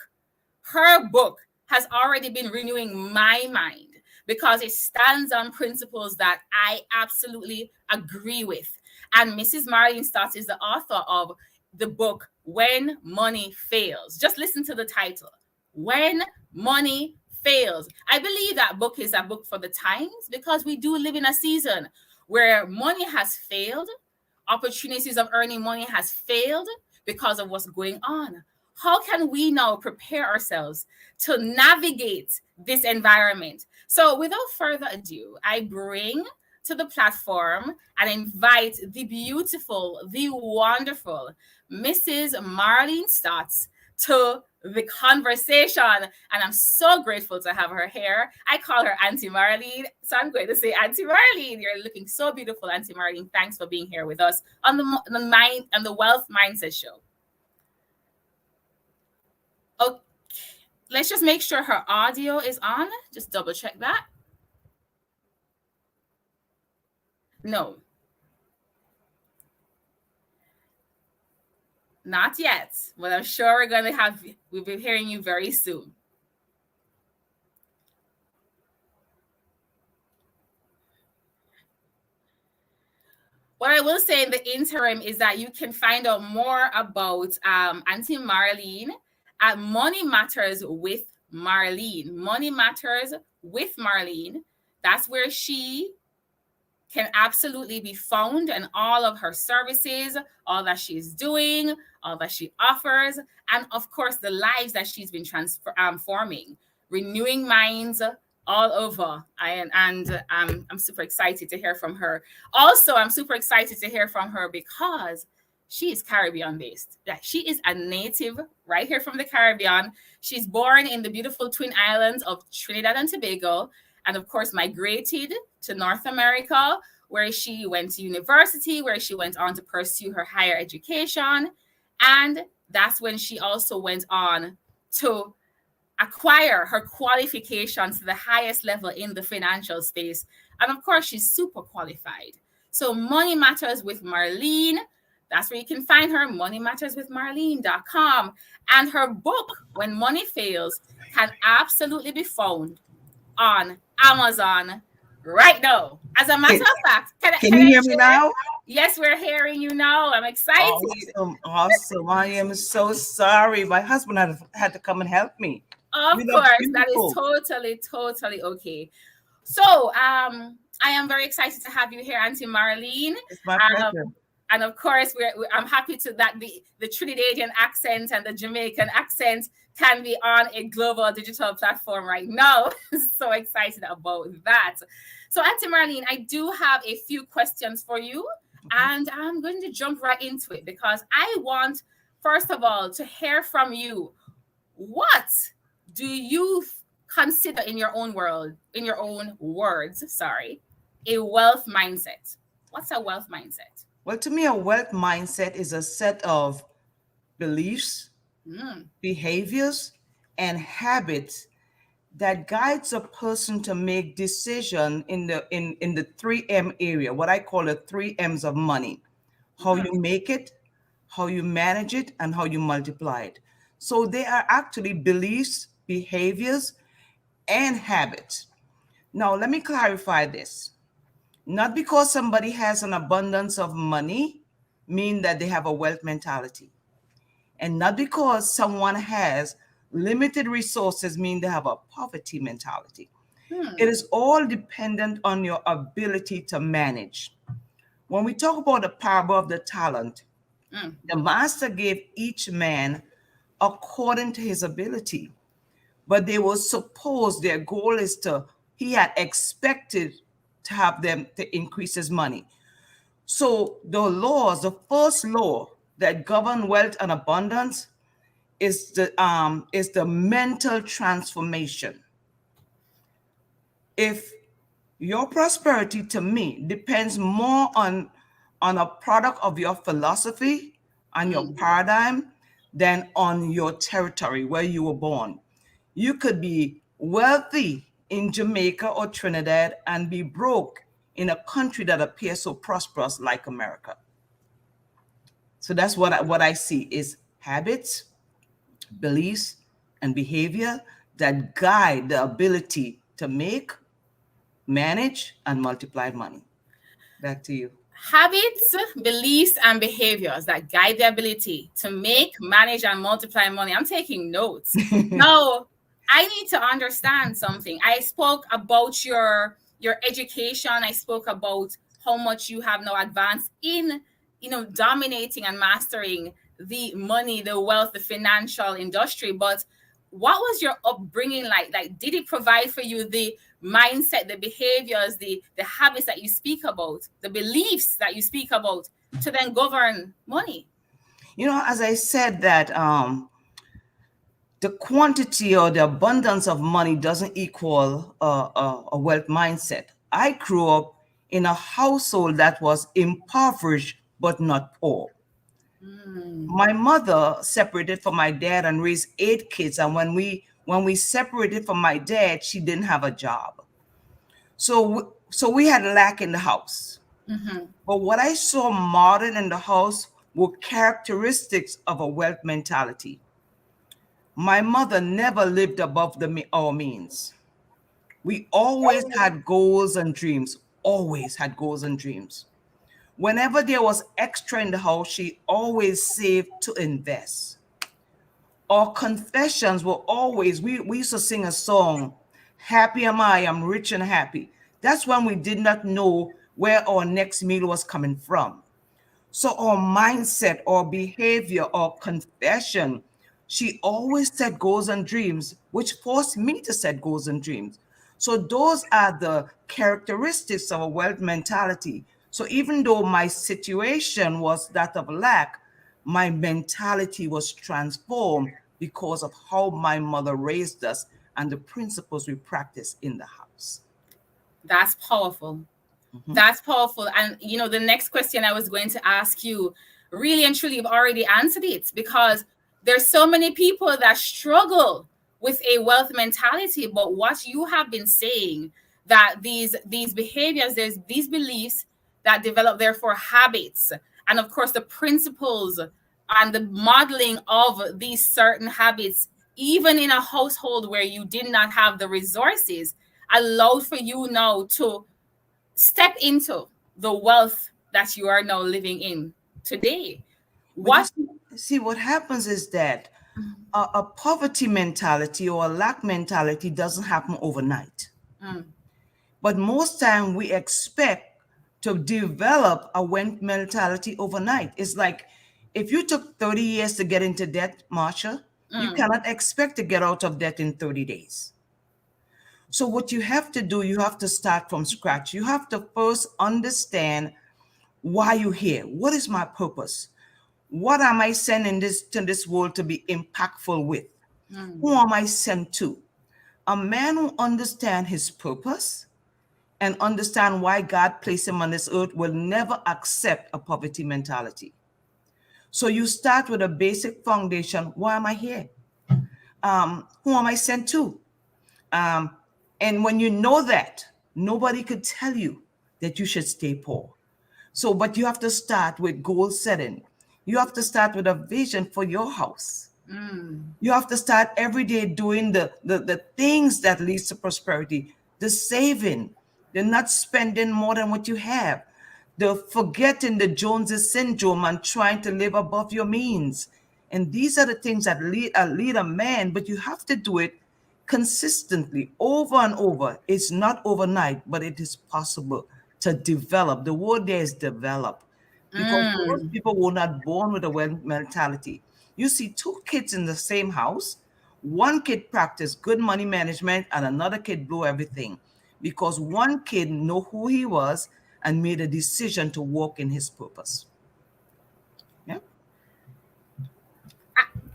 has already been renewing my mind because it stands on principles that I absolutely agree with. And Mrs. Marlene Stott is the author of the book, When Money Fails. Just listen to the title, When Money Fails. I believe that book is a book for the times because we do live in a season where money has failed, opportunities of earning money has failed because of what's going on. How can we now prepare ourselves to navigate this environment? So without further ado, I bring to the platform and invite the beautiful, the wonderful Mrs. Marlene Stotts to the conversation. And I'm so grateful to have her here. I call her Auntie Marlene, so I'm going to say Auntie Marlene. You're looking so beautiful, Auntie Marlene. Thanks for being here with us on the Wealth Mindset Show. Okay, let's just make sure her audio is on. Just double check that. No. Not yet, but I'm sure we'll be hearing you very soon. What I will say in the interim is that you can find out more about Auntie Marlene at Money Matters with Marlene. Money Matters with Marlene. That's where she can absolutely be found, and all of her services, all that she's doing, all that she offers, and of course the lives that she's been transforming, renewing minds all over. I'm super excited to hear from her. Also, I'm super excited to hear from her because she is Caribbean based. Yeah, she is a native right here from the Caribbean. She's born in the beautiful Twin Islands of Trinidad and Tobago, and of course migrated to North America, where she went to university, where she went on to pursue her higher education. And that's when she also went on to acquire her qualifications to the highest level in the financial space. And of course, she's super qualified. So Money Matters with Marlene, that's where you can find her, moneymatterswithmarlene.com. And her book, When Money Fails, can absolutely be found on Amazon right now. As a matter of fact, can you hear me now? Yes, we're hearing you now. I'm excited. Awesome. I am so sorry. My husband had to come and help me. Of course, that is totally okay. So I am very excited to have you here, Auntie Marlene. It's my pleasure. And of course, I'm happy that the Trinidadian accent and the Jamaican accent can be on a global digital platform right now. So excited about that. So Auntie Marlene, I do have a few questions for you. Okay. And I'm going to jump right into it because I want, first of all, to hear from you. What do you consider in your own words, a wealth mindset? What's a wealth mindset? Well, to me, a wealth mindset is a set of beliefs, behaviors, and habits that guides a person to make decision in the 3M area, what I call the 3 M's of money. How you make it, how you manage it, and how you multiply it. So they are actually beliefs, behaviors, and habits. Now, let me clarify this. Not because somebody has an abundance of money mean that they have a wealth mentality. And not because someone has limited resources mean they have a poverty mentality. It is all dependent on your ability to manage. When we talk about the parable of the talent, the master gave each man according to his ability. But they will suppose their goal is he had expected to have them to increase his money. So the first law that govern wealth and abundance is the mental transformation. If your prosperity, to me, depends more on a product of your philosophy and your paradigm than on your territory where you were born. You could be wealthy in Jamaica or Trinidad and be broke in a country that appears so prosperous like America. So that's what I see is habits, beliefs, and behavior that guide the ability to make, manage, and multiply money. Back to you. Habits, beliefs, and behaviors that guide the ability to make, manage, and multiply money. I'm taking notes. Now, I need to understand something. I spoke about your education. I spoke about how much you have now advanced in, dominating and mastering the money, the wealth, the financial industry. But what was your upbringing like? Like, did it provide for you the mindset, the behaviors, the habits that you speak about, the beliefs that you speak about to then govern money? As I said that the quantity or the abundance of money doesn't equal a wealth mindset. I grew up in a household that was impoverished but not poor. My mother separated from my dad and raised 8 kids, and when we separated from my dad, she didn't have a job. So we had lack in the house. But what I saw modeled in the house were characteristics of a wealth mentality. My mother never lived above our means. We always had goals and dreams, always had goals and dreams. Whenever there was extra in the house, she always saved to invest. Our confessions were always, we used to sing a song, "Happy am I, I'm rich and happy." That's when we did not know where our next meal was coming from. So our mindset, our behavior, our confession, she always set goals and dreams, which forced me to set goals and dreams. So those are the characteristics of a wealth mentality. So even though my situation was that of lack, my mentality was transformed because of how my mother raised us and the principles we practice in the house. That's powerful. That's powerful. And, the next question I was going to ask you, really and truly, you've already answered it, because there's so many people that struggle with a wealth mentality. But what you have been saying, that these behaviors, there's these beliefs that develop, therefore, habits. And of course, the principles and the modeling of these certain habits, even in a household where you did not have the resources, allowed for you now to step into the wealth that you are now living in today. What happens is that a poverty mentality or a lack mentality doesn't happen overnight. But most time we expect to develop a wealth mentality overnight. It's like if you took 30 years to get into debt, Marsha, you cannot expect to get out of debt in 30 days. So what you have to do, you have to start from scratch. You have to first understand why you're here. What is my purpose? What am I sending to this world to be impactful with? Who am I sent to? A man who understands his purpose and understand why God placed him on this earth will never accept a poverty mentality. So you start with a basic foundation. Why am I here? Who am I sent to? And when you know that, nobody could tell you that you should stay poor. So, but you have to start with goal setting. You have to start with a vision for your house. You have to start every day doing the things that leads to prosperity, the saving, the not spending more than what you have, the forgetting the Joneses syndrome and trying to live above your means. And these are the things that lead a man, but you have to do it consistently over and over. It's not overnight, but it is possible to develop. The word there is develop, because most people were not born with a wealth mentality. You see 2 kids in the same house. One kid practiced good money management and another kid blew everything, because one kid knew who he was and made a decision to walk in his purpose. Yeah.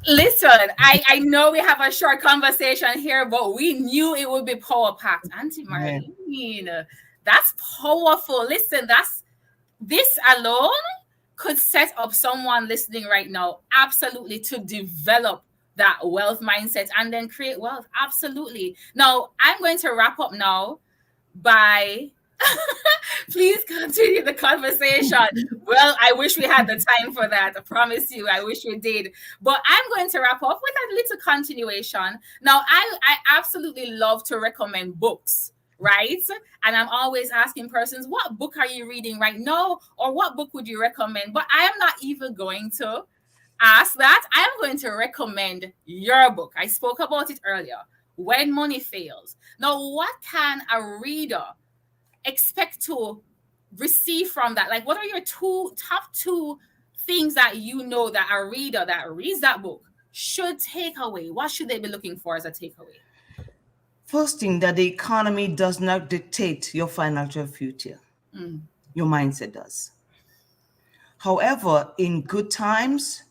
Listen, I know we have a short conversation here, but we knew it would be power packed. Auntie Marlene, that's powerful. Listen, this alone could set up someone listening right now, absolutely, to develop that wealth mindset and then create wealth. Absolutely. Now, I'm going to wrap up now by please continue the conversation. Well, I wish we had the time for that. I promise you, I wish we did. But I'm going to wrap up with a little continuation. Now, I absolutely love to recommend books, right? And I'm always asking persons, what book are you reading right now? Or what book would you recommend? But I am not even going to ask that. I'm going to recommend your book. I spoke about it earlier, When Money Fails. Now, what can a reader expect to receive from that? Like, what are your top two things that you know that a reader that reads that book should take away? What should they be looking for as a takeaway? First thing, that the economy does not dictate your financial future. Your mindset does. However, in good times,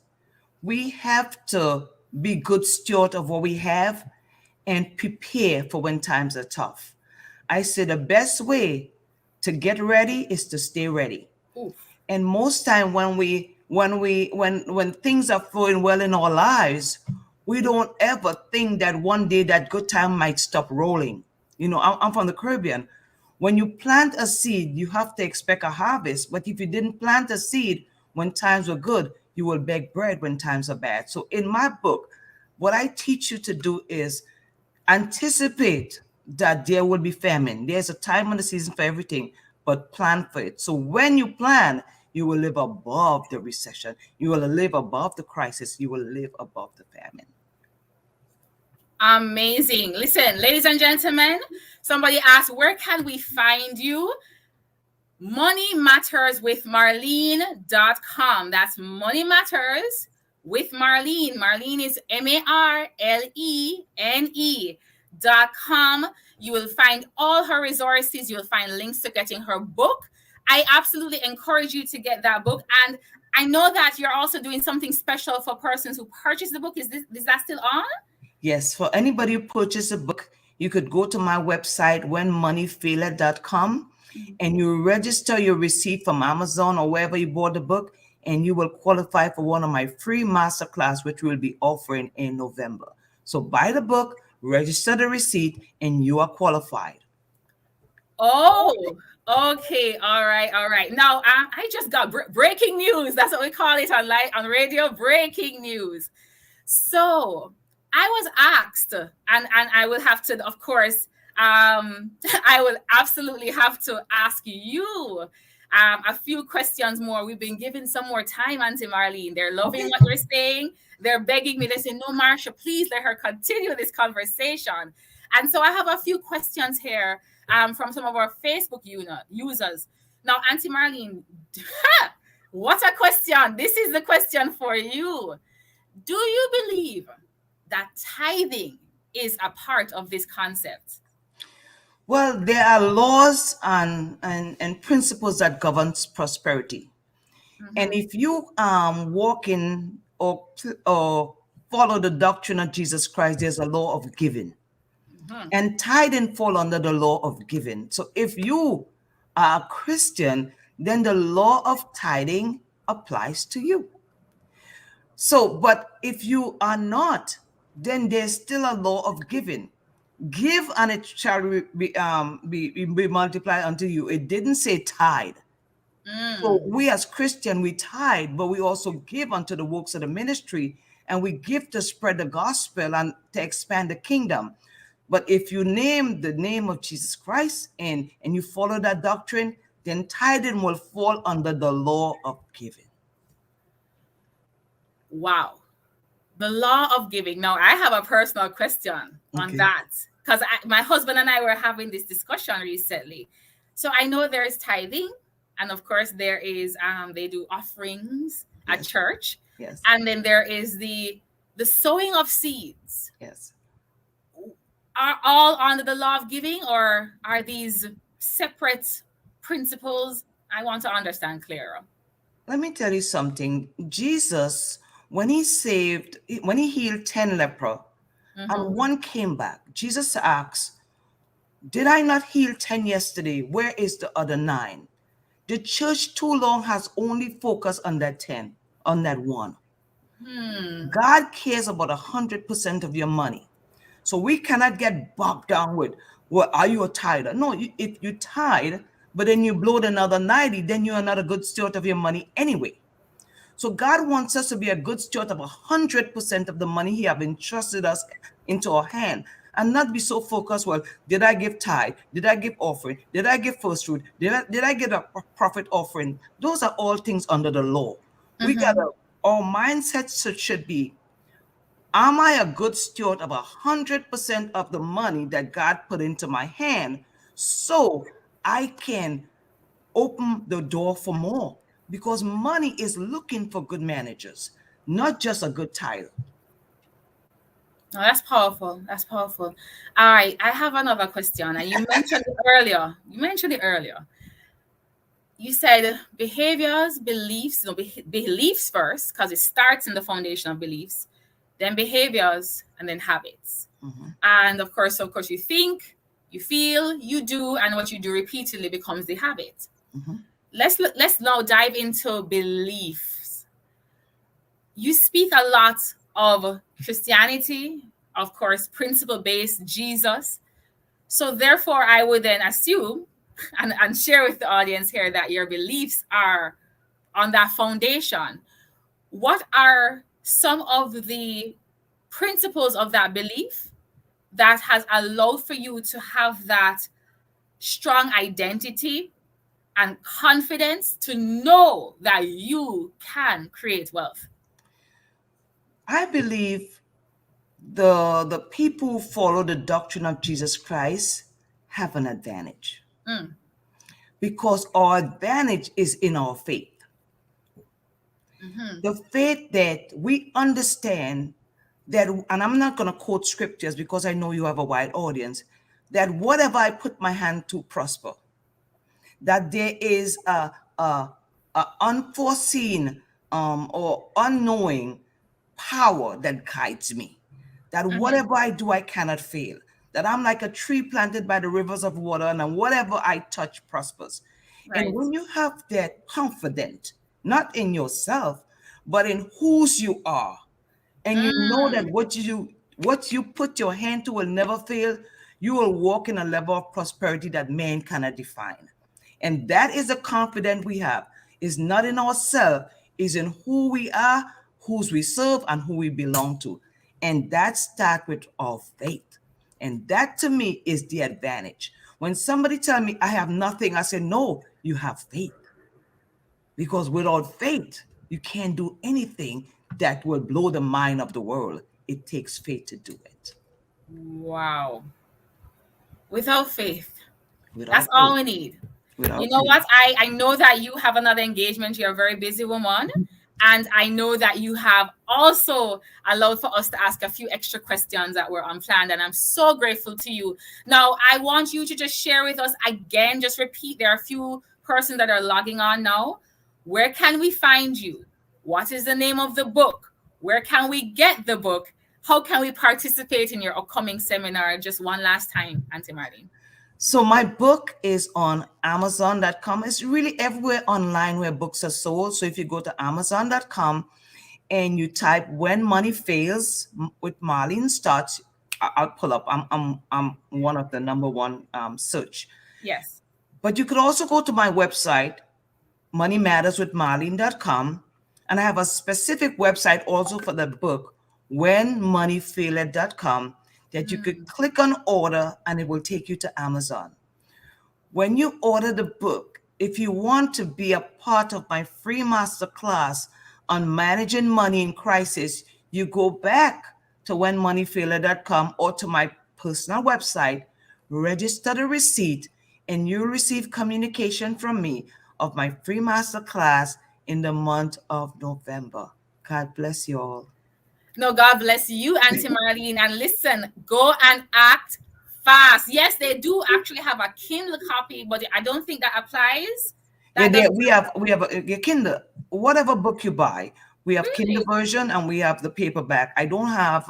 we have to be good steward of what we have and prepare for when times are tough. I say the best way to get ready is to stay ready. Oof. And most time when things are flowing well in our lives, we don't ever think that one day that good time might stop rolling. You know, I'm from the Caribbean. When you plant a seed, you have to expect a harvest. But if you didn't plant a seed when times were good, you will beg bread when times are bad. So in my book, what I teach you to do is anticipate that there will be famine. There's a time and a season for everything, but plan for it. So when you plan, you will live above the recession. You will live above the crisis. You will live above the famine. Amazing. Listen, ladies and gentlemen, somebody asked, where can we find you? Money Matters with Marlene.com. That's Money Matters with Marlene. Marlene is MARLENE.com. You will find all her resources. You'll find links to getting her book. I absolutely encourage you to get that book. And I know that you're also doing something special for persons who purchase the book. Is that still on? Yes, for anybody who purchased a book, you could go to my website, whenmoneyfaileth.com, and you register your receipt from Amazon or wherever you bought the book, and you will qualify for one of my free masterclass, which we'll be offering in November. So buy the book, register the receipt, and you are qualified. Oh, okay. All right. Now, I just got breaking news. That's what we call it on radio, breaking news. So I was asked, and I will have to, of course, I will absolutely have to ask you a few questions more. We've been given some more time, Auntie Marlene. They're loving what you're saying. They're begging me. They say, no, Marsha, please let her continue this conversation. And so I have a few questions here from some of our Facebook users. Now, Auntie Marlene, what a question. This is the question for you. Do you believe that tithing is a part of this concept? Well, there are laws and principles that govern prosperity. And if you walk in or follow the doctrine of Jesus Christ, there's a law of giving. And tithing fall under the law of giving. So if you are a Christian, then the law of tithing applies to you. So, but if you are not, then there's still a law of giving. Give and it shall be multiplied unto you. It didn't say tithe. So we as Christian, we tithe, but we also give unto the works of the ministry, and we give to spread the gospel and to expand the kingdom. But if you name the name of Jesus Christ and you follow that doctrine, then tithing will fall under the law of giving. Wow. The law of giving. Now, I have a personal question on that, because my husband and I were having this discussion recently. So I know there is tithing, and of course there is they do offerings at church. Yes. And then there is the sowing of seeds. Yes. Are all under the law of giving, or are these separate principles? I want to understand clearer. Let me tell you something. Jesus, when he healed 10 lepers, and one came back, Jesus asked, did I not heal 10 yesterday? Where is the other 9? The church too long has only focused on that 10, on that one. God cares about 100% of your money. So we cannot get bogged down with, well, are you a tither? No, if you tithe, but then you blow another 90, then you're not a good steward of your money anyway. So God wants us to be a good steward of 100% of the money he have entrusted us into our hand, and not be so focused, well, did I give tithe? Did I give offering? Did I give first fruit? Did I get a profit offering? Those are all things under the law. Our mindset should be, am I a good steward of 100% of the money that God put into my hand, so I can open the door for more, because money is looking for good managers, not just a good title. No, that's powerful. That's powerful. All right, I have another question. And you mentioned it earlier. You said behaviors, beliefs, beliefs first, because it starts in the foundation of beliefs, then behaviors, and then habits. Mm-hmm. And of course, you think, you feel, you do, and what you do repeatedly becomes the habit. Mm-hmm. Let's now dive into beliefs. You speak a lot of Christianity, of course, principle-based Jesus. So therefore, I would then assume and share with the audience here that your beliefs are on that foundation. What are some of the principles of that belief that has allowed for you to have that strong identity and confidence to know that you can create wealth? I believe the people who follow the doctrine of Jesus Christ have an advantage, because our advantage is in our faith. Mm-hmm. The faith that we understand that, and I'm not going to quote scriptures because I know you have a wide audience, that whatever I put my hand to prosper, that there is a unforeseen or unknowing power that guides me, that whatever I do, I cannot fail, that I'm like a tree planted by the rivers of water, and whatever I touch prospers. Right. And when you have that confidence, not in yourself, but in whose you are, and you know that what you put your hand to will never fail, you will walk in a level of prosperity that man cannot define. And that is the confidence we have. Is not in ourselves, is in who we are, whose we serve, and who we belong to. And that starts with our faith. And that to me is the advantage. When somebody tell me I have nothing, I say, no, you have faith. Because without faith, you can't do anything that will blow the mind of the world. It takes faith to do it. Wow. Without faith. Without That's all faith. we need. Without You know faith. what? I know that you have another engagement. You're a very busy woman. And I know that you have also allowed for us to ask a few extra questions that were unplanned. And I'm so grateful to you. Now, I want you to just share with us again, just repeat. There are a few persons that are logging on now. Where can we find you? What is the name of the book? Where can we get the book? How can we participate in your upcoming seminar? Just one last time, Auntie Marlene. So my book is on Amazon.com. It's really everywhere online where books are sold. So if you go to Amazon.com and you type "When Money Fails" with Marlene Stotts, I'll pull up. I'm one of the number one search. Yes. But you could also go to my website, moneymatterswithmarlene.com, and I have a specific website also for the book, whenmoneyfaileth.com, that you could click on order and it will take you to Amazon. When you order the book, if you want to be a part of my free masterclass on managing money in crisis, you go back to whenmoneyfaileth.com or to my personal website, register the receipt, and you'll receive communication from me of my free masterclass in the month of November. God bless you all. No, God bless you, Auntie Marlene. And listen, go and act fast. Yes, they do actually have a Kindle copy, but I don't think that applies. We have a Kindle. Whatever book you buy, we have Kindle version and we have the paperback. I don't have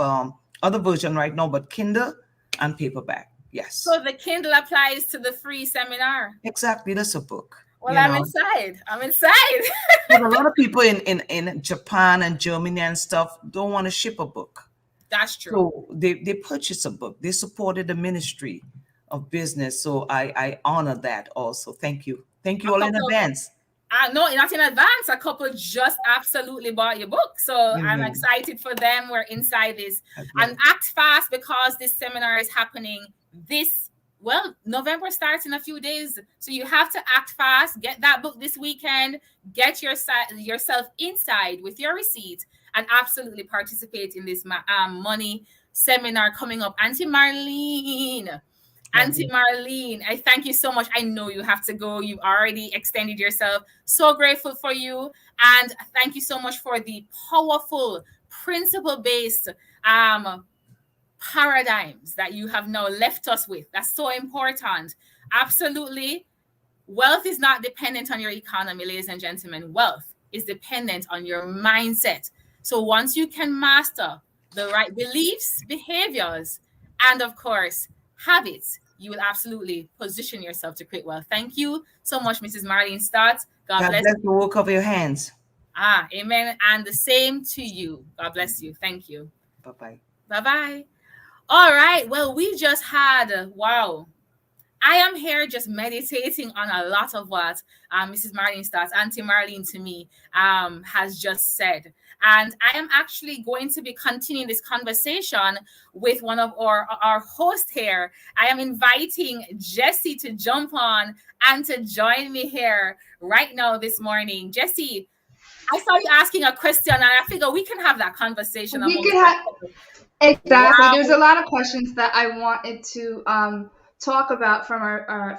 other version right now, but Kindle and paperback. Yes. So the Kindle applies to the free seminar. Exactly, that's a book. Well, I'm inside. But a lot of people in Japan and Germany and stuff don't want to ship a book. That's true. So they purchase a book. They supported the ministry of business. So I honor that also. Thank you. Thank you all in advance. No, not in advance. A couple just absolutely bought your book. So I'm excited for them. We're inside this. And act fast because this seminar is happening November starts in a few days. So you have to act fast. Get that book this weekend. Get yourself inside with your receipt and absolutely participate in this money seminar coming up. Auntie Marlene, Auntie Marlene, I thank you so much. I know you have to go. You've already extended yourself. So grateful for you. And thank you so much for the powerful, principle-based paradigms that you have now left us with. That's so important. Absolutely. Wealth is not dependent on your economy, ladies and gentlemen. Wealth is dependent on your mindset. So once you can master the right beliefs, behaviors, and of course, habits, you will absolutely position yourself to create wealth. Thank you so much, Mrs. Marlene Stott. God bless the work of your hands. Amen. And the same to you. God bless you. Thank you. Bye-bye. Bye-bye. All right. Well, we just had, wow. I am here just meditating on a lot of what Mrs. Marlene Stott, Auntie Marlene to me, has just said. And I am actually going to be continuing this conversation with one of our hosts here. I am inviting Jessie to jump on and to join me here right now this morning. Jessie, I saw you asking a question, and I figure we can have that conversation. Exactly. Wow. There's a lot of questions that I wanted to talk about from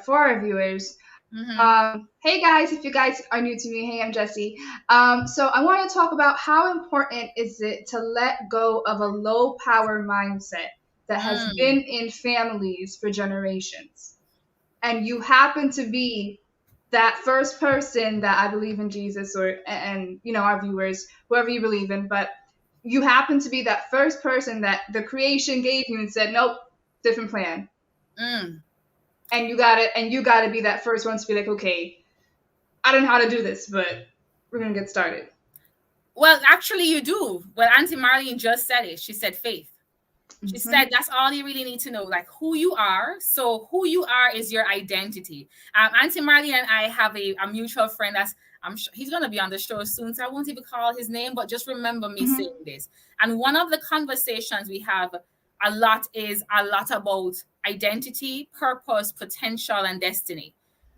for our viewers. Hey guys, if you guys are new to me, hey, I'm Jessie. So I want to talk about how important is it to let go of a low power mindset that has been in families for generations, and you happen to be that first person that I believe in Jesus, and you know, our viewers, whoever you believe in, but you happen to be that first person that the creation gave you and said, nope, different plan. And you gotta be that first one to be like, okay, I don't know how to do this, but we're gonna get started. Well, actually you do. Well, Auntie Marlene just said it. She said faith. She said that's all you really need to know, like who you are. So who you are is your identity. Auntie Marlene and I have a mutual friend that's, I'm sure he's going to be on the show soon, so I won't even call his name, but just remember me saying this. And one of the conversations we have a lot about identity, purpose, potential, and destiny.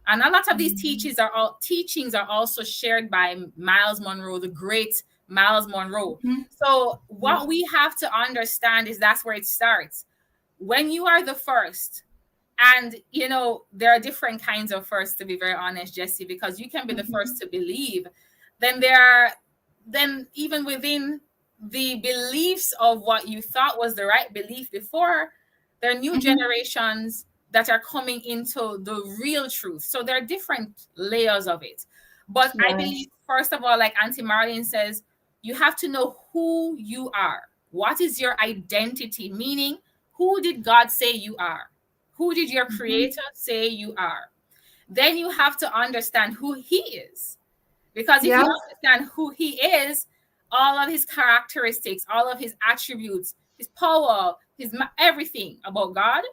And a lot of these teachings are also shared by Miles Monroe, the great Miles Monroe. So what we have to understand is that's where it starts. When you are the first, and you know, there are different kinds of first, to be very honest, Jessie, because you can be the first to believe. Then even within the beliefs of what you thought was the right belief before, there are new generations that are coming into the real truth. So there are different layers of it. But I believe, first of all, like Auntie Marlene says, you have to know who you are. What is your identity? Meaning, who did God say you are? Who did your creator say you are? Then you have to understand who he is. Because if you understand who he is, all of his characteristics, all of his attributes, his power, his everything about God,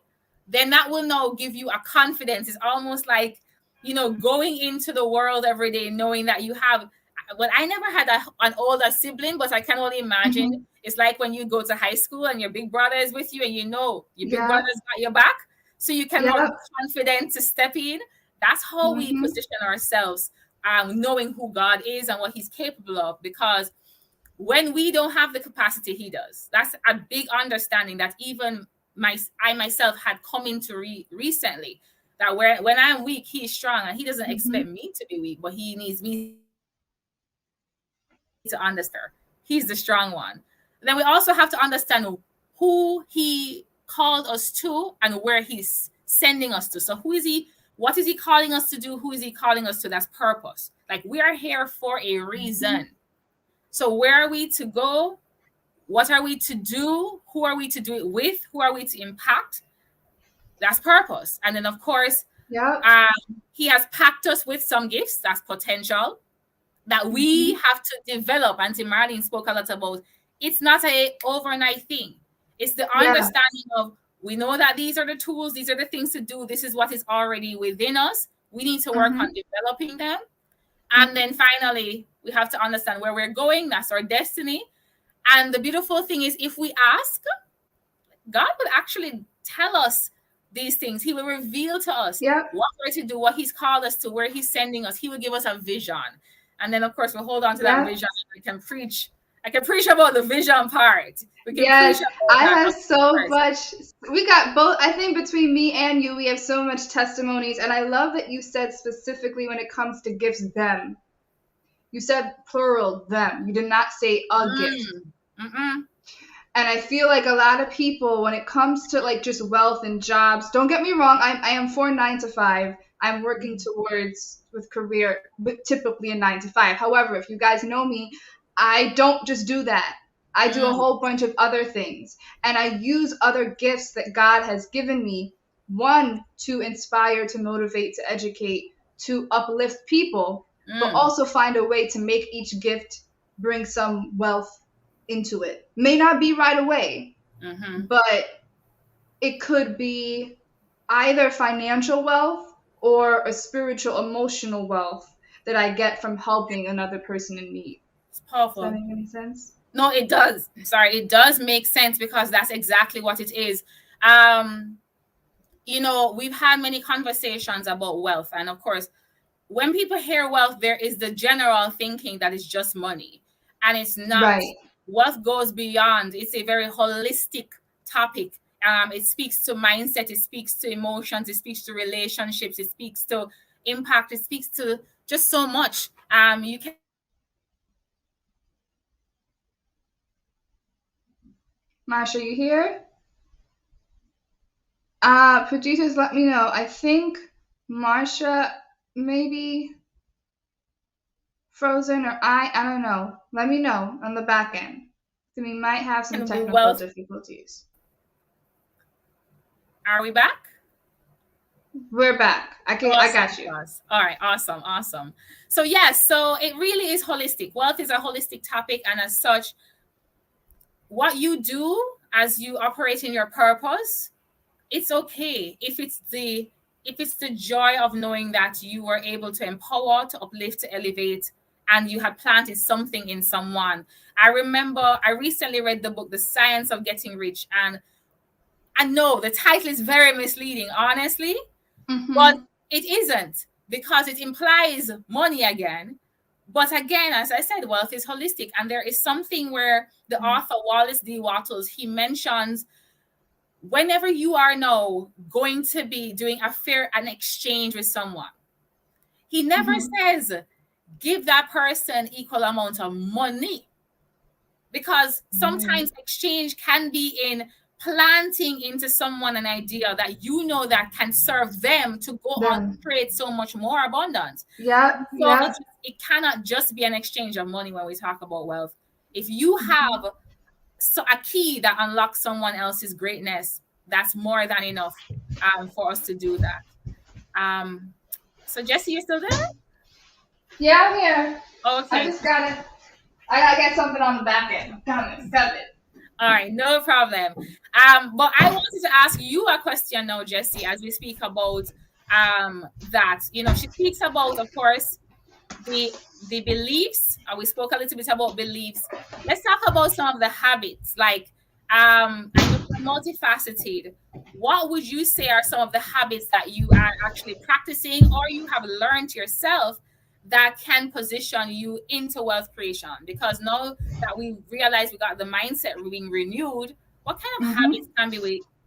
then that will now give you a confidence. It's almost like, you know, going into the world every day knowing that you have, well, I never had an older sibling, but I can only imagine it's like when you go to high school and your big brother is with you and you know your big brother's got your back, so you can be confident to step in. That's how we position ourselves, knowing who God is and what he's capable of, because when we don't have the capacity, he does. That's a big understanding that even I myself had come into recently, that when I'm weak, he is strong, and he doesn't expect me to be weak, but he needs me to understand he's the strong one. Then we also have to understand who he called us to and where he's sending us to. So who is he? What is he calling us to do? Who is he calling us to? That's purpose. Like, we are here for a reason. So where are we to go? What are we to do? Who are we to do it with? Who are we to impact? That's purpose. And then, of course, he has packed us with some gifts. That's potential that we have to develop. Auntie Marlene spoke a lot about. It's not an overnight thing. It's the understanding of, we know that these are the tools, these are the things to do. This is what is already within us. We need to work on developing them. And then finally, we have to understand where we're going. That's our destiny. And the beautiful thing is, if we ask, God will actually tell us these things. He will reveal to us what we're to do, what he's called us to, where he's sending us. He will give us a vision. And then, of course, we'll hold on to that vision. We can preach I can preach about the vision part. We can Yes, preach about I that have so first. much. We got both. I think between me and you, we have so much testimonies. And I love that you said specifically when it comes to gifts, them. You said plural, them. You did not say a gift. And I feel like a lot of people, when it comes to like just wealth and jobs, don't get me wrong, I am for 9 to 5. I'm working towards with career, but typically a 9 to 5. However, if you guys know me, I don't just do that. I do a whole bunch of other things. And I use other gifts that God has given me, one, to inspire, to motivate, to educate, to uplift people, but also find a way to make each gift bring some wealth into it. May not be right away, but it could be either financial wealth or a spiritual, emotional wealth that I get from helping another person in need. It's powerful. Does that make any sense? No, it does. Sorry, it does make sense because that's exactly what it is. You know, we've had many conversations about wealth, and of course, when people hear wealth, there is the general thinking that it's just money, and it's not. Right. Wealth goes beyond. It's a very holistic topic. It speaks to mindset, it speaks to emotions, it speaks to relationships, it speaks to impact, it speaks to just so much. You can. Marsha, you here? Producers, let me know. I think Marsha maybe frozen, or I don't know. Let me know on the back end. So we might have some technical difficulties. Are we back? We're back. I got you. All right, awesome. So yes, so it really is holistic. Wealth is a holistic topic, and as such, what you do as you operate in your purpose, it's okay if it's the joy of knowing that you were able to empower, to uplift, to elevate, and you had planted something in someone. I remember I recently read the book, The Science of Getting Rich, and I know the title is very misleading, honestly, but it isn't, because it implies money again. But again, as I said, wealth is holistic. And there is something where the author, Wallace D. Wattles, he mentions whenever you are now going to be doing an exchange with someone, he never says, give that person equal amount of money. Because sometimes exchange can be in planting into someone an idea that you know that can serve them to go on to create so much more abundance. It cannot just be an exchange of money when we talk about wealth. If you have a key that unlocks someone else's greatness, that's more than enough for us to do that. So Jessie, you still there? Yeah, I'm here. Okay. I just got it. I gotta get something on the back end. Got it. All right, no problem. But I wanted to ask you a question now, Jessie, as we speak about that. You know, she speaks about, of course, the beliefs. We spoke a little bit about beliefs. Let's talk about some of the habits. Like, I know you're multifaceted. What would you say are some of the habits that you are actually practicing or you have learned yourself that can position you into wealth creation? Because now that we realize we got the mindset being renewed, what kind of habits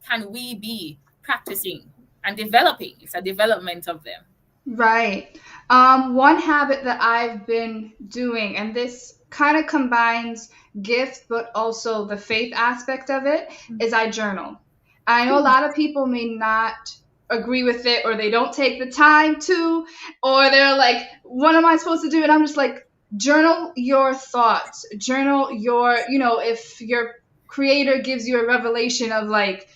can we be practicing and developing? It's a development of them. Right. One habit that I've been doing, and this kind of combines gift but also the faith aspect of it, is I journal. I know a lot of people may not agree with it, or they don't take the time to, or they're like, what am I supposed to do? And I'm just like, journal your thoughts, journal your, if your creator gives you a revelation of like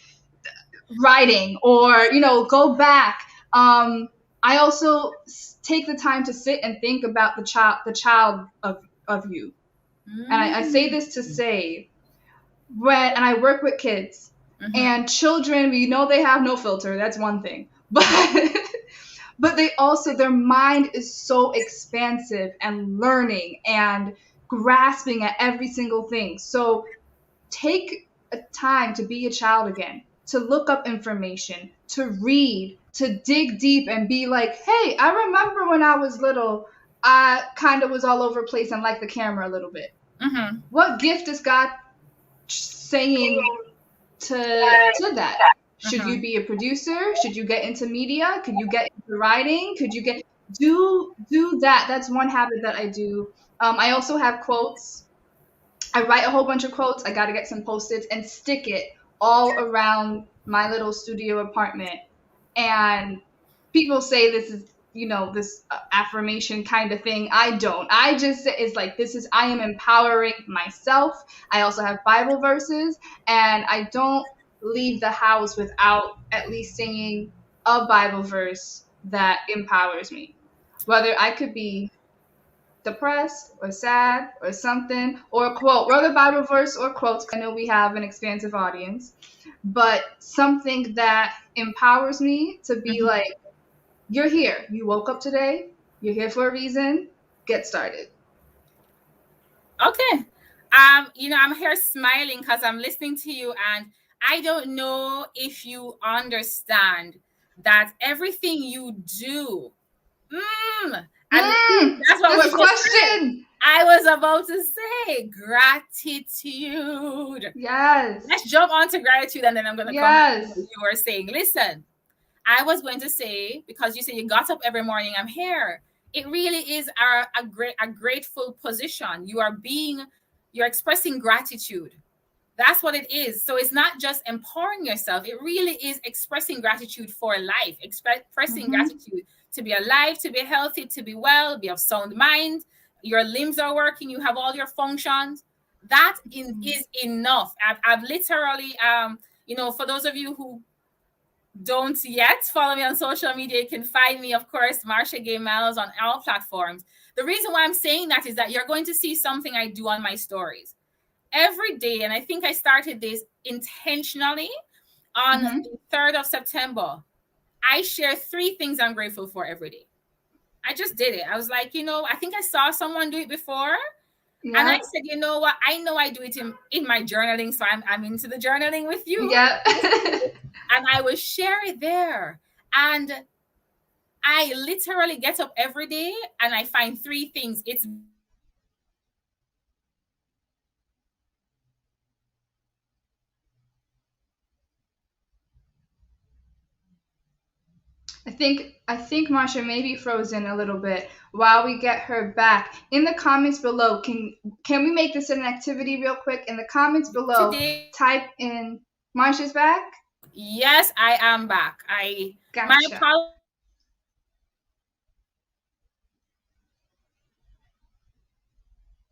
writing, or, go back. I also take the time to sit and think about the child of you. And I say this to say, and I work with kids, and children, we know they have no filter. That's one thing. But they also, their mind is so expansive and learning and grasping at every single thing. So take a time to be a child again, to look up information, to read, to dig deep and be like, hey, I remember when I was little, I kind of was all over the place and liked the camera a little bit. What gift is God saying to that? Should you be a producer? Should you get into media? Could you get into writing? Could you get do that? That's one habit that I do. I also have quotes. I write a whole bunch of quotes. I got to get some Post-its and stick it all around my little studio apartment. And people say this is, this affirmation kind of thing. I don't. I just, it's like, I am empowering myself. I also have Bible verses, and I don't leave the house without at least saying a Bible verse that empowers me. Whether I could be depressed or sad or something, or a quote, whether Bible verse or quotes, I know we have an expansive audience, but something that empowers me to be like, you're here. You woke up today. You're here for a reason. Get started. Okay. I'm here smiling because I'm listening to you, and I don't know if you understand that everything you do, that's what was a question. I was about to say gratitude. Yes. Let's jump on to gratitude, and then I'm going to come back to what you were saying. Listen, I was going to say, because you said you got up every morning, I'm here. It really is a grateful position. You're expressing gratitude. That's what it is. So it's not just empowering yourself. It really is expressing gratitude for life, expressing gratitude to be alive, to be healthy, to be well, be of sound mind. Your limbs are working. You have all your functions. That is enough. I've literally, for those of you who don't yet follow me on social media, you can find me, of course, Marsha Gay Miles on all platforms. The reason why I'm saying that is that you're going to see something I do on my stories every day. And I think I started this intentionally on the 3rd of September. I share 3 things I'm grateful for every day. I just did it. I was like, I think I saw someone do it before. Yeah. And I said, you know what? I know I do it in my journaling. So I'm into the journaling with you. Yeah. And I will share it there. And I literally get up every day and I find 3 things. I think Marsha may be frozen a little bit. While we get her back, in the comments below, can we make this an activity real quick? In the comments below, type in Marsha's back. Yes, I am back. Gotcha.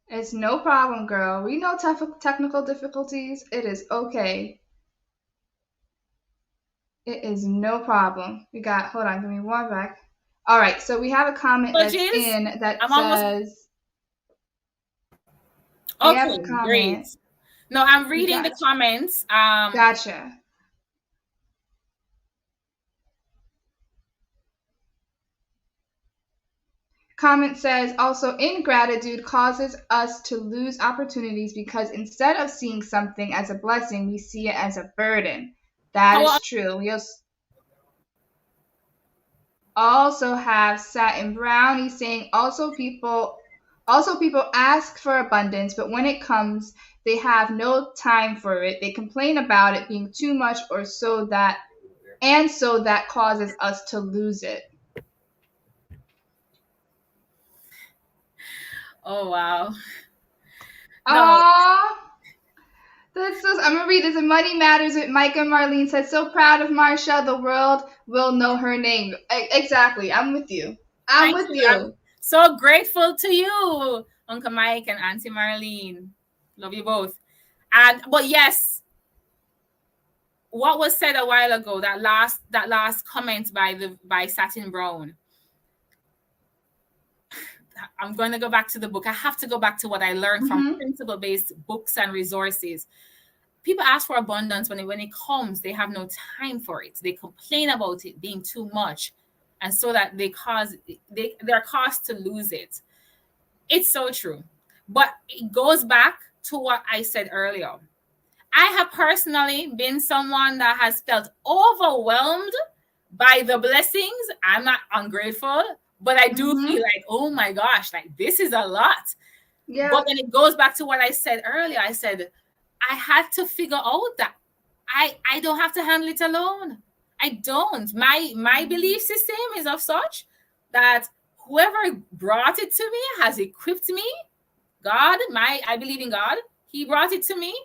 It's no problem, girl. We know technical difficulties. It is okay. It is no problem. Hold on, give me one back. All right, so we have a comment that's in that says. Okay, great. No, I'm reading the comments. Gotcha. Comment says, also, ingratitude causes us to lose opportunities because instead of seeing something as a blessing, we see it as a burden. That is true. We also have Satin Brownie saying, also people ask for abundance, but when it comes, they have no time for it. They complain about it being too much so that causes us to lose it. Oh, wow. Aww. I'm going to read this. Money Matters with Mike and Marlene said, so proud of Marsha. The world will know her name. Exactly. I'm with you. I'm with you. I'm so grateful to you, Uncle Mike and Auntie Marlene. Love you both. But yes, what was said a while ago, that last comment by Satin Brown. I'm going to go back to the book. I have to go back to what I learned from principle-based books and resources. People ask for abundance when it comes, they have no time for it. They complain about it being too much, and so that they're caused to lose it. It's so true. But it goes back to what I said earlier. I have personally been someone that has felt overwhelmed by the blessings. I'm not ungrateful, but I do feel like, oh my gosh, like this is a lot. Yeah. But then it goes back to what I said earlier. I said, I had to figure out that I don't have to handle it alone. I don't. My belief system is of such that whoever brought it to me has equipped me. God, I believe in God. He brought it to me.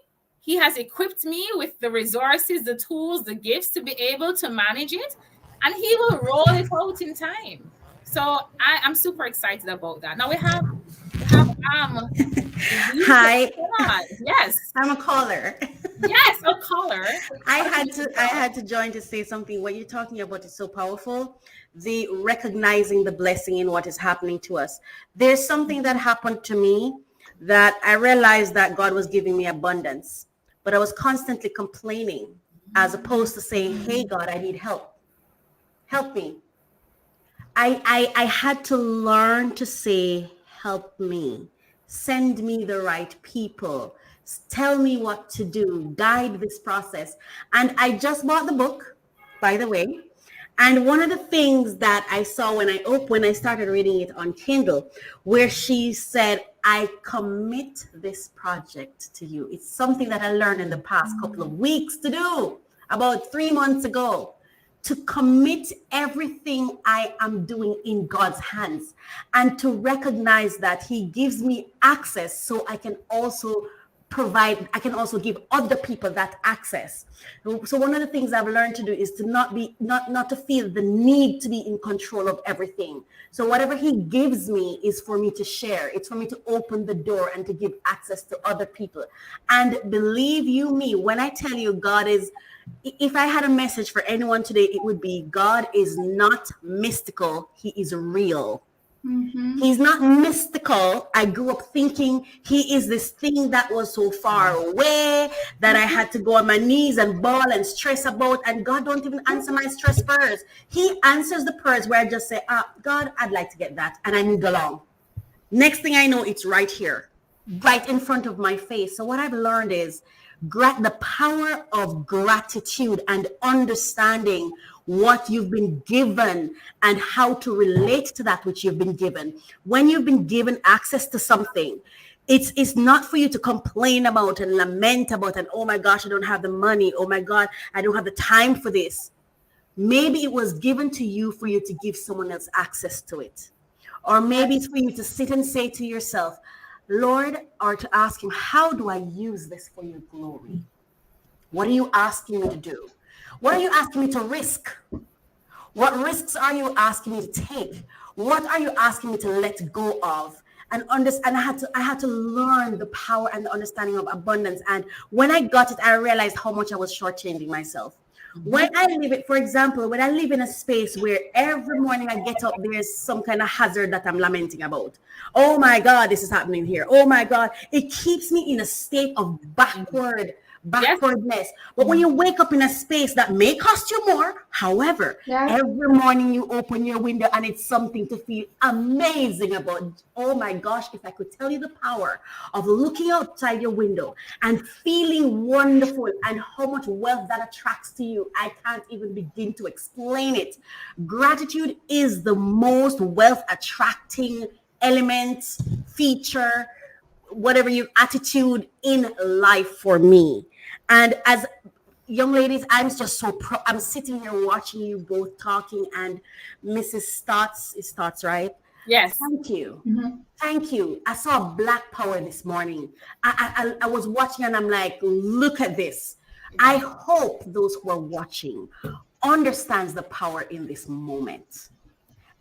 He has equipped me with the resources, the tools, the gifts to be able to manage it, and he will roll it out in time. So I'm super excited about that. Now we have Hi. Yes. I'm a caller. Yes, a caller. I had to join to say something. What you're talking about is so powerful. The recognizing the blessing in what is happening to us. There's something that happened to me that I realized that God was giving me abundance, but I was constantly complaining as opposed to saying, hey, God, I need help. Help me. I had to learn to say, help me. Send me the right people. Tell me what to do. Guide this process. And I just bought the book, by the way. And one of the things that I saw when I started reading it on Kindle, where she said, I commit this project to you. It's something that I learned in the past couple of weeks to do, about 3 months ago, to commit everything I am doing in God's hands and to recognize that he gives me access so I can also give other people that access. So one of the things I've learned to do is to not to feel the need to be in control of everything. So whatever he gives me is for me to share. It's for me to open the door and to give access to other people. And believe you me, when I tell you God is, if I had a message for anyone today, it would be God is not mystical. He is real. Mm-hmm. He's not mystical. I grew up thinking he is this thing that was so far away that I had to go on my knees and bawl and stress about. And God don't even answer my stress prayers. He answers the prayers where I just say, God, I'd like to get that. And I move along. Next thing I know, it's right here, right in front of my face. So what I've learned is the power of gratitude and understanding what you've been given and how to relate to that which you've been given. When you've been given access to something, it's not for you to complain about and lament about and, oh my gosh, I don't have the money. Oh my God, I don't have the time for this. Maybe it was given to you for you to give someone else access to it. Or maybe it's for you to sit and say to yourself, Lord, or to ask him, how do I use this for your glory? What are you asking me to do? What are you asking me to risk? What risks are you asking me to take? What are you asking me to let go of? And I had to learn the power and the understanding of abundance. And when I got it, I realized how much I was shortchanging myself. When I live it, for example, when I live in a space where every morning I get up, there's some kind of hazard that I'm lamenting about. Oh my God, this is happening here. Oh my God. It keeps me in a state of backwardness. Yes. But when you wake up in a space that may cost you more, however, every morning you open your window and it's something to feel amazing about. Oh my gosh, if I could tell you the power of looking outside your window and feeling wonderful and how much wealth that attracts to you, I can't even begin to explain it. Gratitude is the most wealth attracting element, feature, whatever your attitude in life for me. And as young ladies, I'm just so I'm sitting here watching you both talking, and Mrs. Stotts, is Stotts, right? Yes. Thank you. Mm-hmm. Thank you. I saw Black Power this morning. I was watching and I'm like, look at this. I hope those who are watching understands the power in this moment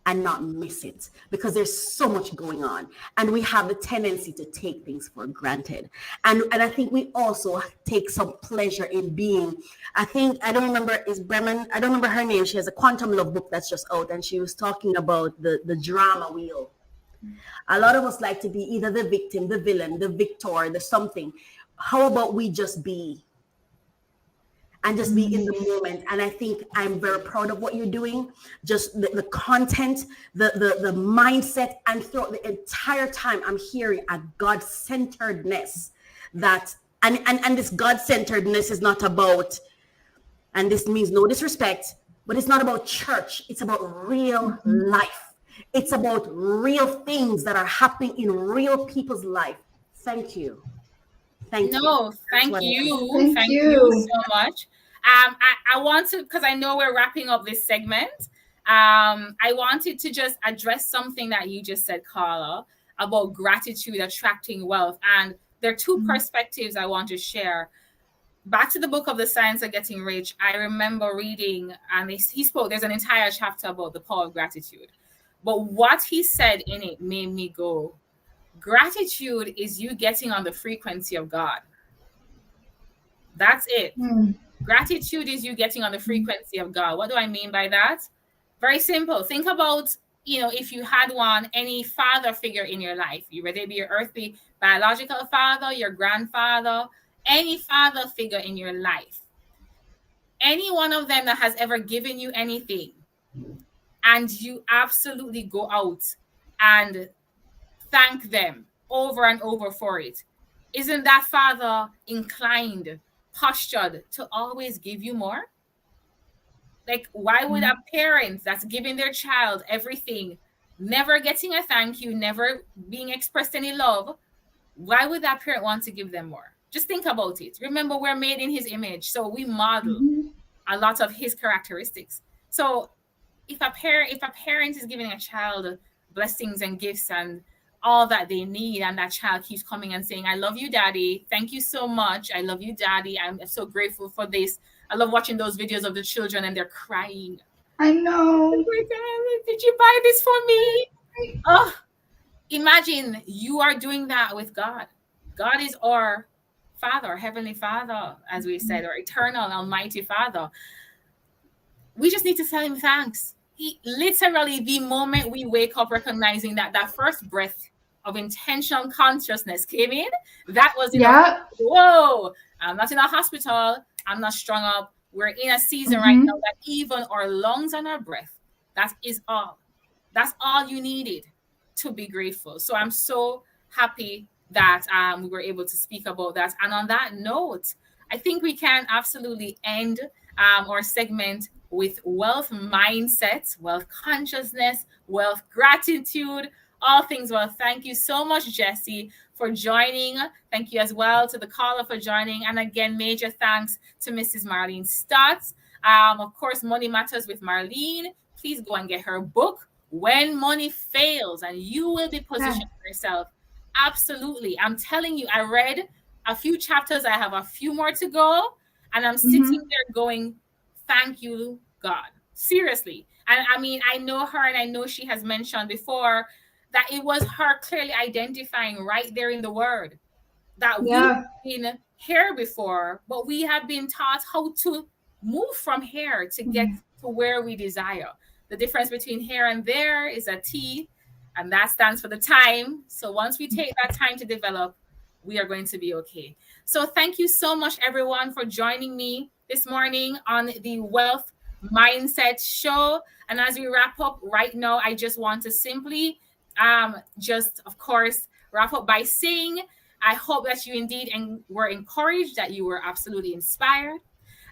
and not miss it, because there's so much going on and we have the tendency to take things for granted. And I think we also take some pleasure in being, I don't remember, is Bremen, I don't remember her name. She has a Quantum Love book that's just out, and she was talking about the drama wheel. A lot of us like to be either the victim, the villain, the victor, the something. How about we just be? And just be in the moment. And I think I'm very proud of what you're doing. Just the content, the mindset, and throughout the entire time I'm hearing a God-centeredness that, and this God-centeredness is not about, and this means no disrespect, but it's not about church. It's about real life. It's about real things that are happening in real people's life. Thank you. Thank you. No, That's thank what I you. want. Thank you so much. I want to, because I know we're wrapping up this segment. I wanted to just address something that you just said, Carla, about gratitude attracting wealth. And there are two perspectives I want to share. Back to the book of The Science of Getting Rich, I remember reading, and he spoke, there's an entire chapter about the power of gratitude. But what he said in it made me go, gratitude is you getting on the frequency of God. That's it. Gratitude is you getting on the frequency of God. What do I mean by that? Very simple. Think about, if you had any father figure in your life, whether it be your earthly biological father, your grandfather, any father figure in your life, any one of them that has ever given you anything, and you absolutely go out and thank them over and over for it, isn't that father inclined, postured to always give you more? Like, why would a parent that's giving their child everything, never getting a thank you, never being expressed any love, why would that parent want to give them more? Just think about it. Remember, we're made in his image, so we model a lot of his characteristics. So if a parent is giving a child blessings and gifts and all that they need, and that child keeps coming and saying, I love you, daddy, thank you so much, I love you, daddy, I'm so grateful for this. I love watching those videos of the children and they're crying. I know. Oh my God, did you buy this for me? Oh, imagine you are doing that with God. God is our Father, Heavenly Father, as we said, our eternal, almighty Father. We just need to tell him thanks. He literally, the moment we wake up recognizing that first breath of intentional consciousness came in, that was whoa, I'm not in a hospital, I'm not strung up. We're in a season right now that even our lungs and our breath, that is all. That's all you needed to be grateful. So I'm so happy that we were able to speak about that. And on that note, I think we can absolutely end our segment with wealth mindset, wealth consciousness, wealth gratitude, all things wealth. Thank you so much, Jessie, for joining. Thank you as well to the caller for joining. And again, major thanks to Mrs. Marlene Stotts. Of course, Money Matters with Marlene. Please go and get her book, When Money Fails, and you will be positioning yourself. Absolutely. I'm telling you, I read a few chapters. I have a few more to go. And I'm sitting there going, thank you, God. Seriously. And I mean, I know her, and I know she has mentioned before that it was her clearly identifying right there in the word that we've been here before, but we have been taught how to move from here to get to where we desire. The difference between here and there is a T, and that stands for the time. So once we take that time to develop, we are going to be okay. So thank you so much, everyone, for joining me this morning on the Wealth Mindset Show. And as we wrap up right now, I just want to simply of course, wrap up by saying, I hope that you indeed were encouraged, that you were absolutely inspired.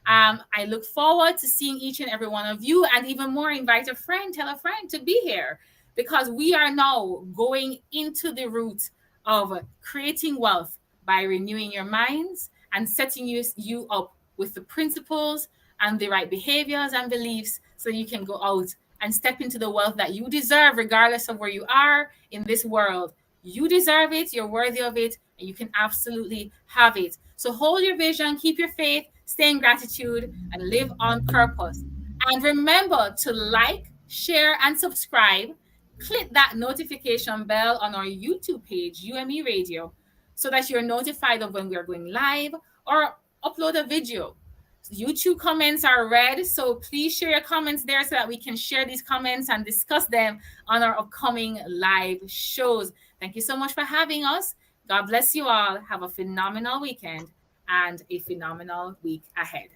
I look forward to seeing each and every one of you, and even more, invite a friend, tell a friend to be here, because we are now going into the route of creating wealth by renewing your minds and setting you up with the principles and the right behaviors and beliefs so you can go out and step into the wealth that you deserve, regardless of where you are in this world. You deserve it, you're worthy of it, and you can absolutely have it. So hold your vision, keep your faith, stay in gratitude, and live on purpose. And remember to like, share, and subscribe. Click that notification bell on our YouTube page, UME Radio, so that you're notified of when we are going live or upload a video. YouTube comments are read, so please share your comments there so that we can share these comments and discuss them on our upcoming live shows. Thank you so much for having us. God bless you all. Have a phenomenal weekend and a phenomenal week ahead.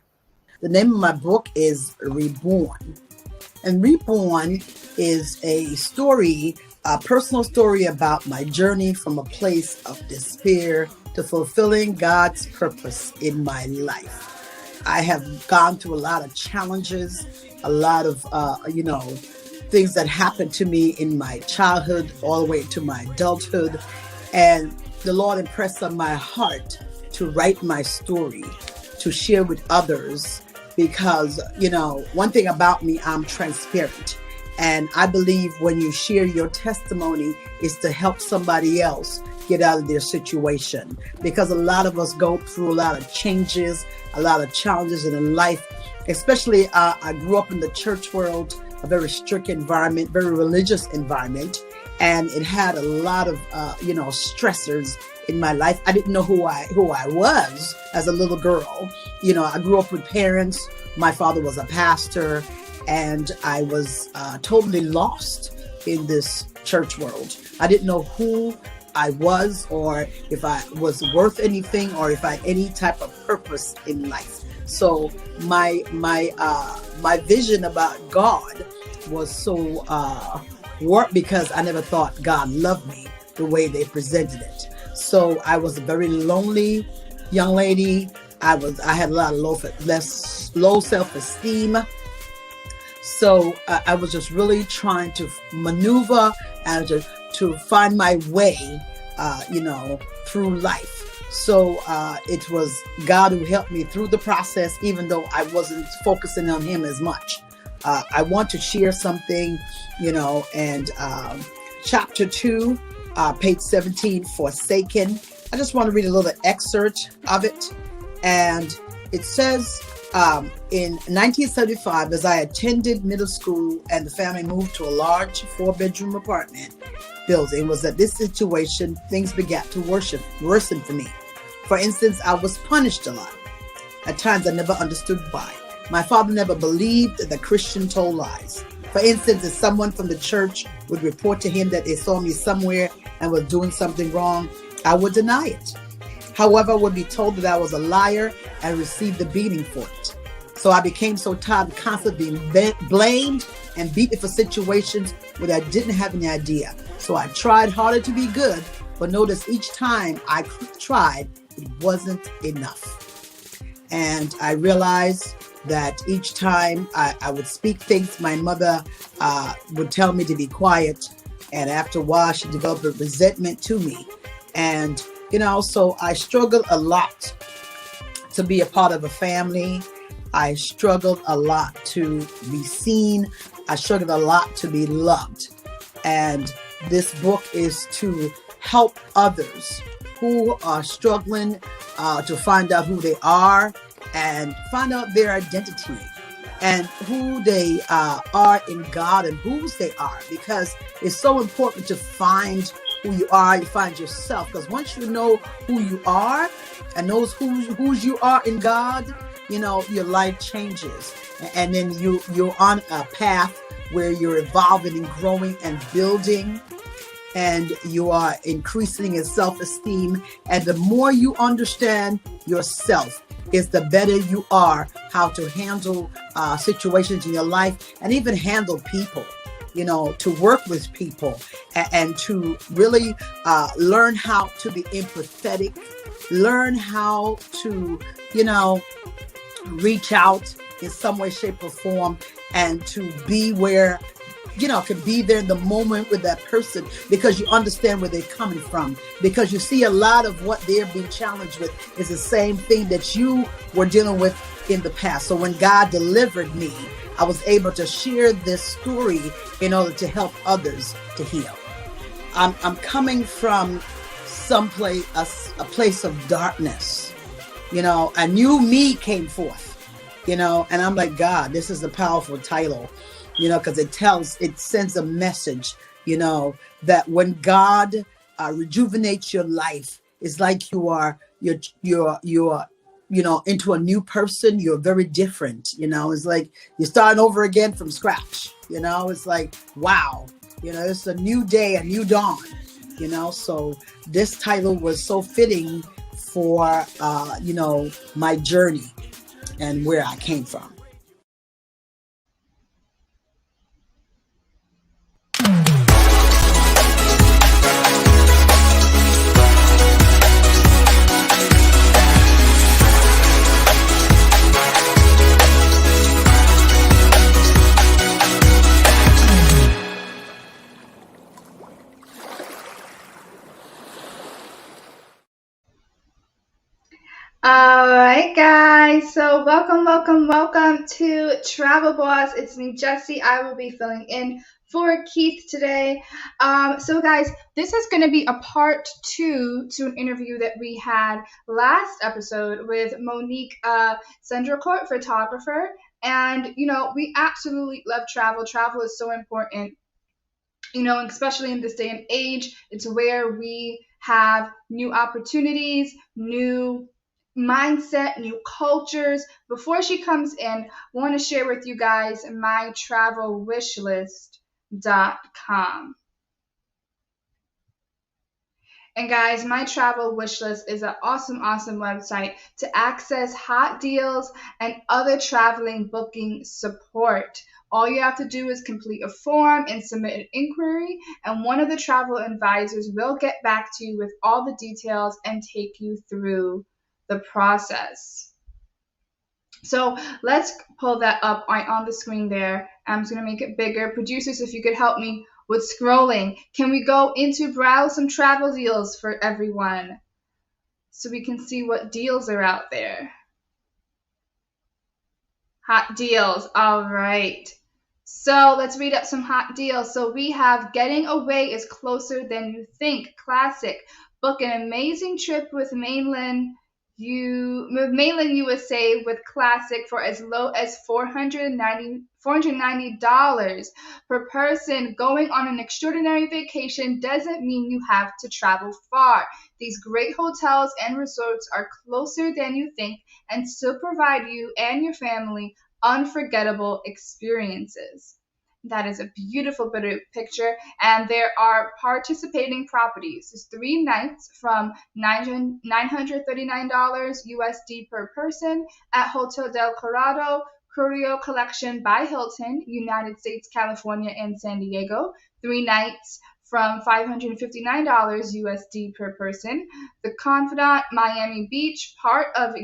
The name of my book is Reborn. And Reborn is a story, a personal story about my journey from a place of despair to fulfilling God's purpose in my life. I have gone through a lot of challenges, a lot of, things that happened to me in my childhood all the way to my adulthood. And the Lord impressed on my heart to write my story, to share with others, because, you know, one thing about me, I'm transparent. And I believe when you share your testimony is to help somebody else get out of their situation. Because a lot of us go through a lot of changes, a lot of challenges in life. Especially, I grew up in the church world, a very strict environment, very religious environment. And it had a lot of, stressors in my life. I didn't know who I was as a little girl. You know, I grew up with parents. My father was a pastor, and I was totally lost in this church world. I didn't know who I was, or if I was worth anything, or if I had any type of purpose in life. So my vision about God was so warped, because I never thought God loved me the way they presented it. So I was a very lonely young lady. I had a lot of low self-esteem. So I was just really trying to maneuver and to find my way, through life. So it was God who helped me through the process, even though I wasn't focusing on Him as much. I want to share something, and chapter 2, page 17, Forsaken. I just want to read a little excerpt of it. And it says, in 1975, as I attended middle school and the family moved to a large 4-bedroom apartment building, was at this situation things began to worsen for me. For instance, I was punished a lot. At times I never understood why. My father never believed that Christians told lies. For instance, if someone from the church would report to him that they saw me somewhere and was doing something wrong, I would deny it. However, I would be told that I was a liar and receive the beating for it. So I became so tired of constantly being blamed and beaten for situations where I didn't have any idea. So I tried harder to be good, but notice each time I tried, it wasn't enough. And I realized that each time I would speak things, my mother would tell me to be quiet. And after a while, she developed a resentment to me. And, so I struggled a lot to be a part of a family. I struggled a lot to be seen. I struggled a lot to be loved. And this book is to help others who are struggling to find out who they are and find out their identity and who they are in God and whose they are, because it's so important to find who you are, you find yourself, because once you know who you are and knows whose you are in God, your life changes, and then you're on a path where you're evolving and growing and building, and you are increasing in self-esteem. And the more you understand yourself, is the better you are how to handle situations in your life, and even handle people, to work with people, and to really learn how to be empathetic, learn how to, reach out in some way, shape, or form, and to be where, can be there in the moment with that person, because you understand where they're coming from, because you see a lot of what they're being challenged with is the same thing that you were dealing with in the past. So when God delivered me, I was able to share this story in order to help others to heal. I'm coming from someplace, a place of darkness. A new me came forth, and I'm like, God, this is a powerful title, because it sends a message, that when God rejuvenates your life, it's like you're into a new person. You're very different. It's like you're starting over again from scratch. It's like, wow, it's a new day, a new dawn, so this title was so fitting for, my journey and where I came from. guys, so welcome to Travel Boss. It's me, Jessie. I will be filling in for Keith today. So guys, this is going to be a part 2 to an interview that we had last episode with Monique Court, photographer. And, we absolutely love travel. Travel is so important, especially in this day and age. It's where we have new opportunities, new mindset, new cultures. Before she comes in, I want to share with you guys my travelwishlist.com. And guys, my travel wishlist is an awesome website to access hot deals and other traveling booking support. All you have to do is complete a form and submit an inquiry, and one of the travel advisors will get back to you with all the details and take you through the process. So let's pull that up on the screen there. I'm just going to make it bigger. Producers, if you could help me with scrolling. Can we go into browse some travel deals for everyone so we can see what deals are out there? Hot deals. All right. So let's read up some hot deals. So we have Getting Away is Closer Than You Think. Classic. Book an amazing trip with mainland USA with Classic for as low as $490 per person. Going on an extraordinary vacation doesn't mean you have to travel far. These great hotels and resorts are closer than you think and still provide you and your family unforgettable experiences. That is a beautiful picture, and there are participating properties. It's 3 nights from $939 USD per person at Hotel del Corrado, Curio Collection by Hilton, United States, California, and San Diego. 3 nights from $559 USD per person. The Confidant, Miami Beach, part of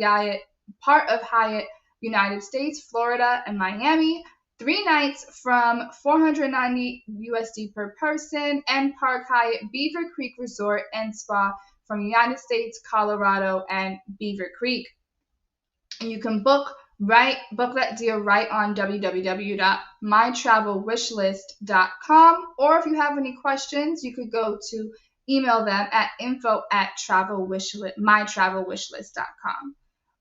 Hyatt, United States, Florida, and Miami. 3 nights from $490 USD per person, and Park Hyatt Beaver Creek Resort and Spa from United States, Colorado, and Beaver Creek. And you can book that deal right on www.mytravelwishlist.com, or if you have any questions, you could go to email them at info@mytravelwishlist.com.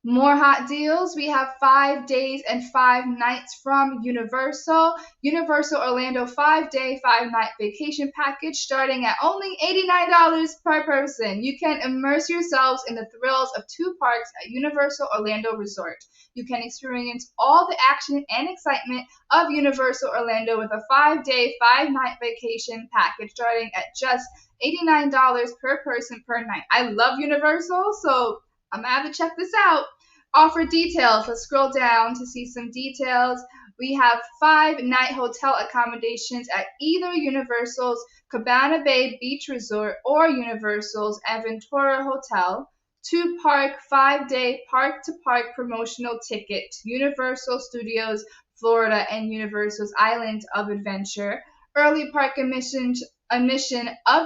More hot deals. We have 5 days and 5 nights from Universal. Universal Orlando 5-day, 5-night vacation package starting at only $89 per person. You can immerse yourselves in the thrills of 2 parks at Universal Orlando Resort. You can experience all the action and excitement of Universal Orlando with a 5-day, 5-night vacation package starting at just $89 per person per night. I love Universal, so I'm going to have to check this out. Offer details. Let's scroll down to see some details. We have 5-night hotel accommodations at either Universal's Cabana Bay Beach Resort or Universal's Aventura Hotel. 2-park, 5-day park-to-park promotional ticket to Universal Studios Florida and Universal's Islands of Adventure. Early park admission of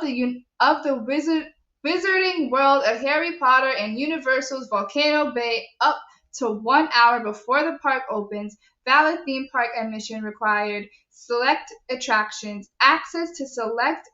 the Wizarding World of Harry Potter and Universal's Volcano Bay up to 1 hour before the park opens. Valid theme park admission required. Select attractions. Access to select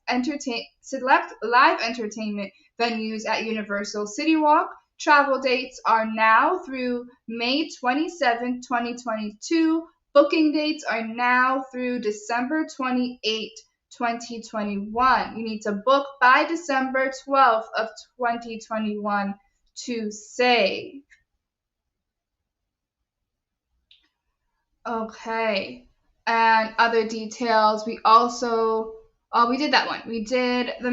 live entertainment venues at Universal City Walk. Travel dates are now through May 27, 2022. Booking dates are now through December 28, 2021. You need to book by December 12th of 2021 to save. Okay. And other details, we did that one. We did the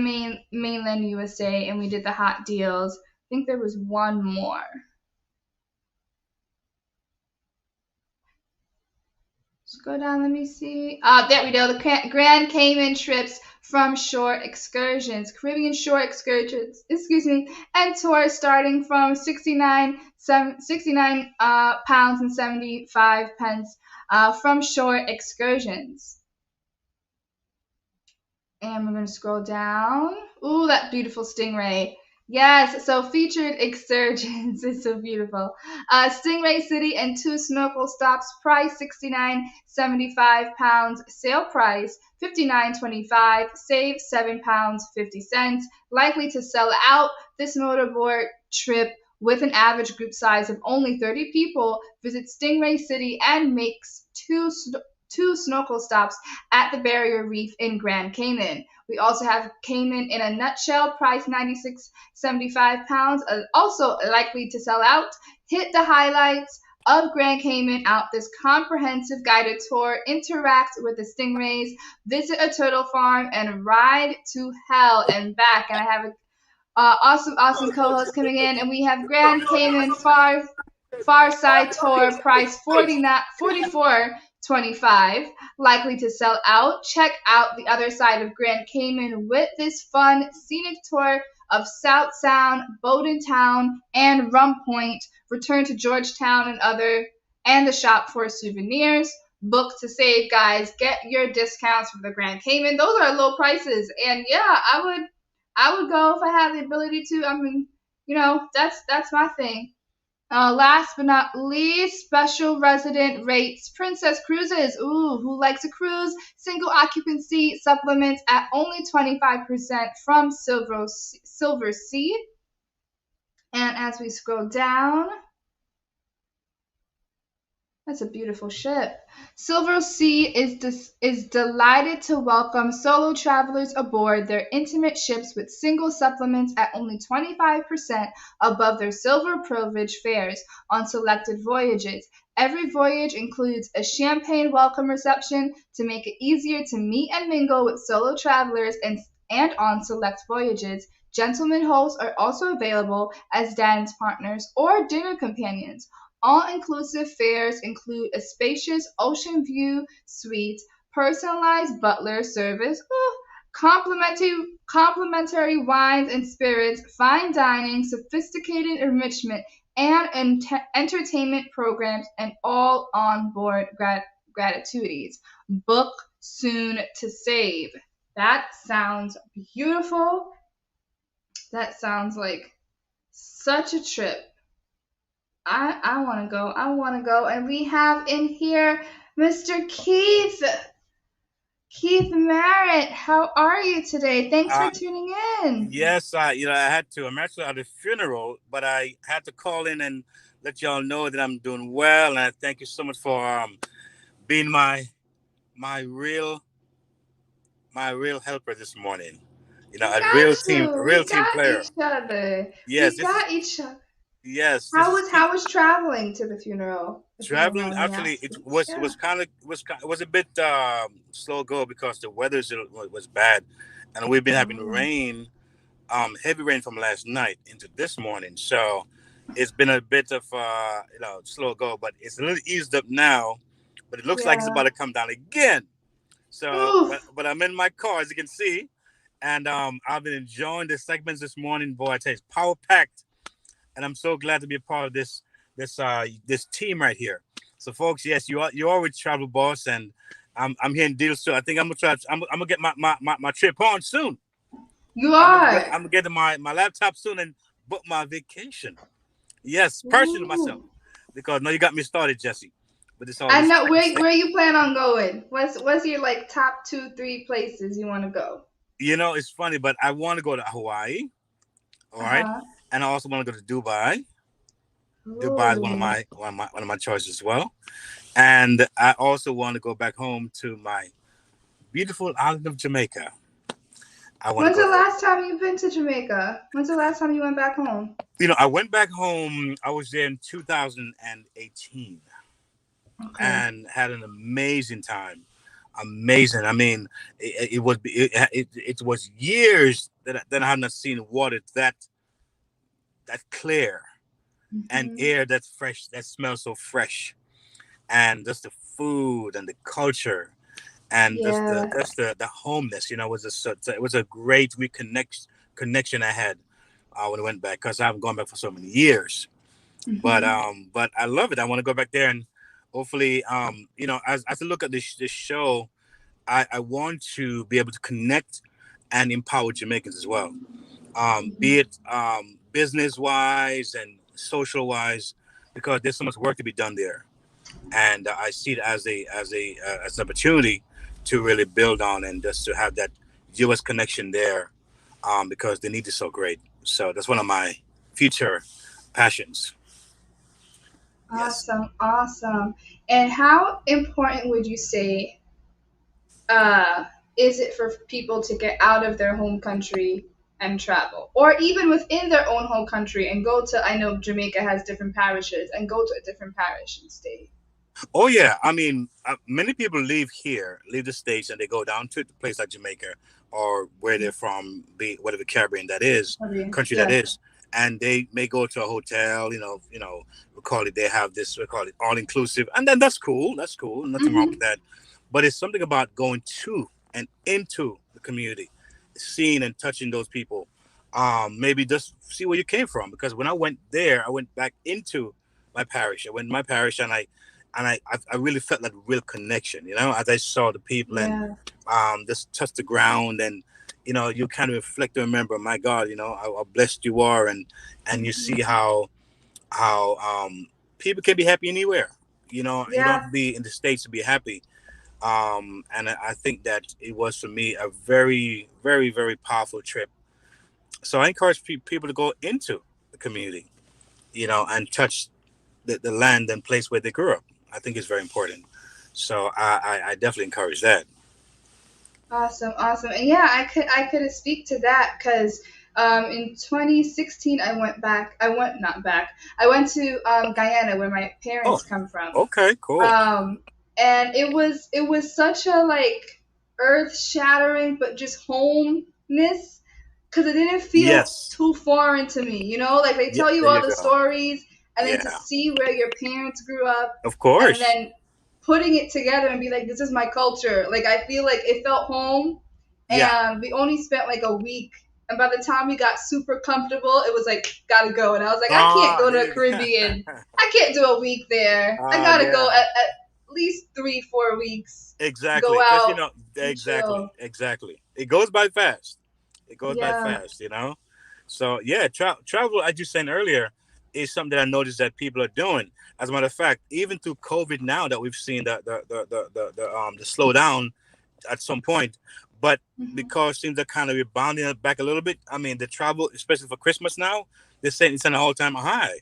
mainland USA, and we did the hot deals. I think there was one more. Let's go down, let me see. There we go. The Grand Cayman trips from shore excursions, Caribbean shore excursions, and tours starting from 69 pounds and 75 pence from shore excursions. And we're going to scroll down. Ooh, that beautiful stingray. Yes, so featured excursions. It's so beautiful. Stingray City and 2 snorkel stops. Price £69.75. Sale price £59.25. Save £7.50. Likely to sell out. This motorboard trip with an average group size of only 30 people. Visit Stingray City and makes two snorkel stops at the Barrier Reef in Grand Cayman. We also have Cayman in a nutshell, price £96.75, also likely to sell out. Hit the highlights of Grand Cayman out this comprehensive guided tour, interact with the stingrays, visit a turtle farm, and ride to hell and back. And I have a awesome co-host coming in, and we have Grand Cayman Far Side Tour, price $44.25, likely to sell out. Check out the other side of Grand Cayman with this fun scenic tour of South Sound, Bowdoin Town, and Rum Point. Return to Georgetown and the shop for souvenirs. Book to save, guys. Get your discounts from the Grand Cayman. Those are low prices, and yeah, I would go if I had the ability to. I mean, that's my thing. Last but not least, special resident rates. Princess Cruises. Ooh, who likes a cruise? Single occupancy supplements at only 25% from Silver Sea. And as we scroll down, that's a beautiful ship. Silver Sea is delighted to welcome solo travelers aboard their intimate ships with single supplements at only 25% above their silver privilege fares on selected voyages. Every voyage includes a champagne welcome reception to make it easier to meet and mingle with solo travelers and on select voyages. Gentlemen hosts are also available as dance partners or dinner companions. All-inclusive fares include a spacious ocean view suite, personalized butler service, complimentary wines and spirits, fine dining, sophisticated enrichment, and entertainment programs, and all on-board gratuities. Book soon to save. That sounds beautiful. That sounds like such a trip. I want to go. I want to go. And we have in here Mr. Keith Merritt. How are you today? Thanks for tuning in. Yes, I had to. I'm actually at a funeral, but I had to call in and let y'all know that I'm doing well. And I thank you so much for being my real helper this morning. A real team player. Each other. Yes, we got each other. Yes. How was traveling to the funeral? Traveling actually, it was a bit slow go because the weather was bad, and we've been having rain, heavy rain from last night into this morning. So it's been a bit of slow go, but it's a little eased up now. But it looks like it's about to come down again. So, but I'm in my car, as you can see, and I've been enjoying the segments this morning. Boy, I tell you, it's power packed. And I'm so glad to be a part of this team right here. So, folks, yes, you are with Travel Boss, and I'm here in deals too. I think I'm gonna get my trip on soon. You are. I'm gonna get my laptop soon and book my vacation. Yes, personally myself, because you got me started, Jesse. But it's all. I know where you plan on going. What's your top 2-3 places you want to go? It's funny, but I want to go to Hawaii. All right. And I also want to go to Dubai. Dubai is one of my choices as well. And I also want to go back home to my beautiful island of Jamaica. When's the last time you've been to Jamaica? When's the last time you went back home? I went back home. I was there in 2018 and had an amazing time. Amazing. I mean, it was years that I had not seen water that clear and air that's fresh, that smells so fresh, and just the food and the culture and just the homeness, it was a great connection I had when I went back, because I haven't gone back for so many years. But I love it. I want to go back there, and hopefully as I look at this show, I want to be able to connect and empower Jamaicans as well. be it business wise and social wise, because there's so much work to be done there, and I see it as as an opportunity to really build on and just to have that U.S. connection there, because the need is so great. So that's one of my future passions. Awesome, awesome. And how important would you say uh, is it for people to get out of their home country and travel, or even within their own home country and go to? I know Jamaica has different parishes, and go to a different parish and stay. Oh yeah, I mean, many people leave the states, and they go down to the place like Jamaica or where they're from, be whatever Caribbean that is, country that Yeah. is, and they may go to a hotel. We call it. They have this. We call it all inclusive, and then that's cool. That's cool. Nothing wrong with that. But it's something about going to and into the community, seeing and touching those people. Maybe just see where you came from. Because when I went there, I went back into my parish. I went to my parish, and I really felt that real connection, as I saw the people and just touch the ground, and you kind of reflect and remember, my God, how blessed you are, and you see how people can be happy anywhere. You don't have to be in the States to be happy. And I think that it was for me a very, very, very powerful trip. So I encourage people to go into the community, and touch the land and place where they grew up. I think it's very important. So I definitely encourage that. Awesome, awesome. And yeah, I could speak to that because in 2016 I went back. I went not back. I went to Guyana where my parents come from. Okay, cool. And it was such a like earth shattering, but just homeness because it didn't feel too foreign to me. Like they tell you there all you the go. stories, and then to see where your parents grew up, Of course. and then putting it together and be like, this is my culture. Like I feel like it felt home, and we only spent like a week. And by the time we got super comfortable, it was like, gotta go. And I was like, I can't go to the Caribbean. I can't do a week there. I gotta go at least 3-4 weeks. Exactly. Go 'Cause, out. exactly. It goes by fast. Yeah. So yeah, travel, as you said earlier, is something that I noticed that people are doing. As a matter of fact, even through COVID now that we've seen the slowdown at some point, but because things are kind of rebounding back a little bit. I mean, the travel, especially for Christmas now, they're saying it's an all-time high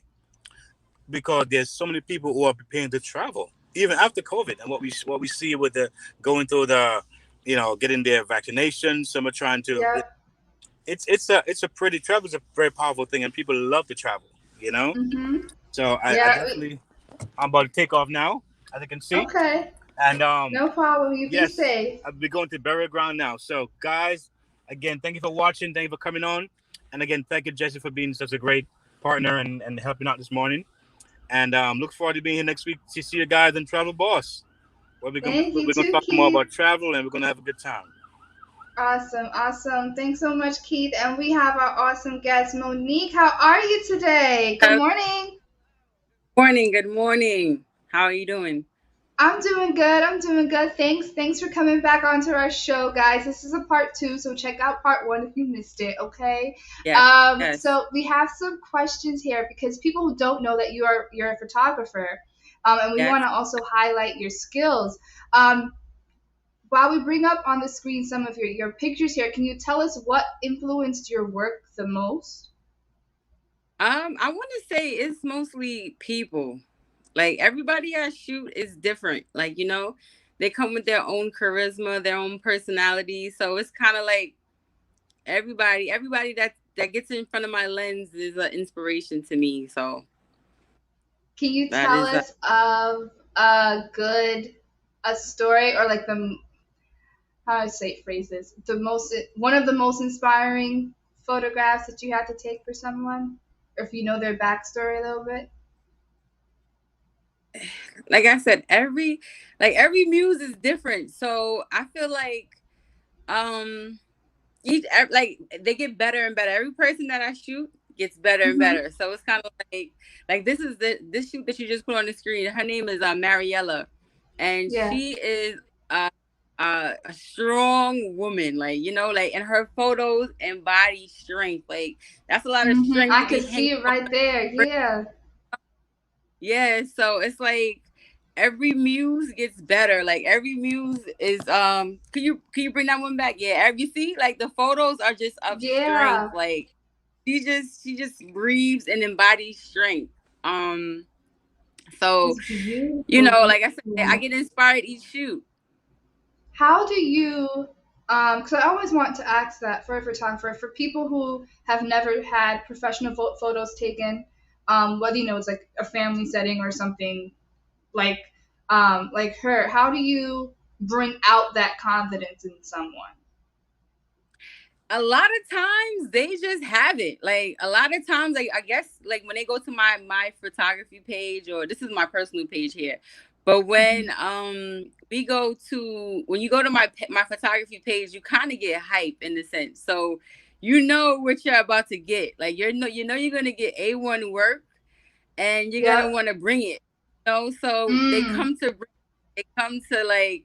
because there's so many people who are preparing to travel even after COVID, and what we see with the going through the, getting their vaccinations. Some are trying to. Yeah. It's a pretty travel is a very powerful thing, and people love to travel. So I definitely. I'm about to take off now, as you can see. Okay. And no problem. You be safe. I'll be going to burial ground now. So guys, again, thank you for watching. Thank you for coming on. And again, thank you, Jesse, for being such a great partner and helping out this morning. And look forward to being here next week to see you guys in Travel Boss. Where we're going to talk more about travel, and we're going to have a good time. Awesome. Thanks so much, Keith. And we have our awesome guest, Monique. How are you today? Good morning. Good morning. How are you doing? I'm doing good. Thanks for coming back onto our show, guys. This is a part 2, so check out part 1 if you missed it, okay? Yes. So we have some questions here because people who don't know that you're a photographer, and we want to also highlight your skills. While we bring up on the screen some of your pictures here, can you tell us what influenced your work the most? I want to say it's mostly people. Like everybody I shoot is different. Like, they come with their own charisma, their own personality. So it's kind of like everybody that gets in front of my lens is an inspiration to me. So can you tell us of a story, or like one of the most inspiring photographs that you had to take for someone, or if you know their backstory a little bit? Like I said, every muse is different. So I feel like they get better and better. Every person that I shoot gets better and better. So it's kind of like this shoot that you just put on the screen. Her name is Mariella, and she is a strong woman, like, you know, like, and her photos embody strength. Like, that's a lot of strength I to be could hanging see it right there. Yeah. Yeah, so it's like every muse gets better. Like every muse is can you bring that one back? Yeah, you see, like the photos are just of strength. Yeah. Like she just breathes and embodies strength. So It's beautiful. you know, like I said, I Beautiful. get inspired each shoot. How do you, because I always want to ask that for a photographer, for people who have never had professional photos taken, whether you know it's like a family setting or something like her, how do you bring out that confidence in someone? A lot of times they just have it. Like a lot of times, like I guess, like when they go to my photography page, or this is my personal page here. But when we go to when you go to my photography page, you kind of get hype in the sense. So you know what you're about to get. Like you're gonna get A1 work, and you're gonna Yep. want to bring it. You know, so Mm. they come to like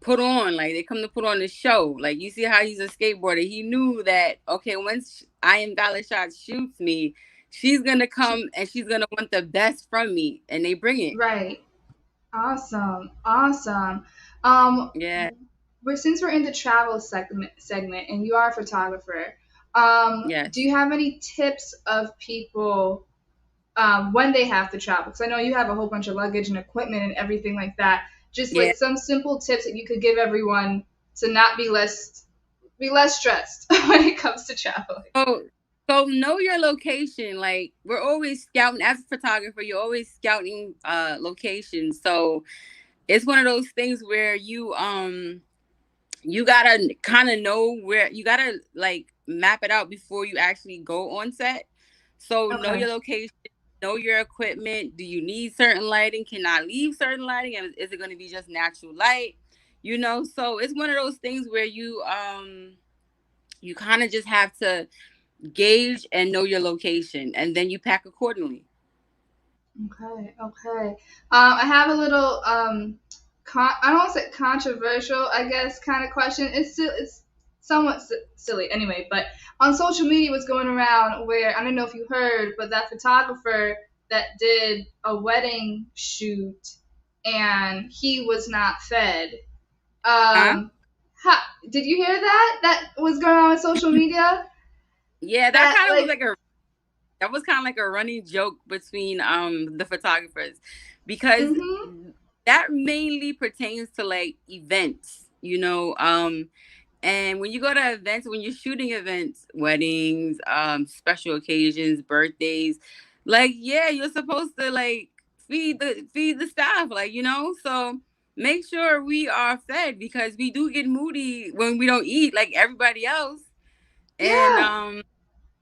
put on, like they come to put on the show. Like you see how he's a skateboarder. He knew that okay, once I Am Valid Shot shoots me, she's gonna come and she's gonna want the best from me, and they bring it. Right. Awesome. Awesome. Yeah. Since we're in the travel segment and you are a photographer, do Yes. you have any tips of people when they have to travel? Because I know you have a whole bunch of luggage and equipment and everything like that. Just Yeah. like some simple tips that you could give everyone to not be less stressed when it comes to traveling. So know your location. Like we're always scouting as a photographer. You're always scouting locations. So it's one of those things where you gotta kind of know where you gotta like map it out before you actually go on set. So know Okay. your location, know your equipment. Do you need certain lighting? Can I leave certain lighting? And is it going to be just natural light? You know, so it's one of those things where you kind of just have to gauge and know your location, and then you pack accordingly. Okay, okay. I have a little I don't want to say controversial, I guess, kind of question. It's somewhat silly anyway. But on social media, what's going around where I don't know if you heard, but that photographer that did a wedding shoot and he was not fed. Huh? Did you hear that? That was going on social media. Yeah, That like that was kind of like a running joke between the photographers, because that mainly pertains to like events, you know. And when you go to events, when you're shooting events, weddings, special occasions, birthdays, like yeah, you're supposed to like feed the staff, like, you know. So make sure we are fed, because we do get moody when we don't eat like everybody else. And yeah.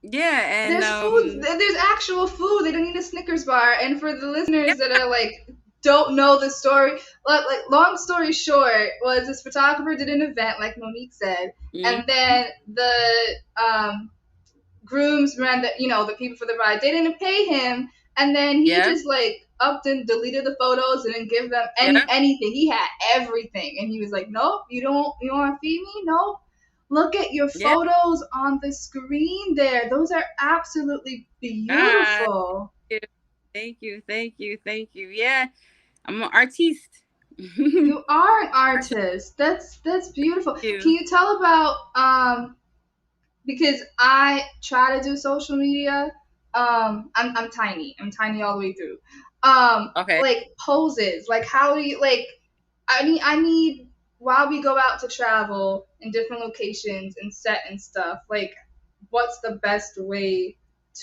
yeah, and There's food. There's actual food. They don't need a Snickers bar. And for the listeners that are like don't know the story, like long story short, was this photographer did an event, like Monique said, and then the grooms ran the people for the ride. They didn't pay him, and then he just like upped and deleted the photos and didn't give them anything. He had everything, and he was like, "Nope, you want to feed me? Nope." Look at your photos on the screen there. Those are absolutely beautiful. Thank you. Yeah, I'm an artiste. You are an artist. That's beautiful. Can you tell about because I try to do social media. I'm tiny. I'm tiny all the way through. Okay. Like poses. Like how do you like? I need while we go out to travel in different locations and set and stuff. Like, what's the best way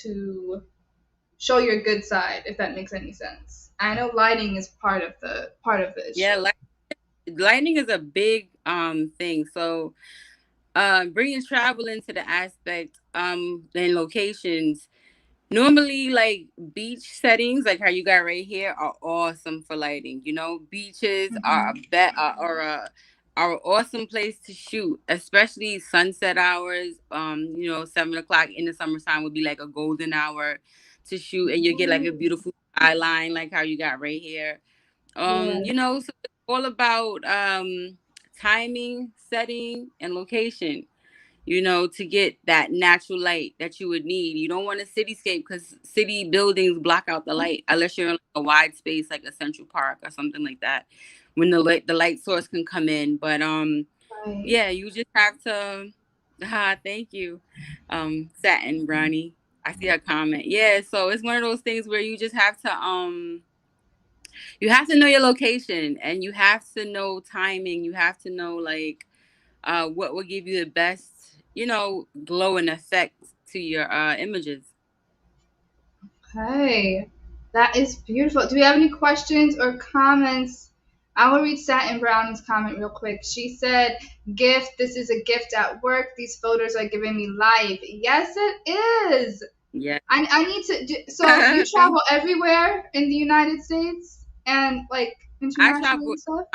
to show your good side, if that makes any sense? I know lighting is part of the issue. Yeah, lighting is a big thing. So bringing travel into the aspect and locations, normally like beach settings like how you got right here are awesome for lighting. You know, beaches are are an awesome place to shoot, especially sunset hours. 7 o'clock in the summertime would be like a golden hour to shoot, and you get like a beautiful skyline like how you got right here. Yeah. So it's all about timing, setting, and location, you know, to get that natural light that you would need. You don't want a cityscape because city buildings block out the light unless you're in like a wide space like a Central Park or something like that, when the light source can come in. But Right. yeah, you just have to thank you. Satin Brownie. I see a comment. Yeah, so it's one of those things where you just have to know your location, and you have to know timing. You have to know like what will give you the best, you know, glow and effect to your images. Okay, that is beautiful. Do we have any questions or comments? I will read Satin Brown's comment real quick. She said, "Gift. This is a gift at work. These photos are giving me life." Yes, it is. Yeah. I need to. So you travel everywhere in the United States and like I internationally travel. and stuff.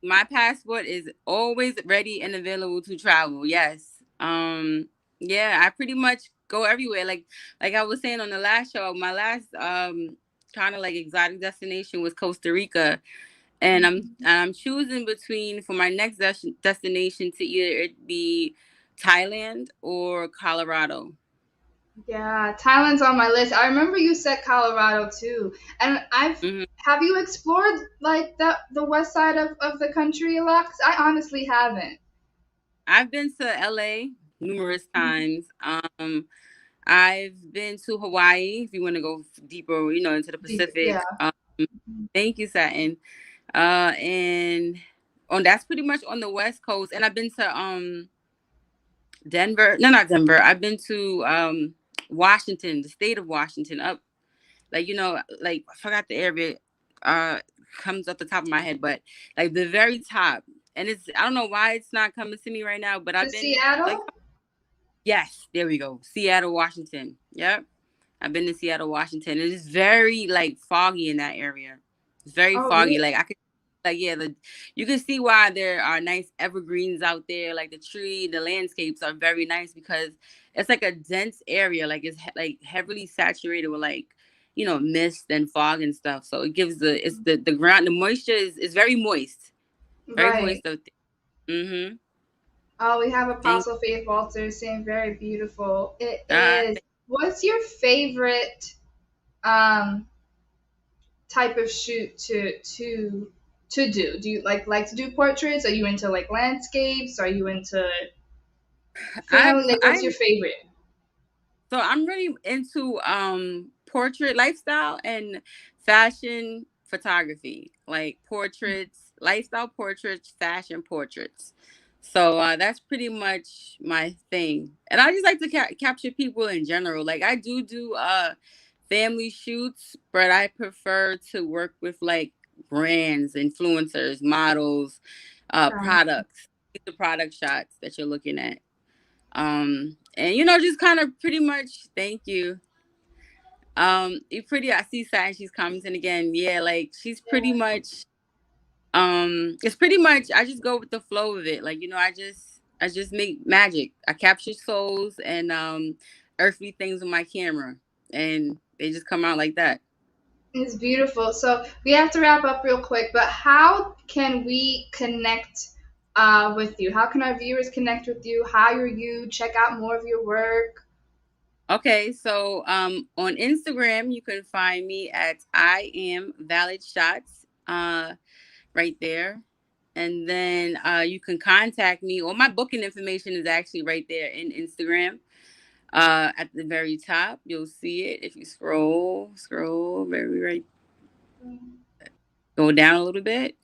My passport is always ready and available to travel. Yes. Yeah, I pretty much go everywhere. Like I was saying on the last show, my last kind of like exotic destination was Costa Rica. And I'm choosing between, for my next destination, to either it be Thailand or Colorado. Yeah, Thailand's on my list. I remember you said Colorado too. And have you explored like the west side of the country a lot? 'Cause I honestly haven't. I've been to LA numerous times. I've been to Hawaii, if you want to go deeper, you know, into the Pacific. Yeah. Thank you, Satin. And that's pretty much on the West Coast. And I've been to Denver. No, not Denver. I've been to Washington, the state of Washington, up like, you know, like I forgot the area comes off the top of my head, but like the very top. And I don't know why it's not coming to me right now, but I've been Seattle? like, yes, there we go. Seattle, Washington. Yep. I've been to Seattle, Washington. It is very like foggy in that area. It's very foggy. Really? Like I could, like, yeah, you can see why there are nice evergreens out there. Like the landscapes are very nice because it's like a dense area. Like it's like heavily saturated with like, you know, mist and fog and stuff. So it gives the ground, the moisture is very moist. Very moist out there. Mm-hmm. Oh, we have Apostle Faith Walter saying very beautiful. It is. What's your favorite type of shoot to do? Do you like to do portraits? Are you into like landscapes? Are you into family? Like, what's your favorite? So I'm really into portrait lifestyle and fashion photography, like portraits, lifestyle portraits, fashion portraits. So that's pretty much my thing. And I just like to capture people in general. Like I do family shoots, but I prefer to work with like brands, influencers, models, products, the product shots that you're looking at. And you know, just kind of pretty much, thank you. I see Satin, she's commenting again. Yeah, like she's pretty much it's pretty much I just go with the flow of it. Like, you know, I just make magic. I capture souls and earthly things with my camera, and they just come out like that. It's beautiful. So we have to wrap up real quick, but how can we connect with you? How can our viewers connect with you, hire you, check out more of your work? Okay, so on Instagram, you can find me at I Am Valid Shots, right there. And then you can contact me, or my booking information is actually right there in Instagram. At the very top, you'll see it. If you scroll very right, go down a little bit,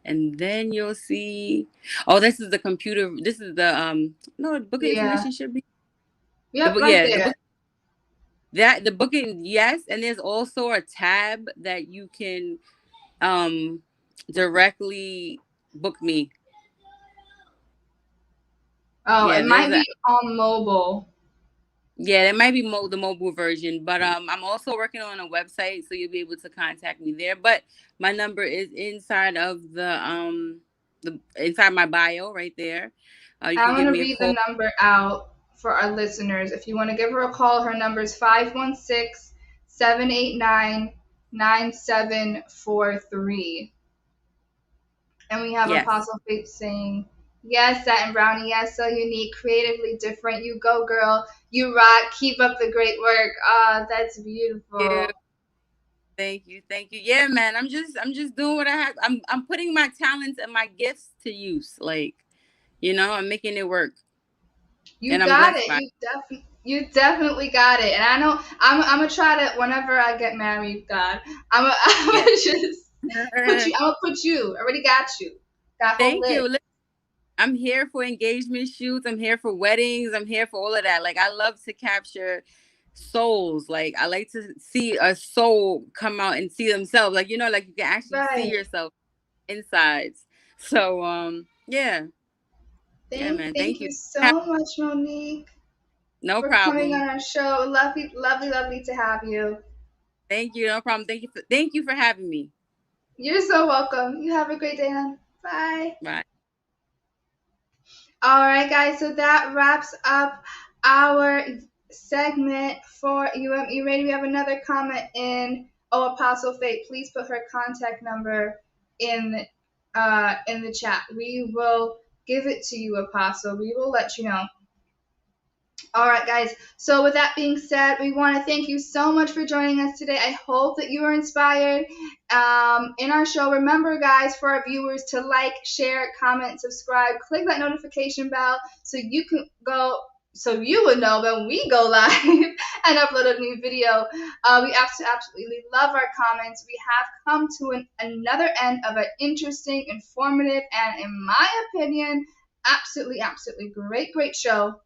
and then you'll see. Oh, this is the computer. This is the no, booking information should be. Yep, right there. The booking, yes, and there's also a tab that you can directly book me. Oh, yeah, it might be on mobile. Yeah, it might be the mobile version, but I'm also working on a website, so you'll be able to contact me there. But my number is inside of the inside my bio right there. I'm going to read the number out for our listeners. If you want to give her a call, her number is 516-789-9743. And we have Yes. Apostle Faith saying, yes, Satin Brownie, yes, so unique, creatively different. You go, girl. You rock. Keep up the great work. That's beautiful. Yeah. Thank you. Yeah, man. I'm just doing what I have. I'm putting my talents and my gifts to use. Like, I'm making it work. You got it. You definitely got it. And I know I'm gonna try to, whenever I get married, God, I'm gonna just put you. I already got you. Thank you. Listen, I'm here for engagement shoots. I'm here for weddings. I'm here for all of that. Like, I love to capture souls. Like, I like to see a soul come out and see themselves. Like, like you can actually see yourself insides. So, yeah. Thank you so much, Monique. No for problem. coming on our show. Lovely to have you. Thank you. No problem. Thank you for having me. You're so welcome. You have a great day, hon. Bye. Bye. All right, guys. So that wraps up our segment for UME Radio. We have another comment in. Apostle Fate, please put her contact number in the chat. We will give it to you, Apostle. We will let you know. All right, guys. So with that being said, we want to thank you so much for joining us today. I hope that you were inspired in our show. Remember, guys, for our viewers to like, share, comment, subscribe, click that notification bell so you would know when we go live and upload a new video. We absolutely love our comments. We have come to another end of an interesting, informative, and in my opinion, absolutely great show.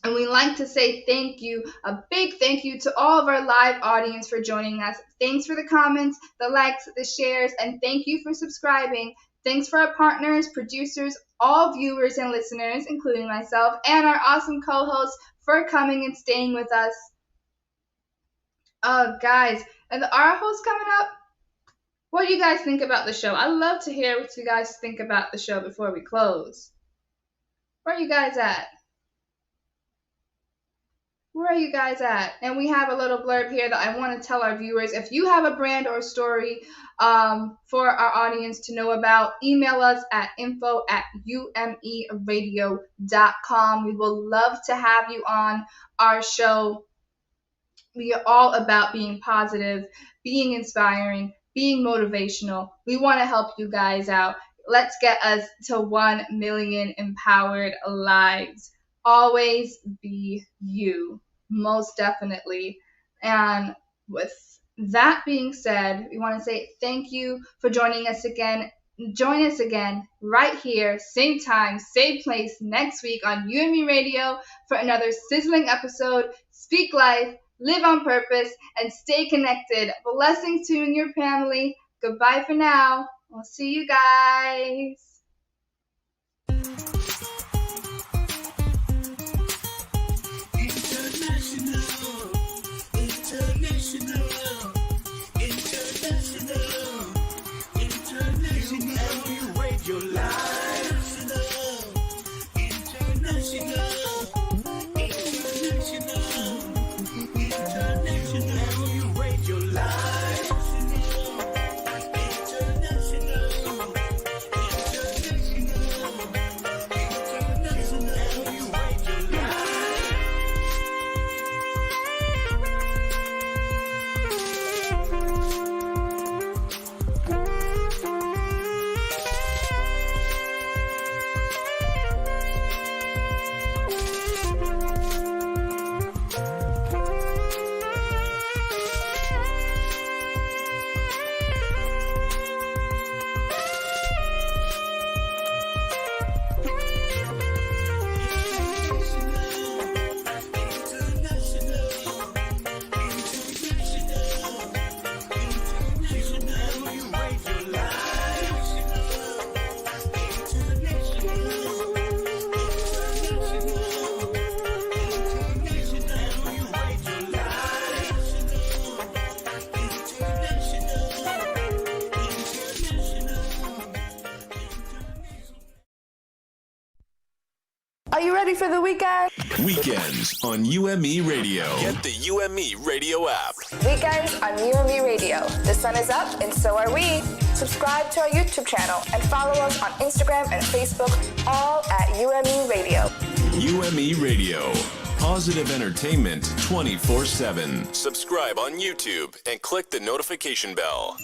And we like to say thank you, a big thank you to all of our live audience for joining us. Thanks for the comments, the likes, the shares, and thank you for subscribing. Thanks for our partners, producers, all viewers and listeners, including myself, and our awesome co-hosts for coming and staying with us. Oh, guys, and our host coming up. What do you guys think about the show? I'd love to hear what you guys think about the show before we close. Where are you guys at? Where are you guys at? And we have a little blurb here that I want to tell our viewers. If you have a brand or story for our audience to know about, email us at info@umeradio.com. We will love to have you on our show. We are all about being positive, being inspiring, being motivational. We want to help you guys out. Let's get us to 1 million empowered lives. Always be you, most definitely. And with that being said, we want to say thank you for joining us again. Join us again right here, same time, same place next week on UME Radio for another sizzling episode. Speak life, live on purpose, and stay connected. Blessings to you and your family. Goodbye for now. We'll see you guys. Are you ready for the weekend? Weekends on UME Radio. Get the UME Radio app. Weekends on UME Radio. The sun is up and so are we. Subscribe to our YouTube channel and follow us on Instagram and Facebook, all at UME Radio. UME Radio. Positive entertainment 24/7. Subscribe on YouTube and click the notification bell.